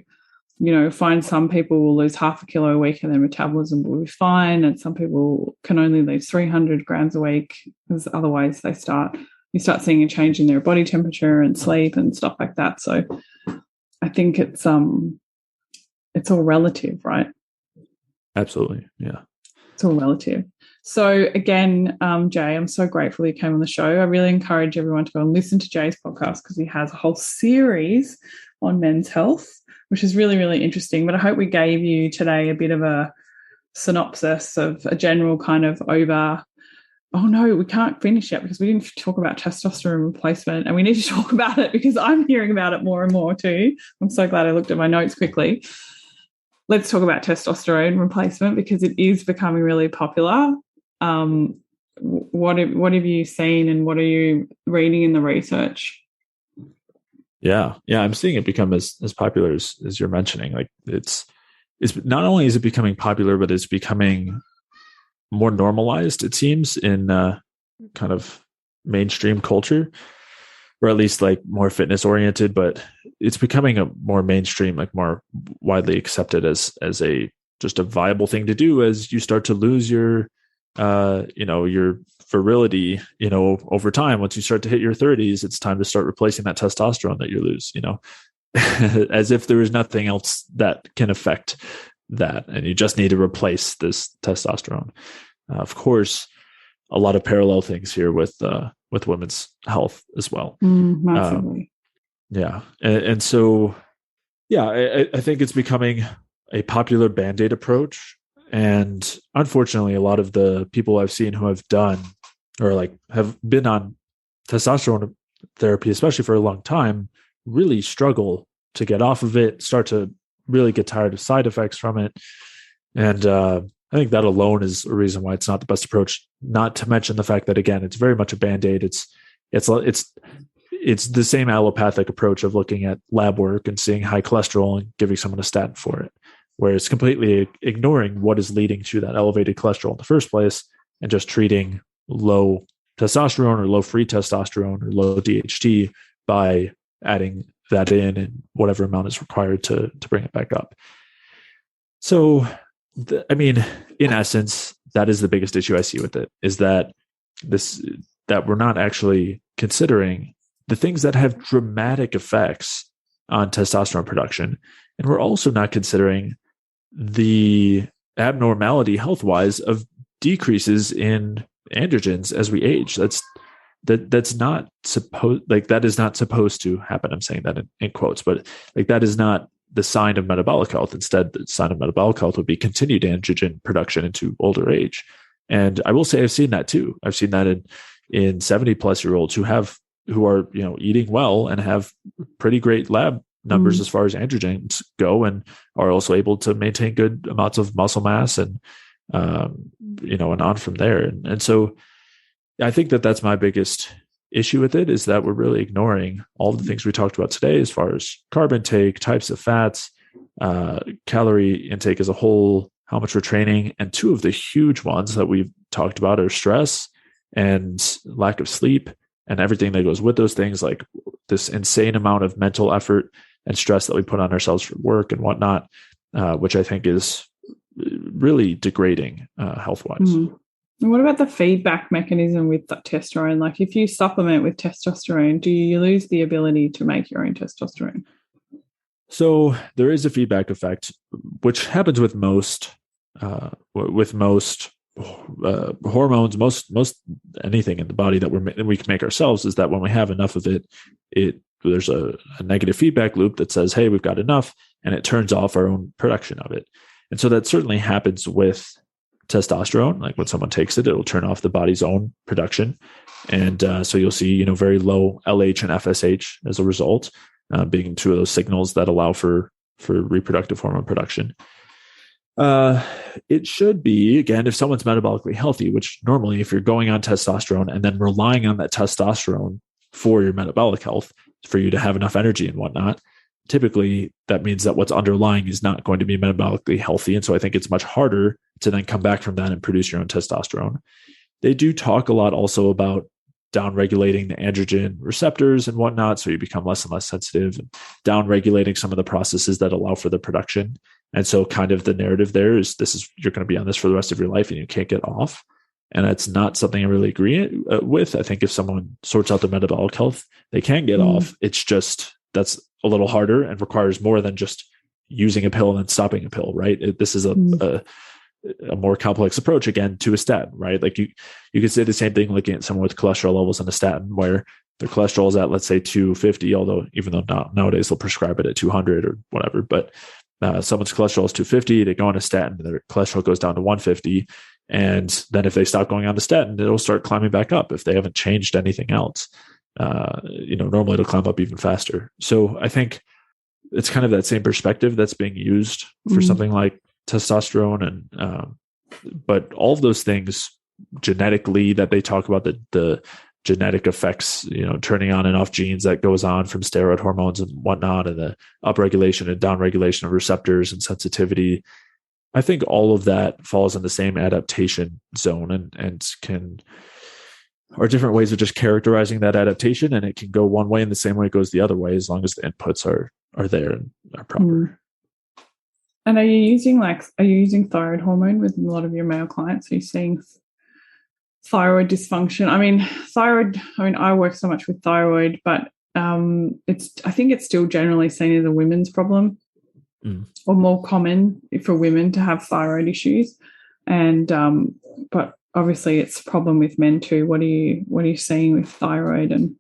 find some people will lose half a kilo a week and their metabolism will be fine. And some people can only lose 300 grams a week, because otherwise you start seeing a change in their body temperature and sleep and stuff like that. So I think it's all relative, right? Absolutely. Yeah. It's all relative. So again, Jay, I'm so grateful you came on the show. I really encourage everyone to go and listen to Jay's podcast, because he has a whole series on men's health, which is really, really interesting. But I hope we gave you today a bit of a synopsis of a general kind of oh no, we can't finish yet because we didn't talk about testosterone replacement, and we need to talk about it because I'm hearing about it more and more too. I'm so glad I looked at my notes quickly. Let's talk about testosterone replacement because it is becoming really popular. What have you seen and what are you reading in the research? Yeah, I'm seeing it become as popular as you're mentioning. Like it's not only is it becoming popular, but it's becoming more normalized, it seems, in kind of mainstream culture, or at least like more fitness oriented, but it's becoming a more mainstream, like more widely accepted as a just a viable thing to do as you start to lose your your virility, over time. Once you start to hit your 30s, it's time to start replacing that testosterone that you lose, as if there is nothing else that can affect that. And you just need to replace this testosterone. Of course, a lot of parallel things here with women's health as well. Massively. And so, I think it's becoming a popular Band-Aid approach. And unfortunately, a lot of the people I've seen who have done or like have been on testosterone therapy, especially for a long time, really struggle to get off of it, start to really get tired of side effects from it. And I think that alone is a reason why it's not the best approach, not to mention the fact that, again, it's very much a Band-Aid. It's the same allopathic approach of looking at lab work and seeing high cholesterol and giving someone a statin for it, where it's completely ignoring what is leading to that elevated cholesterol in the first place and just treating low testosterone or low free testosterone or low DHT by adding that in whatever amount is required to bring it back up. So, in essence, that is the biggest issue I see with it, is that we're not actually considering the things that have dramatic effects on testosterone production. And we're also not considering the abnormality health-wise of decreases in androgens as we age. That's not supposed, like, that is not supposed to happen. I'm saying that in quotes, but like that is not the sign of metabolic health. Instead, the sign of metabolic health would be continued androgen production into older age. And I will say I've seen that too. I've seen that in 70-plus-year-olds who are eating well and have pretty great lab numbers as far as androgens go, and are also able to maintain good amounts of muscle mass and and on from there. And so I think that's my biggest issue with it, is that we're really ignoring all the things we talked about today as far as carb intake, types of fats, calorie intake as a whole, how much we're training. And two of the huge ones that we've talked about are stress and lack of sleep and everything that goes with those things, like this insane amount of mental effort and stress that we put on ourselves for work and whatnot, which I think is really degrading health-wise. Mm-hmm. And what about the feedback mechanism with testosterone? Like, if you supplement with testosterone, do you lose the ability to make your own testosterone? So there is a feedback effect, which happens with most hormones, most anything in the body that we can make ourselves, is that when we have enough of it, it there's a negative feedback loop that says, hey, we've got enough, and it turns off our own production of it. And so that certainly happens with testosterone. Like when someone takes it, it'll turn off the body's own production. And so you'll see, very very LH and FSH as a result, being two of those signals that allow for reproductive hormone production. It should be, again, if someone's metabolically healthy, which normally if you're going on testosterone and then relying on that testosterone for your metabolic health, for you to have enough energy and whatnot, typically that means that what's underlying is not going to be metabolically healthy. And so I think it's much harder to then come back from that and produce your own testosterone. They do talk a lot also about downregulating the androgen receptors and whatnot, so you become less and less sensitive, and downregulating some of the processes that allow for the production. And so kind of the narrative there is you're going to be on this for the rest of your life and you can't get off. And that's not something I really agree with. I think if someone sorts out their metabolic health, they can get off. It's just that's a little harder and requires more than just using a pill and then stopping a pill, right? This is a more complex approach, again, to a statin, right? Like you could say the same thing looking at someone with cholesterol levels on a statin where their cholesterol is at, let's say, 250, although even though nowadays they'll prescribe it at 200 or whatever, but someone's cholesterol is 250, they go on a statin, their cholesterol goes down to 150. And then if they stop going on the statin, it'll start climbing back up if they haven't changed anything else. Normally it'll climb up even faster. So I think it's kind of that same perspective that's being used for something like testosterone. And but all of those things genetically that they talk about, the genetic effects, turning on and off genes that goes on from steroid hormones and whatnot, and the upregulation and downregulation of receptors and sensitivity. I think all of that falls in the same adaptation zone and are different ways of just characterizing that adaptation. And it can go one way and the same way it goes the other way, as long as the inputs are there and are proper. And are you using thyroid hormone with a lot of your male clients? Are you seeing thyroid dysfunction? I work so much with thyroid, but I think it's still generally seen as a women's problem. Or more common for women to have thyroid issues, and but obviously it's a problem with men too. What are you seeing with thyroid? And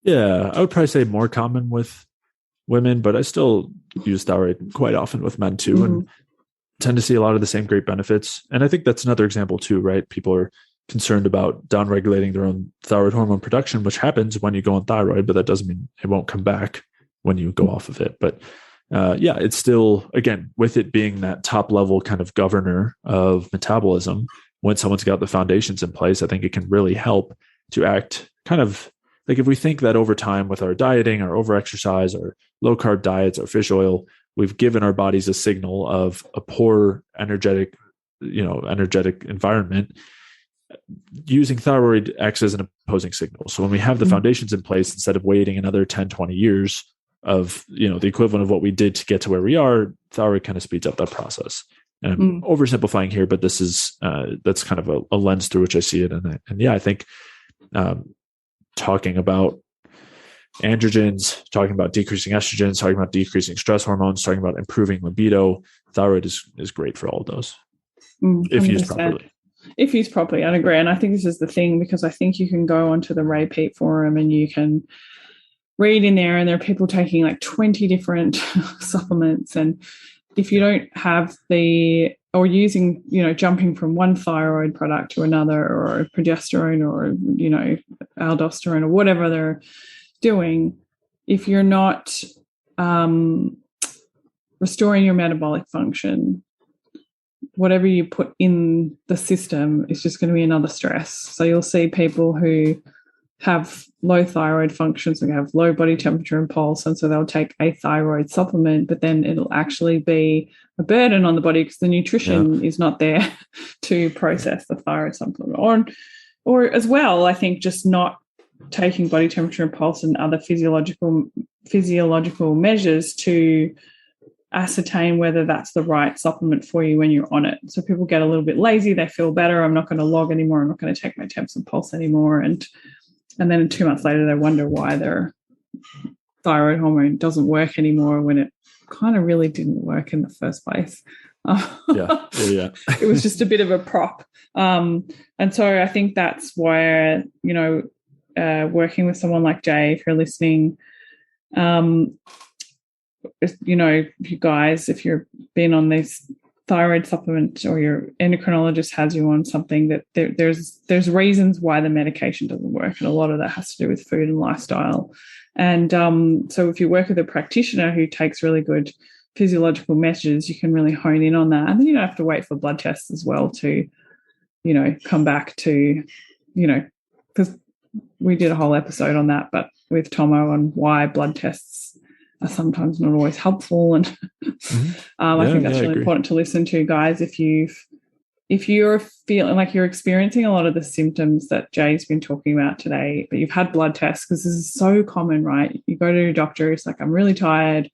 I would probably say more common with women, but I still use thyroid quite often with men too, and tend to see a lot of the same great benefits. And I think that's another example too, right? People are concerned about downregulating their own thyroid hormone production, which happens when you go on thyroid, but that doesn't mean it won't come back when you go off of it. But it's still, again, with it being that top level kind of governor of metabolism, when someone's got the foundations in place, I think it can really help to act kind of like, if we think that over time with our dieting, our overexercise, our low carb diets, our fish oil, we've given our bodies a signal of a poor energetic environment. Using thyroid acts as an opposing signal. So when we have the foundations in place, instead of waiting another 10, 20 years of, the equivalent of what we did to get to where we are, thyroid kind of speeds up that process. And I'm oversimplifying here, but this is, that's kind of a lens through which I see it. And I think talking about androgens, talking about decreasing estrogens, talking about decreasing stress hormones, talking about improving libido, thyroid is great for all of those if used properly. If used properly, I'd agree. And I think this is the thing, because I think you can go onto the Ray Peat forum and you can read in there, and there are people taking like 20 different supplements. And if you don't have or using, jumping from one thyroid product to another, or progesterone, or, aldosterone, or whatever they're doing, if you're not restoring your metabolic function, whatever you put in the system is just going to be another stress. So you'll see people who have low thyroid function, so they have low body temperature and pulse, and so they'll take a thyroid supplement, but then it'll actually be a burden on the body because the nutrition is not there to process the thyroid supplement. Or as well, I think just not taking body temperature and pulse and other physiological measures to ascertain whether that's the right supplement for you when you're on it. So people get a little bit lazy, they feel better, I'm not going to log anymore, I'm not going to take my temps and pulse anymore, and then 2 months later they wonder why their thyroid hormone doesn't work anymore when it kind of really didn't work in the first place. It was just a bit of a prop. And so I think that's where, working with someone like Jay, if you're listening, you guys, if you're been on this thyroid supplement or your endocrinologist has you on something, that there's reasons why the medication doesn't work, and a lot of that has to do with food and lifestyle. And so if you work with a practitioner who takes really good physiological messages, you can really hone in on that, and then you don't have to wait for blood tests as well to come back to, because we did a whole episode on that, but with Tomo, on why blood tests are sometimes not always helpful. And I think that's really important to listen to, guys. If you're feeling like you're experiencing a lot of the symptoms that Jay's been talking about today, but you've had blood tests, because this is so common, right? You go to your doctor, it's like, I'm really tired,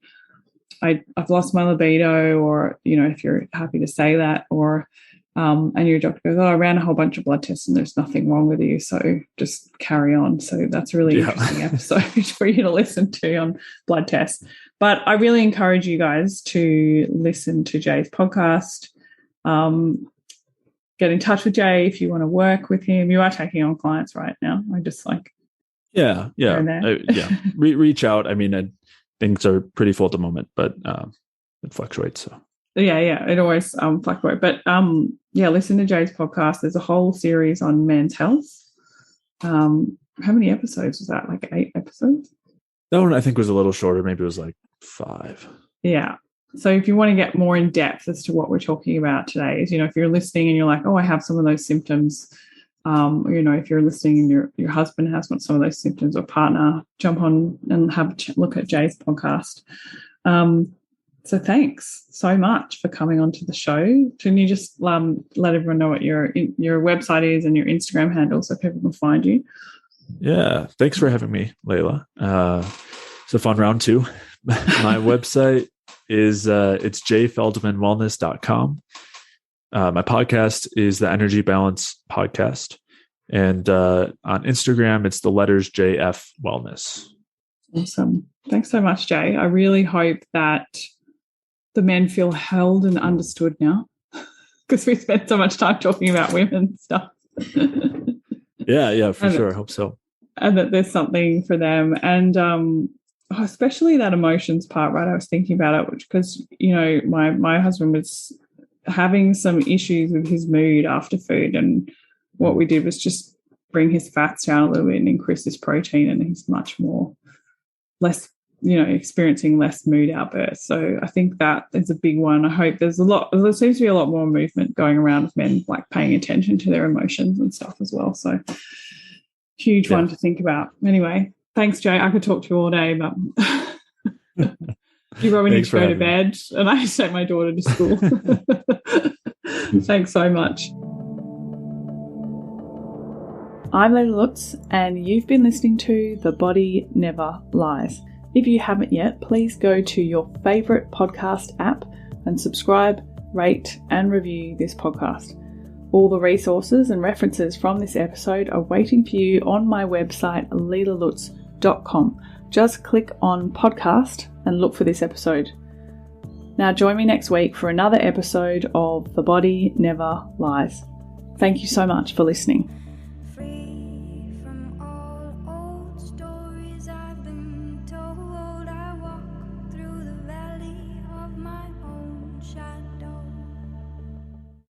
I've lost my libido, or, if you're happy to say that, or and your doctor goes, I ran a whole bunch of blood tests and there's nothing wrong with you, so just carry on. So that's a really interesting episode for you to listen to on blood tests. But I really encourage you guys to listen to Jay's podcast. Get in touch with Jay if you want to work with him. You are taking on clients right now. I just reach out. I mean, things are pretty full at the moment, but it fluctuates. So it always fluctuates. But listen to Jay's podcast. There's a whole series on men's health. How many episodes was that? Like 8 episodes? That one I think was a little shorter. Maybe it was like 5. Yeah. So if you want to get more in depth as to what we're talking about today, is, if you're listening and you're like, I have some of those symptoms, if you're listening and your husband has got some of those symptoms, or partner, jump on and have a look at Jay's podcast. So thanks so much for coming onto the show. Can you just let everyone know what your website is and your Instagram handle so people can find you? Yeah, thanks for having me, Layla. It's a fun round 2. My website is it's jfeldmanwellness.com. My podcast is the Energy Balance Podcast, and on Instagram it's the letters JF Wellness. Awesome. Thanks so much, Jay. I really hope that the men feel held and understood now, because we spent so much time talking about women's stuff. Yeah, for sure. I hope so. And that there's something for them. And especially that emotions part, right? I was thinking about it, because, my husband was having some issues with his mood after food. And what we did was just bring his fats down a little bit and increase his protein. And he's much less, experiencing less mood outbursts. So I think that is a big one. I hope there seems to be a lot more movement going around of men like paying attention to their emotions and stuff as well. So huge one to think about. Anyway, thanks, Jay. I could talk to you all day, but you probably need to go to bed, and I take my daughter to school. Thanks so much. I'm Layla Lutz, and you've been listening to The Body Never Lies. If you haven't yet, please go to your favourite podcast app and subscribe, rate, and review this podcast. All the resources and references from this episode are waiting for you on my website, leelalutz.com. Just click on podcast and look for this episode. Now join me next week for another episode of The Body Never Lies. Thank you so much for listening.